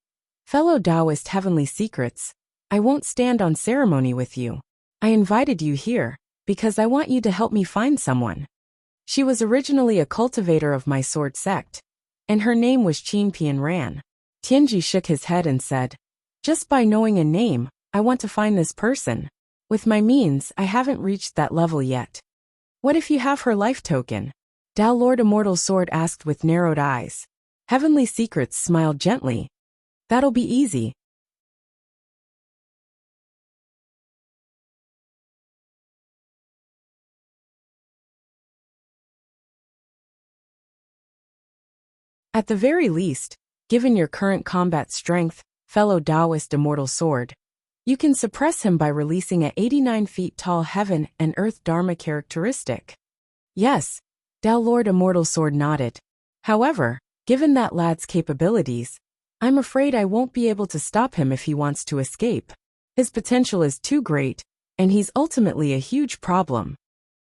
"Fellow Taoist Heavenly Secrets, I won't stand on ceremony with you. I invited you here because I want you to help me find someone." She was originally a cultivator of my sword sect, and her name was Qin Pian Ran. Tianji shook his head and said, "Just by knowing a name, I want to find this person. With my means, I haven't reached that level yet." "What if you have her life token?" Tao Lord Immortal Sword asked with narrowed eyes. Heavenly Secrets smiled gently. "That'll be easy." At the very least, given your current combat strength, fellow Taoist Immortal Sword, you can suppress him by releasing a 89 feet tall heaven and earth Dharma characteristic. Yes, Tao Lord Immortal Sword nodded. However, given that lad's capabilities, I'm afraid I won't be able to stop him if he wants to escape. His potential is too great, and he's ultimately a huge problem.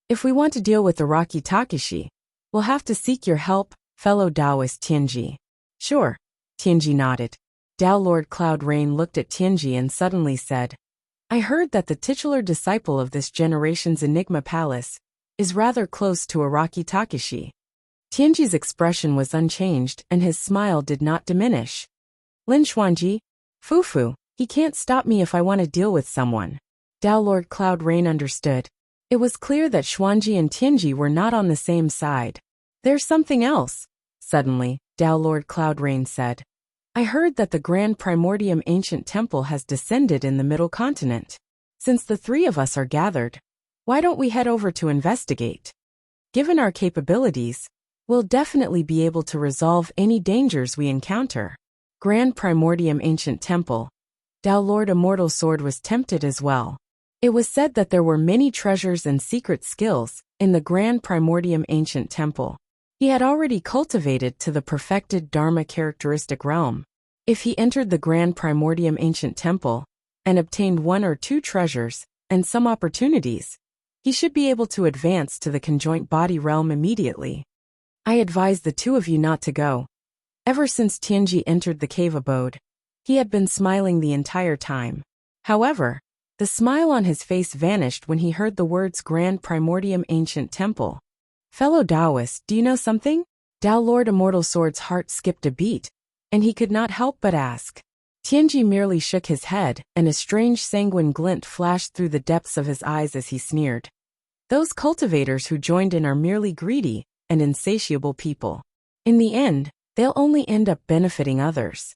If we want to deal with the Rocky Takeshi, we'll have to seek your help, fellow Taoist Tianji. Sure, Tianji nodded. Tao Lord Cloud Rain looked at Tianji and suddenly said, "I heard that the titular disciple of this generation's Enigma Palace is rather close to Araki Takeshi." Tianji's expression was unchanged and his smile did not diminish. "Lin Xuanji, Fufu, he can't stop me if I want to deal with someone." Tao Lord Cloud Rain understood. It was clear that Xuanji and Tianji were not on the same side. "There's something else," suddenly, Tao Lord Cloud Rain said. "I heard that the Grand Primordium Ancient Temple has descended in the Middle Continent. Since the three of us are gathered, why don't we head over to investigate? Given our capabilities, we'll definitely be able to resolve any dangers we encounter." Grand Primordium Ancient Temple. Tao Lord Immortal Sword was tempted as well. It was said that there were many treasures and secret skills in the Grand Primordium Ancient Temple. He had already cultivated to the perfected Dharma characteristic realm. If he entered the Grand Primordium Ancient Temple and obtained one or two treasures and some opportunities, he should be able to advance to the conjoint body realm immediately. "I advise the two of you not to go." Ever since Tianji entered the cave abode, he had been smiling the entire time. However, the smile on his face vanished when he heard the words Grand Primordium Ancient Temple. "Fellow Taoist, do you know something?" Tao Lord Immortal Sword's heart skipped a beat, and he could not help but ask. Tianji merely shook his head, and a strange sanguine glint flashed through the depths of his eyes as he sneered. "Those cultivators who joined in are merely greedy and insatiable people. In the end, they'll only end up benefiting others."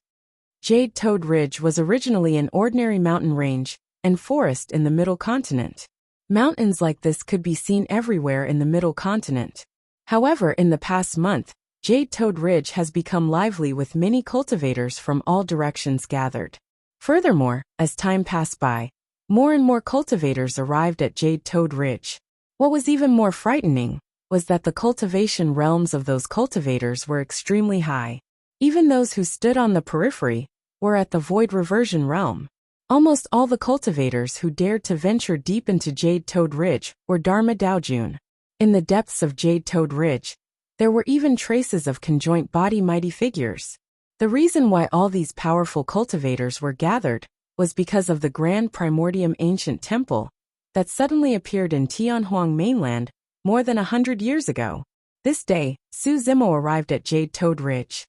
Jade Toad Ridge was originally an ordinary mountain range and forest in the Middle Continent. Mountains like this could be seen everywhere in the Middle Continent. However, in the past month, Jade Toad Ridge has become lively with many cultivators from all directions gathered. Furthermore, as time passed by, more and more cultivators arrived at Jade Toad Ridge. What was even more frightening was that the cultivation realms of those cultivators were extremely high. Even those who stood on the periphery were at the Void Reversion realm. Almost all the cultivators who dared to venture deep into Jade Toad Ridge were Dharma Daojun. In the depths of Jade Toad Ridge, there were even traces of conjoint body mighty figures. The reason why all these powerful cultivators were gathered was because of the Grand Primordium ancient temple that suddenly appeared in Tianhuang mainland more than 100 years ago. This day, Su Zimo arrived at Jade Toad Ridge.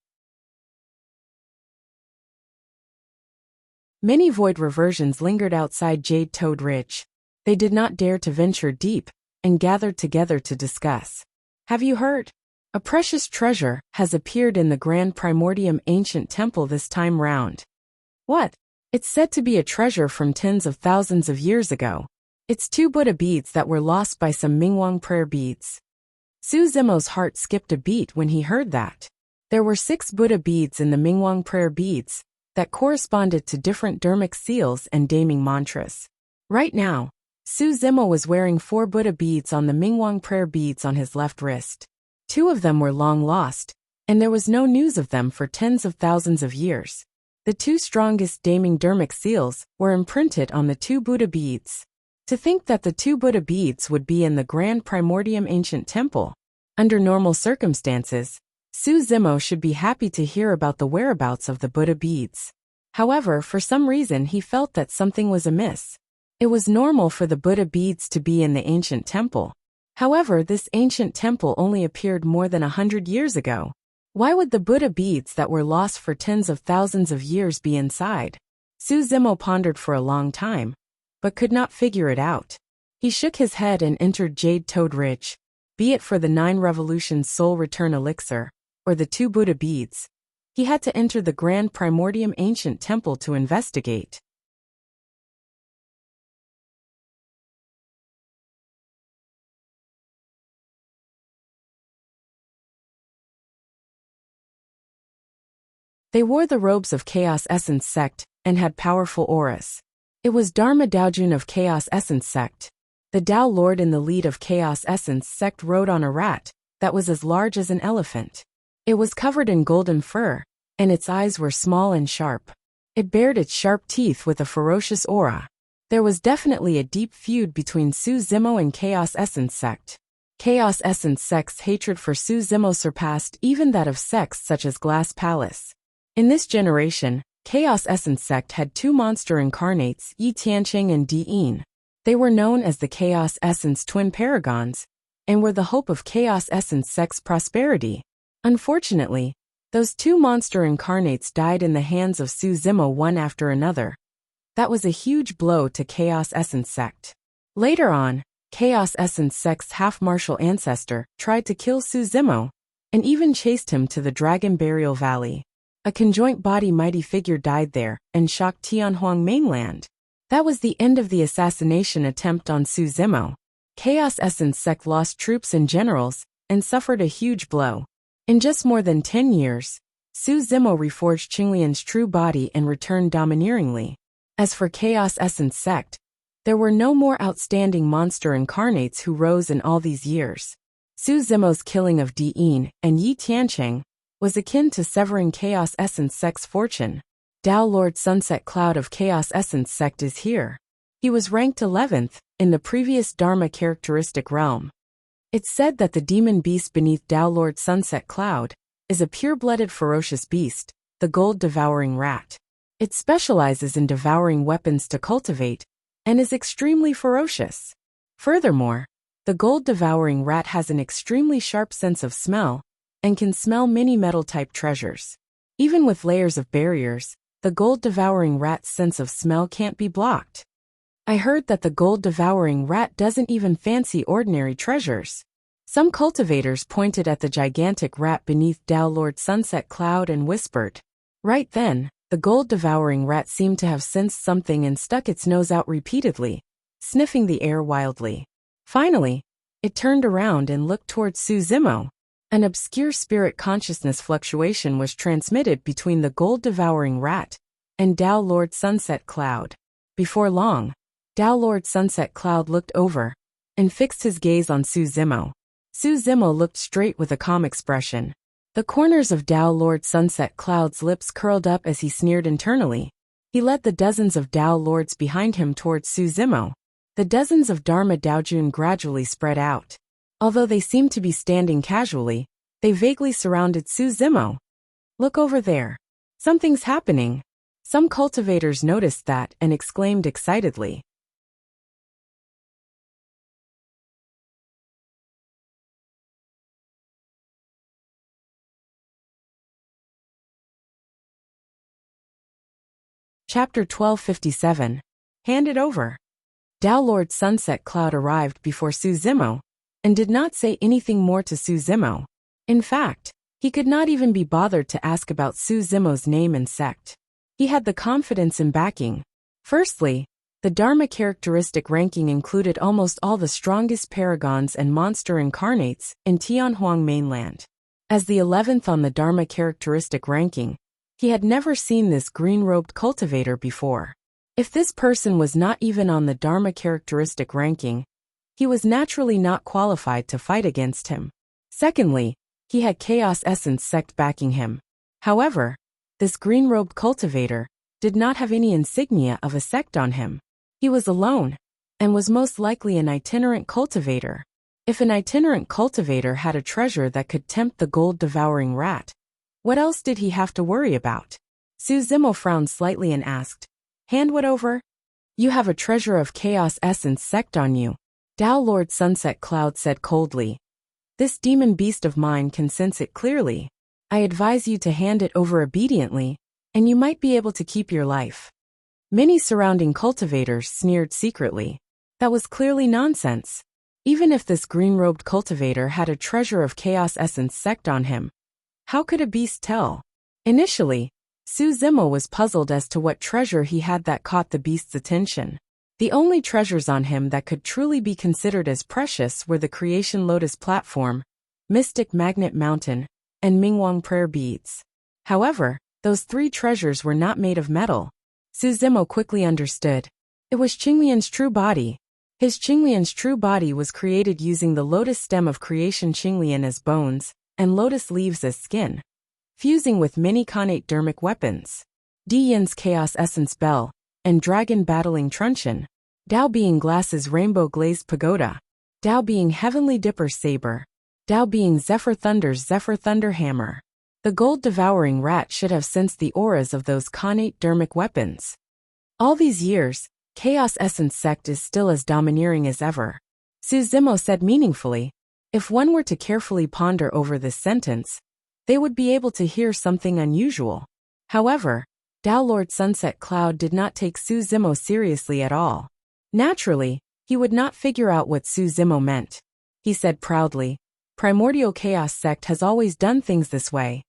Many void reversions lingered outside Jade Toad Ridge. They did not dare to venture deep and gathered together to discuss. Have you heard? A precious treasure has appeared in the Grand Primordium ancient temple this time round. What? It's said to be a treasure from tens of thousands of years ago. It's 2 Buddha beads that were lost by some Mingwang prayer beads. Su Zimo's heart skipped a beat when he heard that. There were 6 Buddha beads in the Mingwang prayer beads that corresponded to different dharmic seals and daming mantras. Right now, Su Zimo was wearing 4 Buddha beads on the Mingwang prayer beads on his left wrist. 2 of them were long lost, and there was no news of them for tens of thousands of years. The 2 strongest daming dharmic seals were imprinted on the 2 Buddha beads. To think that the 2 Buddha beads would be in the Grand Primordium ancient temple. Under normal circumstances, Su Zimo should be happy to hear about the whereabouts of the Buddha beads. However, for some reason he felt that something was amiss. It was normal for the Buddha beads to be in the ancient temple. However, this ancient temple only appeared more than 100 years ago. Why would the Buddha beads that were lost for tens of thousands of years be inside? Su Zimo pondered for a long time, but could not figure it out. He shook his head and entered Jade Toad Ridge. Be it for the 9 revolutions soul return elixir, or the 2 Buddha beads, he had to enter the Grand Primordium ancient temple to investigate. They wore the robes of Chaos Essence Sect and had powerful auras. It was Dharma Daojun of Chaos Essence Sect. The Tao Lord in the lead of Chaos Essence Sect rode on a rat that was as large as an elephant. It was covered in golden fur, and its eyes were small and sharp. It bared its sharp teeth with a ferocious aura. There was definitely a deep feud between Su Zimo and Chaos Essence Sect. Chaos Essence Sect's hatred for Su Zimo surpassed even that of sects such as Glass Palace. In this generation, Chaos Essence Sect had 2 monster incarnates, Yi Tianqing and Di'in. They were known as the Chaos Essence Twin Paragons, and were the hope of Chaos Essence Sect's prosperity. Unfortunately, those 2 monster incarnates died in the hands of Su Zimo one after another. That was a huge blow to Chaos Essence Sect. Later on, Chaos Essence Sect's half-martial ancestor tried to kill Su Zimo, and even chased him to the Dragon Burial Valley. A conjoint body mighty figure died there and shocked Tianhuang mainland. That was the end of the assassination attempt on Su Zimo. Chaos Essence Sect lost troops and generals and suffered a huge blow. In just more than 10 years, Su Zimo reforged Qinglian's true body and returned domineeringly. As for Chaos Essence Sect, there were no more outstanding monster incarnates who rose in all these years. Su Zimo's killing of Di'in and Yi Tianqing was akin to severing Chaos Essence Sect's fortune. Tao Lord Sunset Cloud of Chaos Essence Sect is here. He was ranked 11th in the previous Dharma characteristic realm. It's said that the demon beast beneath Tao Lord Sunset Cloud is a pure-blooded ferocious beast, the gold-devouring rat. It specializes in devouring weapons to cultivate and is extremely ferocious. Furthermore, the gold-devouring rat has an extremely sharp sense of smell and can smell many metal-type treasures. Even with layers of barriers, the gold-devouring rat's sense of smell can't be blocked. I heard that the gold-devouring rat doesn't even fancy ordinary treasures. Some cultivators pointed at the gigantic rat beneath Tao Lord Sunset Cloud and whispered. Right then, the gold-devouring rat seemed to have sensed something and stuck its nose out repeatedly, sniffing the air wildly. Finally, it turned around and looked towards Su Zimo. An obscure spirit consciousness fluctuation was transmitted between the gold-devouring rat and Tao Lord Sunset Cloud. Before long, Tao Lord Sunset Cloud looked over and fixed his gaze on Su Zimo. Su Zimo looked straight with a calm expression. The corners of Tao Lord Sunset Cloud's lips curled up as he sneered internally. He led the dozens of Tao Lords behind him towards Su Zimo. The dozens of Dharma Daojun gradually spread out. Although they seemed to be standing casually, they vaguely surrounded Su Zimo. Look over there. Something's happening. Some cultivators noticed that and exclaimed excitedly. Chapter 1257. Hand it over. Tao Lord Sunset Cloud arrived before Suzimo, and did not say anything more to Suzimo. In fact, he could not even be bothered to ask about Suzimo's name and sect. He had the confidence in backing. Firstly, the Dharma characteristic ranking included almost all the strongest paragons and monster incarnates in Tianhuang mainland. As the 11th on the Dharma characteristic ranking, he had never seen this green-robed cultivator before. If this person was not even on the Dharma characteristic ranking, he was naturally not qualified to fight against him. Secondly, he had Chaos Essence sect backing him. However, this green-robed cultivator did not have any insignia of a sect on him. He was alone, and was most likely an itinerant cultivator. If an itinerant cultivator had a treasure that could tempt the gold-devouring rat, what else did he have to worry about? Suzimo frowned slightly and asked, "Hand what over?" "You have a treasure of Chaos Essence sect on you," Tao Lord Sunset Cloud said coldly. "This demon beast of mine can sense it clearly. I advise you to hand it over obediently, and you might be able to keep your life." Many surrounding cultivators sneered secretly. That was clearly nonsense. Even if this green-robed cultivator had a treasure of Chaos Essence sect on him, how could a beast tell? Initially, Suzimo was puzzled as to what treasure he had that caught the beast's attention. The only treasures on him that could truly be considered as precious were the Creation Lotus Platform, Mystic Magnet Mountain, and Mingwang Prayer Beads. However, those three treasures were not made of metal. Suzimo quickly understood. It was Qinglian's true body. His Qinglian's true body was created using the lotus stem of creation Qinglian as bones, and lotus leaves as skin, fusing with many connate dermic weapons. Di Yin's Chaos Essence Bell, and Dragon Battling Truncheon. Dao being Glass's Rainbow Glazed Pagoda. Dao being Heavenly Dipper Saber. Dao being Zephyr Thunder's Zephyr Thunder Hammer. The gold-devouring rat should have sensed the auras of those connate dermic weapons. All these years, Chaos Essence sect is still as domineering as ever. Suzimo said meaningfully. If one were to carefully ponder over this sentence, they would be able to hear something unusual. However, Tao Lord Sunset Cloud did not take Suzimo seriously at all. Naturally, he would not figure out what Suzimo meant. He said proudly, "Primordial Chaos sect has always done things this way.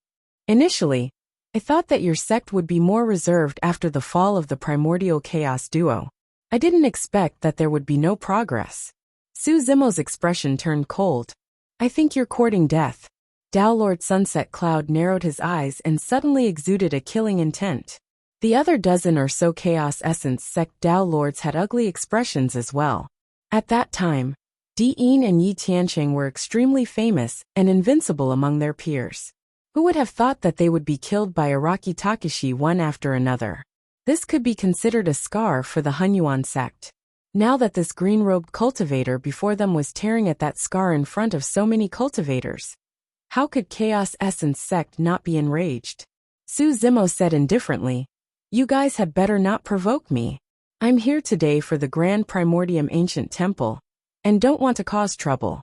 Initially, I thought that your sect would be more reserved after the fall of the Primordial Chaos duo. I didn't expect that there would be no progress." Suzimo's expression turned cold. "I think you're courting death." Tao Lord Sunset Cloud narrowed his eyes and suddenly exuded a killing intent. The other dozen or so Chaos Essence sect Tao Lords had ugly expressions as well. At that time, Di Yin and Yi Tiancheng were extremely famous and invincible among their peers. Who would have thought that they would be killed by Araki Takashi one after another? This could be considered a scar for the Hunyuan sect. Now that this green-robed cultivator before them was tearing at that scar in front of so many cultivators, how could Chaos Essence sect not be enraged? Suzimo said indifferently, "You guys had better not provoke me. I'm here today for the Grand Primordium Ancient Temple, and don't want to cause trouble."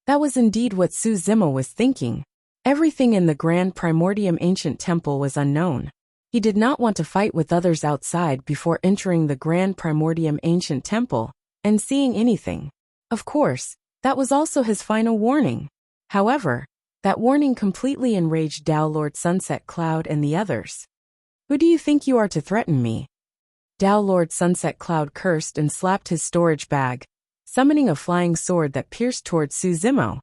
That was indeed what Suzimo was thinking. Everything in the Grand Primordium Ancient Temple was unknown. He did not want to fight with others outside before entering the Grand Primordium Ancient Temple and seeing anything. Of course, that was also his final warning. However, that warning completely enraged Tao Lord Sunset Cloud and the others. "Who do you think you are to threaten me?" Tao Lord Sunset Cloud cursed and slapped his storage bag, summoning a flying sword that pierced towards Suzimo.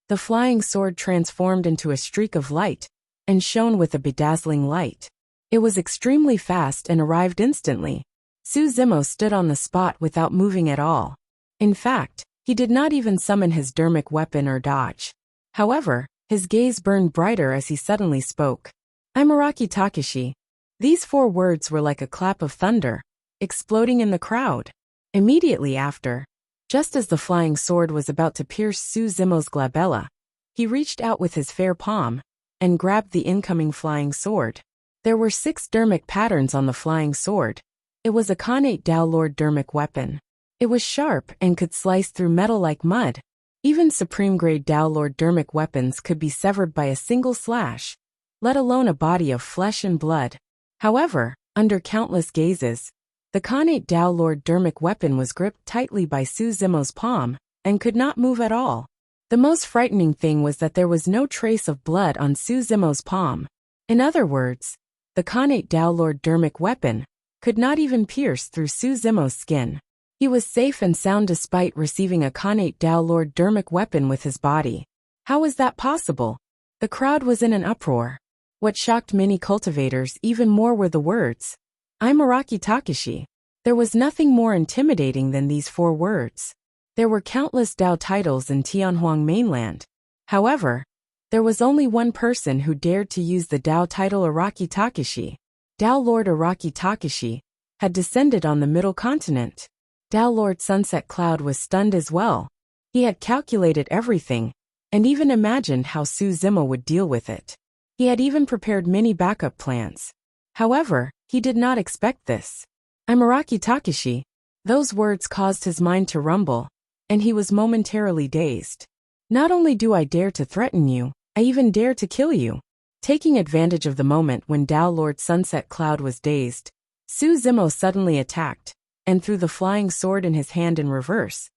The flying sword transformed into a streak of light, and shone with a bedazzling light. It was extremely fast and arrived instantly. Suzimo stood on the spot without moving at all. In fact, he did not even summon his dermic weapon or dodge. However, his gaze burned brighter as he suddenly spoke. "I'm Araki Takashi." These 4 words were like a clap of thunder, exploding in the crowd. Immediately after, just as the flying sword was about to pierce Suzimo's glabella, he reached out with his fair palm, and grabbed the incoming flying sword. There were 6 dermic patterns on the flying sword. It was a Khanate Dao Lord dermic weapon. It was sharp and could slice through metal like mud. Even supreme-grade Dao Lord dermic weapons could be severed by a single slash, let alone a body of flesh and blood. However, under countless gazes, the Khanate Dao Lord dermic weapon was gripped tightly by Su Zimo's palm and could not move at all. The most frightening thing was that there was no trace of blood on Su Zimo's palm. In other words, the Khanate Dao Lord dermic weapon could not even pierce through Su Zimo's skin. He was safe and sound despite receiving a Khanate Dao Lord dermic weapon with his body. How was that possible? The crowd was in an uproar. What shocked many cultivators even more were the words, "I'm Araki Takashi." There was nothing more intimidating than these 4 words. There were countless Dao titles in Tianhuang mainland. However, there was only one person who dared to use the Dao title Araki Takashi. Dao Lord Araki Takashi had descended on the Middle Continent. Dao Lord Sunset Cloud was stunned as well. He had calculated everything, and even imagined how Su Zimo would deal with it. He had even prepared many backup plans. However, he did not expect this. "I'm Araki Takashi." Those words caused his mind to rumble, and he was momentarily dazed. "Not only do I dare to threaten you, I even dare to kill you." Taking advantage of the moment when Dao Lord Sunset Cloud was dazed, Su Zimo suddenly attacked, and threw the flying sword in his hand in reverse,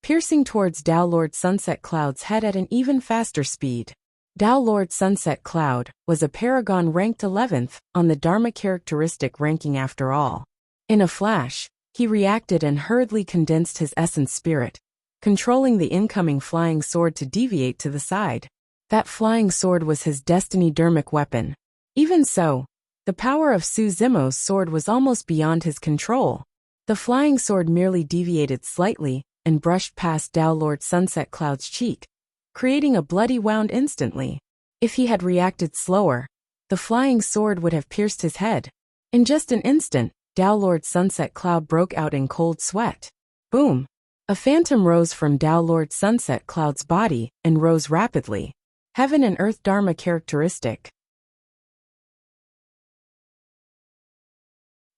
piercing towards Dao Lord Sunset Cloud's head at an even faster speed. Dao Lord Sunset Cloud was a paragon ranked 11th on the Dharma characteristic ranking after all. In a flash, he reacted and hurriedly condensed his essence spirit, controlling the incoming flying sword to deviate to the side. That flying sword was his destiny dermic weapon. Even so, the power of Su Zimo's sword was almost beyond his control. The flying sword merely deviated slightly and brushed past Dao Lord Sunset Cloud's cheek, creating a bloody wound instantly. If he had reacted slower, the flying sword would have pierced his head. In just an instant, Dao Lord Sunset Cloud broke out in cold sweat. Boom! A phantom rose from Dao Lord Sunset Cloud's body and rose rapidly. Heaven and Earth Dharma characteristic.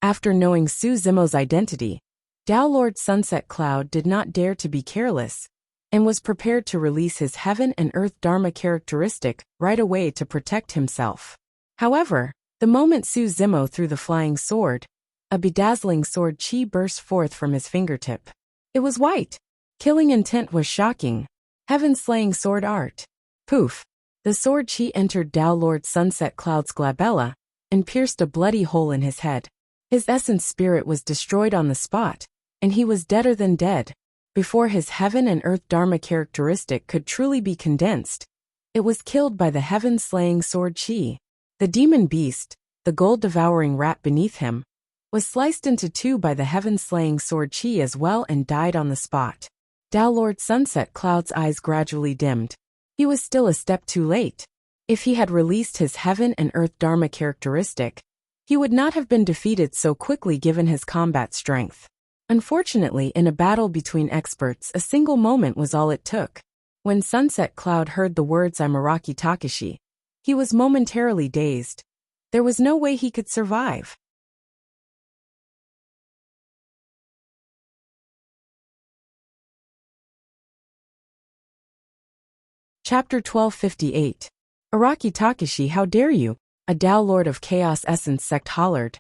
After knowing Su Zimo's identity, Dao Lord Sunset Cloud did not dare to be careless, and was prepared to release his Heaven and Earth Dharma characteristic right away to protect himself. However, the moment Su Zimo threw the flying sword, a bedazzling sword chi burst forth from his fingertip. It was white. Killing intent was shocking. Heaven-slaying sword art. Poof! The sword chi entered Dao Lord Sunset Cloud's glabella, and pierced a bloody hole in his head. His essence spirit was destroyed on the spot, and he was deader than dead. Before his Heaven and Earth Dharma characteristic could truly be condensed, it was killed by the heaven-slaying sword chi. The demon beast, the gold-devouring rat beneath him, was sliced into 2 by the heaven-slaying sword chi as well and died on the spot. Dao Lord Sunset Cloud's eyes gradually dimmed. He was still a step too late. If he had released his Heaven and Earth Dharma characteristic, he would not have been defeated so quickly given his combat strength. Unfortunately, in a battle between experts, a single moment was all it took. When Sunset Cloud heard the words "I'm Araki Takashi," he was momentarily dazed. There was no way he could survive. Chapter 1258. Araki Takashi, how dare you? A Dao Lord of Chaos Essence Sect hollered.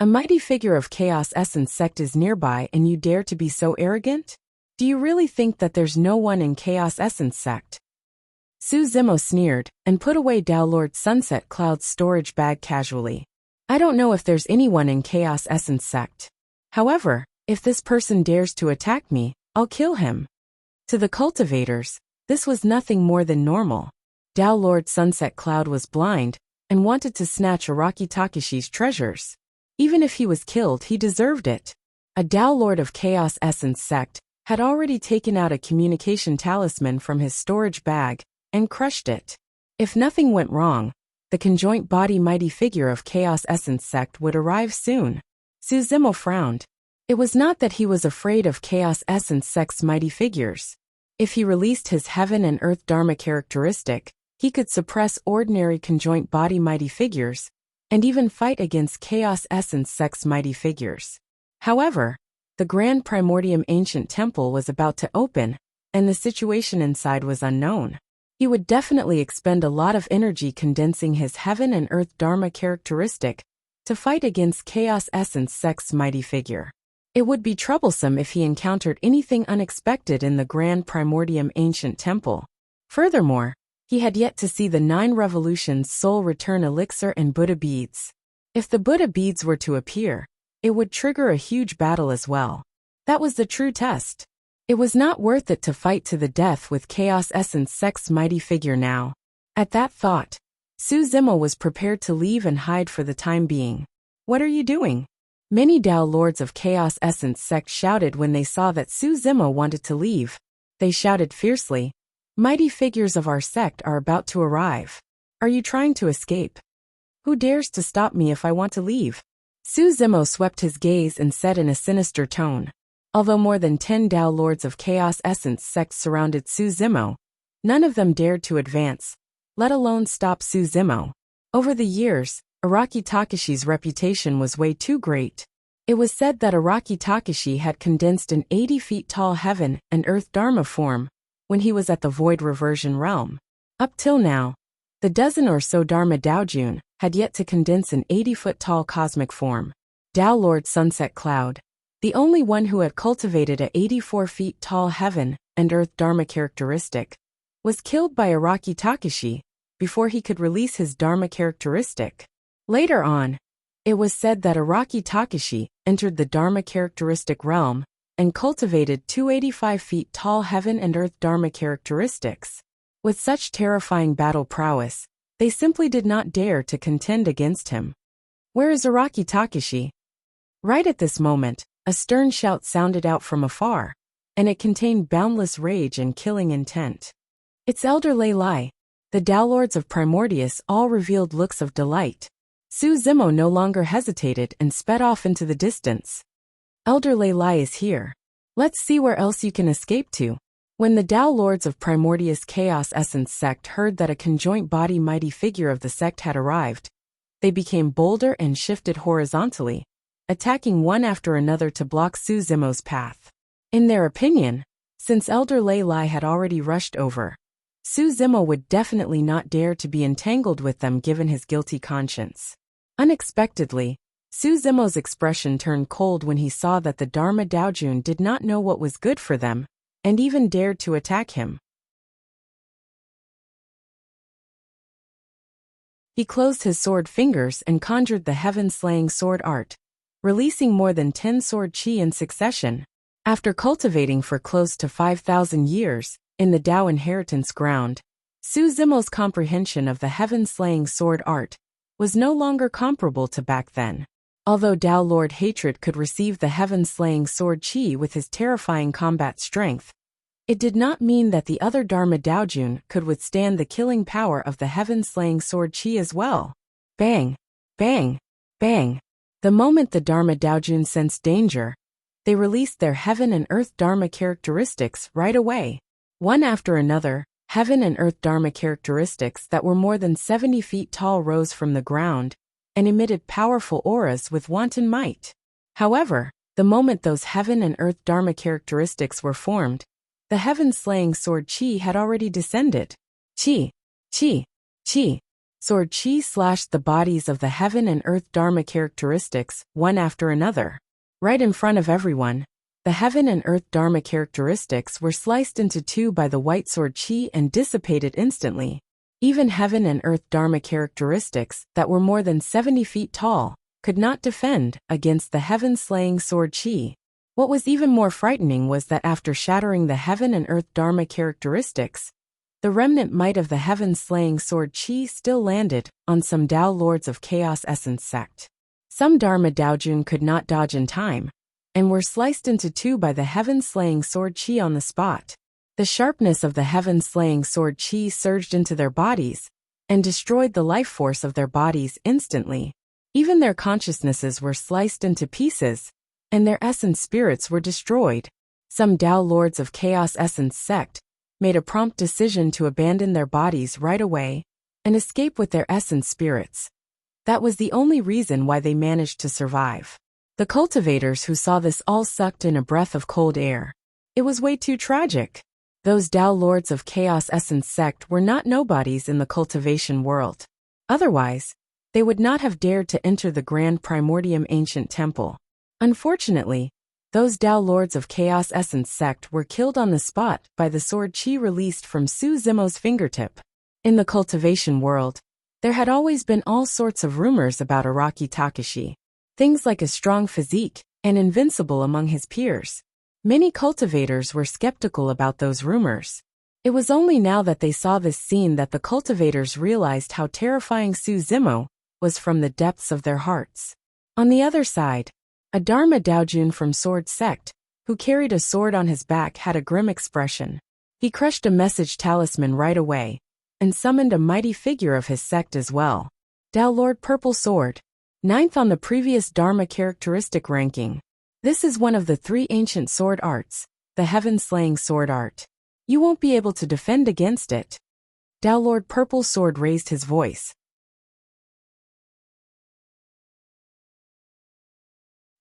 A mighty figure of Chaos Essence Sect is nearby and you dare to be so arrogant? Do you really think that there's no one in Chaos Essence Sect? Su Zimo sneered, and put away Dao Lord Sunset Cloud's storage bag casually. I don't know if there's anyone in Chaos Essence Sect. However, if this person dares to attack me, I'll kill him. To the cultivators, this was nothing more than normal. Dao Lord Sunset Cloud was blind, and wanted to snatch Araki Takashi's treasures. Even if he was killed, he deserved it. A Dao Lord of Chaos Essence Sect had already taken out a communication talisman from his storage bag and crushed it. If nothing went wrong, the conjoint body mighty figure of Chaos Essence Sect would arrive soon. Su Zimo frowned. It was not that he was afraid of Chaos Essence Sect's mighty figures. If he released his Heaven and Earth Dharma characteristic, He could suppress ordinary conjoint body mighty figures, and even fight against Chaos Essence Sect's mighty figures. However, the Grand Primordium Ancient Temple was about to open, and the situation inside was unknown. He would definitely expend a lot of energy condensing his Heaven and Earth Dharma characteristic to fight against Chaos Essence Sect's mighty figure. It would be troublesome if he encountered anything unexpected in the Grand Primordium Ancient Temple. Furthermore, he had yet to see the 9 Revolutions Soul Return Elixir and Buddha Beads. If the Buddha Beads were to appear, it would trigger a huge battle as well. That was the true test. It was not worth it to fight to the death with Chaos Essence Sect's mighty figure now. At that thought, Su Zimo was prepared to leave and hide for the time being. "What are you doing?" Many Tao Lords of Chaos Essence Sect shouted when they saw that Su Zimo wanted to leave. They shouted fiercely, "Mighty figures of our sect are about to arrive. Are you trying to escape? Who dares to stop me if I want to leave?" Su Zimo swept his gaze and said in a sinister tone. Although more than 10 Tao Lords of Chaos Essence Sect surrounded Su Zimo, none of them dared to advance, let alone stop Su Zimo. Over the years, Araki Takashi's reputation was way too great. It was said that Araki Takashi had condensed an 80 feet tall Heaven and Earth Dharma form when he was at the Void Reversion Realm. Up till now, the dozen or so Dharma Daojun had yet to condense an 80-foot tall cosmic form. Tao Lord Sunset Cloud, the only one who had cultivated a 84 feet tall Heaven and Earth Dharma characteristic, was killed by Araki Takashi before he could release his Dharma characteristic. Later on, it was said that Araki Takashi entered the Dharma characteristic realm and cultivated 285 feet tall Heaven and Earth Dharma characteristics. With such terrifying battle prowess, they simply did not dare to contend against him. "Where is Araki Takashi?" Right at this moment, a stern shout sounded out from afar, and it contained boundless rage and killing intent. "It's Elder Lei Lai." The Tao Lords of Primordius all revealed looks of delight. Su Zimo no longer hesitated and sped off into the distance. "Elder Lei Lai is here. Let's see where else you can escape to." When the Tao Lords of Primordius Chaos Essence Sect heard that a conjoint body mighty figure of the sect had arrived, they became bolder and shifted horizontally, attacking one after another to block Su Zimo's path. In their opinion, since Elder Lei Lai had already rushed over, Su Zimo would definitely not dare to be entangled with them given his guilty conscience. Unexpectedly, Su Zimo's expression turned cold when he saw that the Dharma Daojun did not know what was good for them, and even dared to attack him. He closed his sword fingers and conjured the heaven-slaying sword art, releasing more than 10 sword chi in succession. After cultivating for close to 5,000 years, in the Tao inheritance ground, Su Zimo's comprehension of the heaven-slaying sword art was no longer comparable to back then. Although Tao Lord Hatred could receive the heaven-slaying sword chi with his terrifying combat strength, it did not mean that the other Dharma Daojun could withstand the killing power of the heaven-slaying sword chi as well. Bang! Bang! Bang! The moment the Dharma Daojun sensed danger, they released their Heaven and Earth Dharma characteristics right away. One after another, Heaven and Earth Dharma characteristics that were more than 70 feet tall rose from the ground and emitted powerful auras with wanton might. However, the moment those Heaven and Earth Dharma characteristics were formed, the heaven-slaying sword chi had already descended. Chi, chi, chi. Sword chi slashed the bodies of the Heaven and Earth Dharma characteristics, one after another. Right in front of everyone, the Heaven and Earth Dharma characteristics were sliced into two by the white sword chi and dissipated instantly. Even Heaven and Earth Dharma characteristics that were more than 70 feet tall could not defend against the heaven-slaying sword chi. What was even more frightening was that after shattering the Heaven and Earth Dharma characteristics, the remnant might of the heaven-slaying sword chi still landed on some Tao Lords of Chaos Essence Sect. Some Dharma Daojun could not dodge in time, and were sliced into two by the heaven-slaying sword chi on the spot. The sharpness of the heaven-slaying sword chi surged into their bodies, and destroyed the life force of their bodies instantly. Even their consciousnesses were sliced into pieces, and their essence spirits were destroyed. Some Tao Lords of Chaos Essence Sect made a prompt decision to abandon their bodies right away and escape with their essence spirits. That was the only reason why they managed to survive. The cultivators who saw this all sucked in a breath of cold air. It was way too tragic. Those Tao Lords of Chaos Essence sect were not nobodies in the cultivation world. Otherwise, they would not have dared to enter the Grand Primordium Ancient Temple. Unfortunately, those Tao Lords of Chaos Essence sect were killed on the spot by the sword chi released from Su Zimo's fingertip. In the cultivation world, there had always been all sorts of rumors about Araki Takashi. Things like a strong physique and invincible among his peers. Many cultivators were skeptical about those rumors. It was only now that they saw this scene that the cultivators realized how terrifying Su Zimo was from the depths of their hearts. On the other side, a Dharma Daojun from Sword Sect, who carried a sword on his back, had a grim expression. He crushed a message talisman right away, and summoned a mighty figure of his sect as well. Tao Lord Purple Sword, 9th on the previous Dharma characteristic ranking. This is one of the 3 ancient sword arts, the heaven-slaying sword art. You won't be able to defend against it. Tao Lord Purple Sword raised his voice.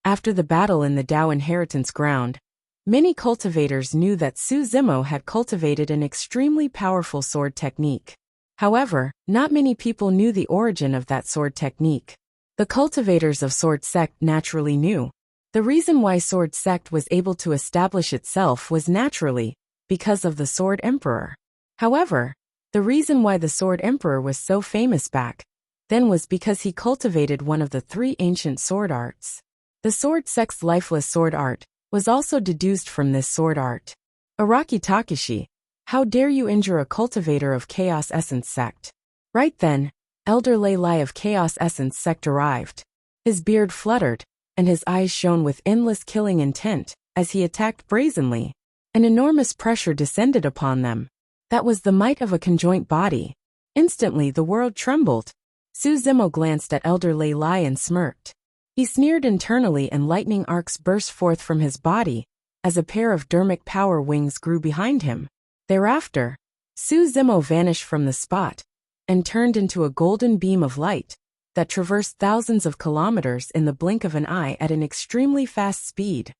After the battle in the Tao Inheritance Ground, many cultivators knew that Su Zimo had cultivated an extremely powerful sword technique. However, not many people knew the origin of that sword technique. The cultivators of Sword Sect naturally knew. The reason why Sword Sect was able to establish itself was naturally because of the Sword Emperor. However, the reason why the Sword Emperor was so famous back then was because he cultivated one of the 3 ancient sword arts. The Sword Sect's lifeless sword art was also deduced from this sword art. Araki Takashi, how dare you injure a cultivator of Chaos Essence Sect? Right then, Elder Lei Lai of Chaos Essence Sect arrived. His beard fluttered, and his eyes shone with endless killing intent as he attacked brazenly. An enormous pressure descended upon them. That was the might of a conjoint body. Instantly the world trembled. Su Zimo glanced at Elder Lei Lai and smirked. He sneered internally, and lightning arcs burst forth from his body as a pair of dermic power wings grew behind him. Thereafter, Su Zimo vanished from the spot and turned into a golden beam of light that traversed thousands of kilometers in the blink of an eye at an extremely fast speed.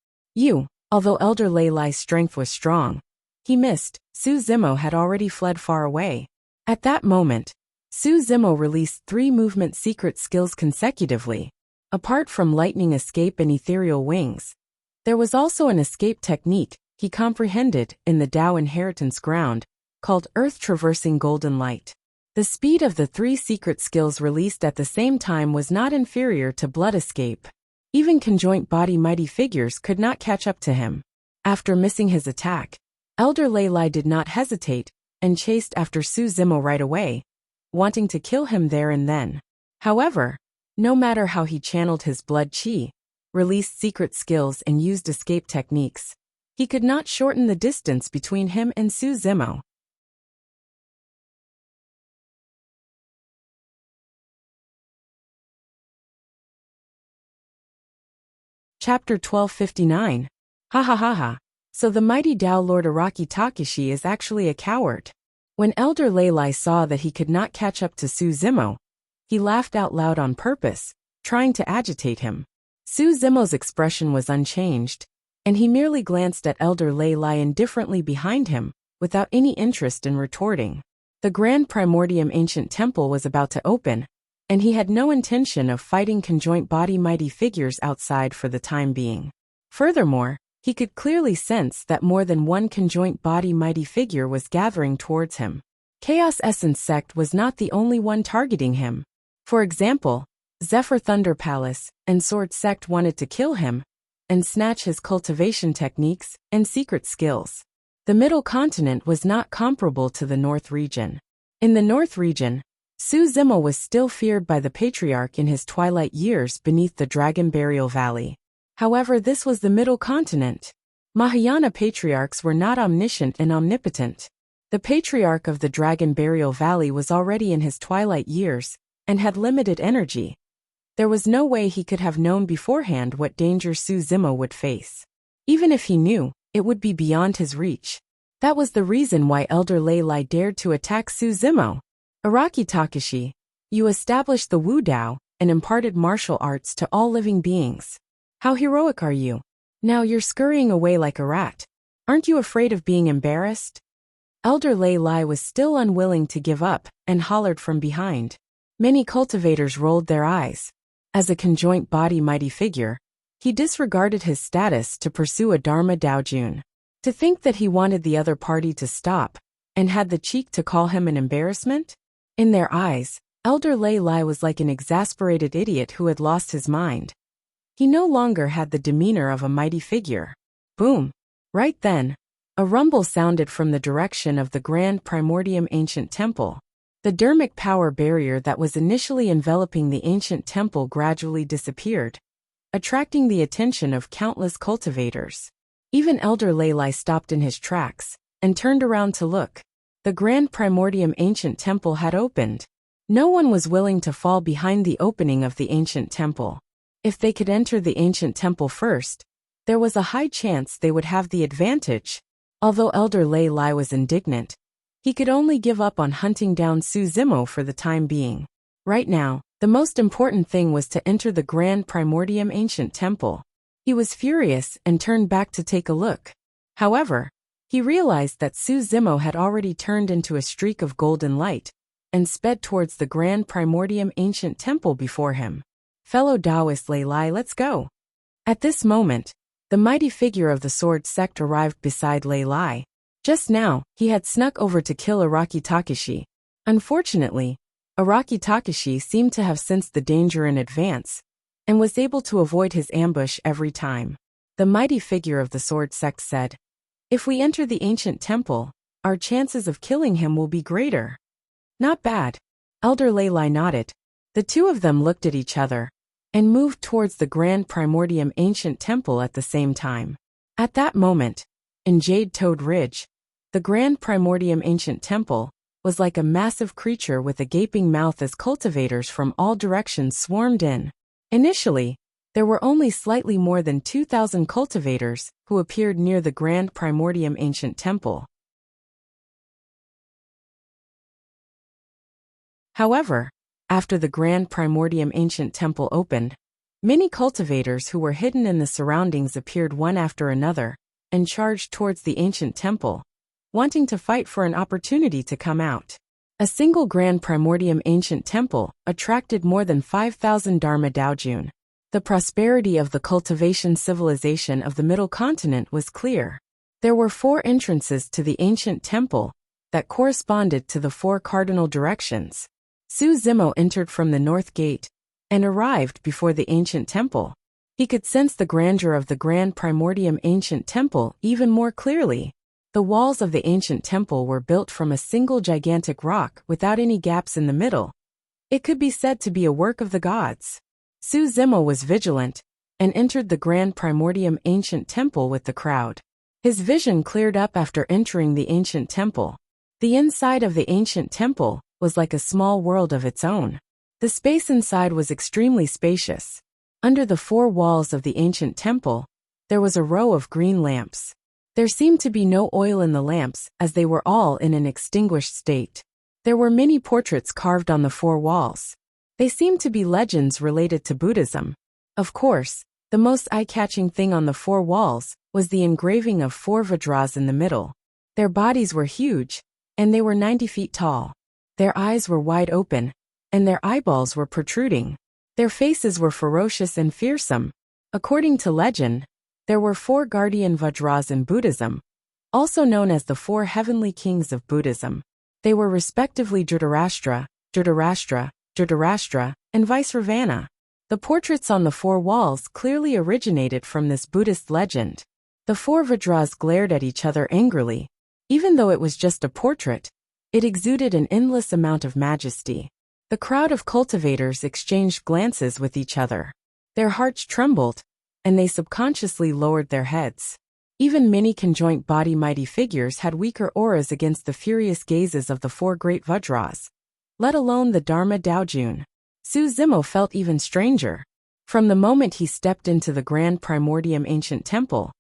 Although Elder Lei Lai's strength was strong, he missed. Su Zimo had already fled far away. At that moment, Su Zimo released 3 movement secret skills consecutively. Apart from lightning escape and ethereal wings, there was also an escape technique he comprehended in the Tao Inheritance Ground, called Earth Traversing Golden Light. The speed of the 3 secret skills released at the same time was not inferior to blood escape. Even conjoint body mighty figures could not catch up to him. After missing his attack, Elder Lei Lai did not hesitate and chased after Su Zimo right away, wanting to kill him there and then. However, no matter how he channeled his blood chi, released secret skills and used escape techniques, he could not shorten the distance between him and Su Zimo. Chapter 1259. Ha ha ha ha. So the mighty Tao Lord Araki Takashi is actually a coward. When Elder Lei Lai saw that he could not catch up to Su Zimo, he laughed out loud on purpose, trying to agitate him. Su Zimo's expression was unchanged, and he merely glanced at Elder Lei Lai indifferently behind him, without any interest in retorting. The Grand Primordium Ancient Temple was about to open, and he had no intention of fighting conjoint body mighty figures outside for the time being. Furthermore, he could clearly sense that more than one conjoint body mighty figure was gathering towards him. Chaos Essence Sect was not the only one targeting him. For example, Zephyr Thunder Palace and Sword Sect wanted to kill him and snatch his cultivation techniques and secret skills. The Middle Continent was not comparable to the North region. In the North region, Su Zimo was still feared by the Patriarch in his twilight years beneath the Dragon Burial Valley. However, this was the Middle Continent. Mahayana Patriarchs were not omniscient and omnipotent. The Patriarch of the Dragon Burial Valley was already in his twilight years and had limited energy. There was no way he could have known beforehand what danger Su Zimo would face. Even if he knew, it would be beyond his reach. That was the reason why Elder Lei Lai dared to attack Su Zimo. Araki Takashi, you established the Wu Dao and imparted martial arts to all living beings. How heroic are you? Now you're scurrying away like a rat. Aren't you afraid of being embarrassed? Elder Lei Lai was still unwilling to give up and hollered from behind. Many cultivators rolled their eyes. As a conjoint body mighty figure, he disregarded his status to pursue a Dharma Daojun. To think that he wanted the other party to stop and had the cheek to call him an embarrassment? In their eyes, Elder Lei Lai was like an exasperated idiot who had lost his mind. He no longer had the demeanor of a mighty figure. Boom! Right then, a rumble sounded from the direction of the Grand Primordium Ancient Temple. The dermic power barrier that was initially enveloping the ancient temple gradually disappeared, attracting the attention of countless cultivators. Even Elder Lei Lai stopped in his tracks and turned around to look. The Grand Primordium Ancient Temple had opened. No one was willing to fall behind the opening of the ancient temple. If they could enter the ancient temple first, there was a high chance they would have the advantage. Although Elder Lei Lai was indignant, he could only give up on hunting down Su Zimo for the time being. Right now, the most important thing was to enter the Grand Primordium Ancient Temple. He was furious and turned back to take a look. However, he realized that Su Zimo had already turned into a streak of golden light and sped towards the Grand Primordium Ancient Temple before him. Fellow Taoist Lei Lai, let's go. At this moment, the mighty figure of the sword sect arrived beside Lei Lai. Just now, he had snuck over to kill Araki Takashi. Unfortunately, Araki Takashi seemed to have sensed the danger in advance and was able to avoid his ambush every time. The mighty figure of the sword sect said, "If we enter the ancient temple, our chances of killing him will be greater." Not bad. Elder Lei Lai nodded. The two of them looked at each other and moved towards the Grand Primordium Ancient Temple at the same time. At that moment, in Jade Toad Ridge, the Grand Primordium Ancient Temple was like a massive creature with a gaping mouth as cultivators from all directions swarmed in. Initially, there were only slightly more than 2,000 cultivators who appeared near the Grand Primordium Ancient Temple. However, after the Grand Primordium Ancient Temple opened, many cultivators who were hidden in the surroundings appeared one after another and charged towards the ancient temple, wanting to fight for an opportunity to come out. A single Grand Primordium Ancient Temple attracted more than 5,000 Dharma Daojun. The prosperity of the cultivation civilization of the Middle Continent was clear. There were 4 entrances to the ancient temple that corresponded to the 4 cardinal directions. Su Zimo entered from the north gate and arrived before the ancient temple. He could sense the grandeur of the Grand Primordium Ancient Temple even more clearly. The walls of the ancient temple were built from a single gigantic rock without any gaps in the middle. It could be said to be a work of the gods. Su Zimo was vigilant and entered the Grand Primordium Ancient Temple with the crowd. His vision cleared up after entering the ancient temple. The inside of the ancient temple was like a small world of its own. The space inside was extremely spacious. Under the 4 walls of the ancient temple, there was a row of green lamps. There seemed to be no oil in the lamps as they were all in an extinguished state. There were many portraits carved on the 4 walls. They seemed to be legends related to Buddhism. Of course, the most eye-catching thing on the 4 walls was the engraving of 4 Vajras in the middle. Their bodies were huge, and they were 90 feet tall. Their eyes were wide open, and their eyeballs were protruding. Their faces were ferocious and fearsome. According to legend, there were 4 guardian Vajras in Buddhism, also known as the 4 heavenly kings of Buddhism. They were respectively Dhritarashtra, Dhritarashtra, Dhritarashtra, and Vaisravana. The portraits on the 4 walls clearly originated from this Buddhist legend. The 4 Vajras glared at each other angrily. Even though it was just a portrait, it exuded an endless amount of majesty. The crowd of cultivators exchanged glances with each other. Their hearts trembled, and they subconsciously lowered their heads. Even many conjoint body mighty figures had weaker auras against the furious gazes of the 4 great Vajras, let alone the Dharma Daojun. Su Zimo felt even stranger. From the moment he stepped into the Grand Primordium Ancient Temple,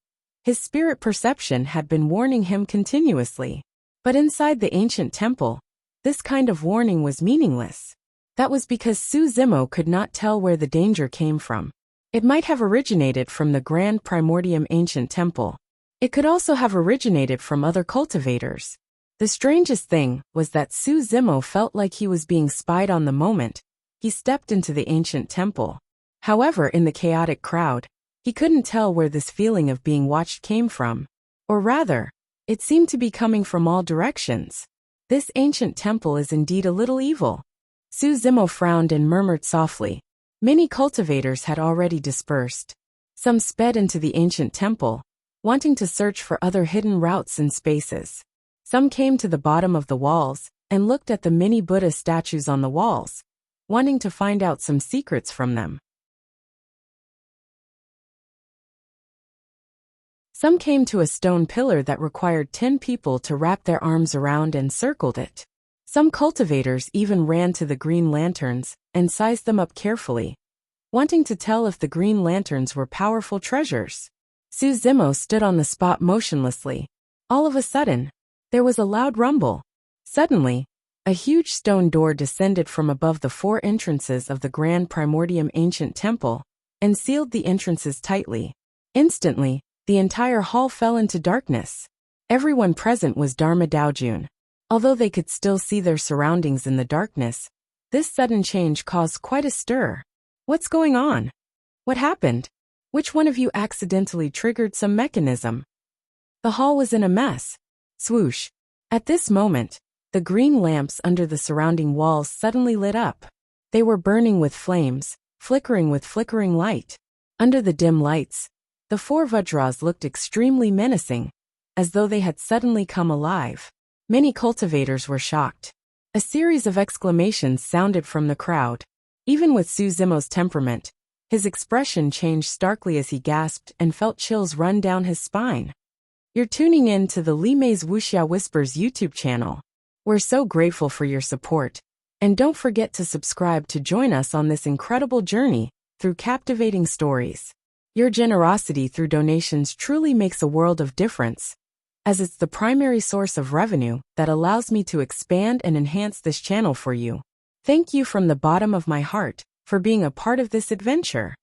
His spirit perception had been warning him continuously. But inside the ancient temple, this kind of warning was meaningless. That was because Su Zimo could not tell where the danger came from. It might have originated from the Grand Primordium Ancient Temple. It could also have originated from other cultivators. The strangest thing was that Su Zimo felt like he was being spied on the moment he stepped into the ancient temple. However, in the chaotic crowd, he couldn't tell where this feeling of being watched came from. Or rather, it seemed to be coming from all directions. This ancient temple is indeed a little evil. Su Zimo frowned and murmured softly. Many cultivators had already dispersed. Some sped into the ancient temple, wanting to search for other hidden routes and spaces. Some came to the bottom of the walls and looked at the many Buddha statues on the walls, wanting to find out some secrets from them. Some came to a stone pillar that required 10 people to wrap their arms around and circled it. Some cultivators even ran to the green lanterns and sized them up carefully, wanting to tell if the green lanterns were powerful treasures. Su Zimo stood on the spot motionlessly. All of a sudden, there was a loud rumble. Suddenly, a huge stone door descended from above the 4 entrances of the Grand Primordium Ancient Temple and sealed the entrances tightly. Instantly, the entire hall fell into darkness. Everyone present was Dharma Daojun. Although they could still see their surroundings in the darkness, this sudden change caused quite a stir. What's going on? What happened? Which one of you accidentally triggered some mechanism? The hall was in a mess. Swoosh. At this moment, the green lamps under the surrounding walls suddenly lit up. They were burning with flames, flickering with flickering light. Under the dim lights, the 4 Vajras looked extremely menacing, as though they had suddenly come alive. Many cultivators were shocked. A series of exclamations sounded from the crowd. Even with Su Zimo's temperament, his expression changed starkly as he gasped and felt chills run down his spine. You're tuning in to the Li Mei's Wuxia Whispers YouTube channel. We're so grateful for your support, and don't forget to subscribe to join us on this incredible journey through captivating stories. Your generosity through donations truly makes a world of difference, as it's the primary source of revenue that allows me to expand and enhance this channel for you. Thank you from the bottom of my heart for being a part of this adventure.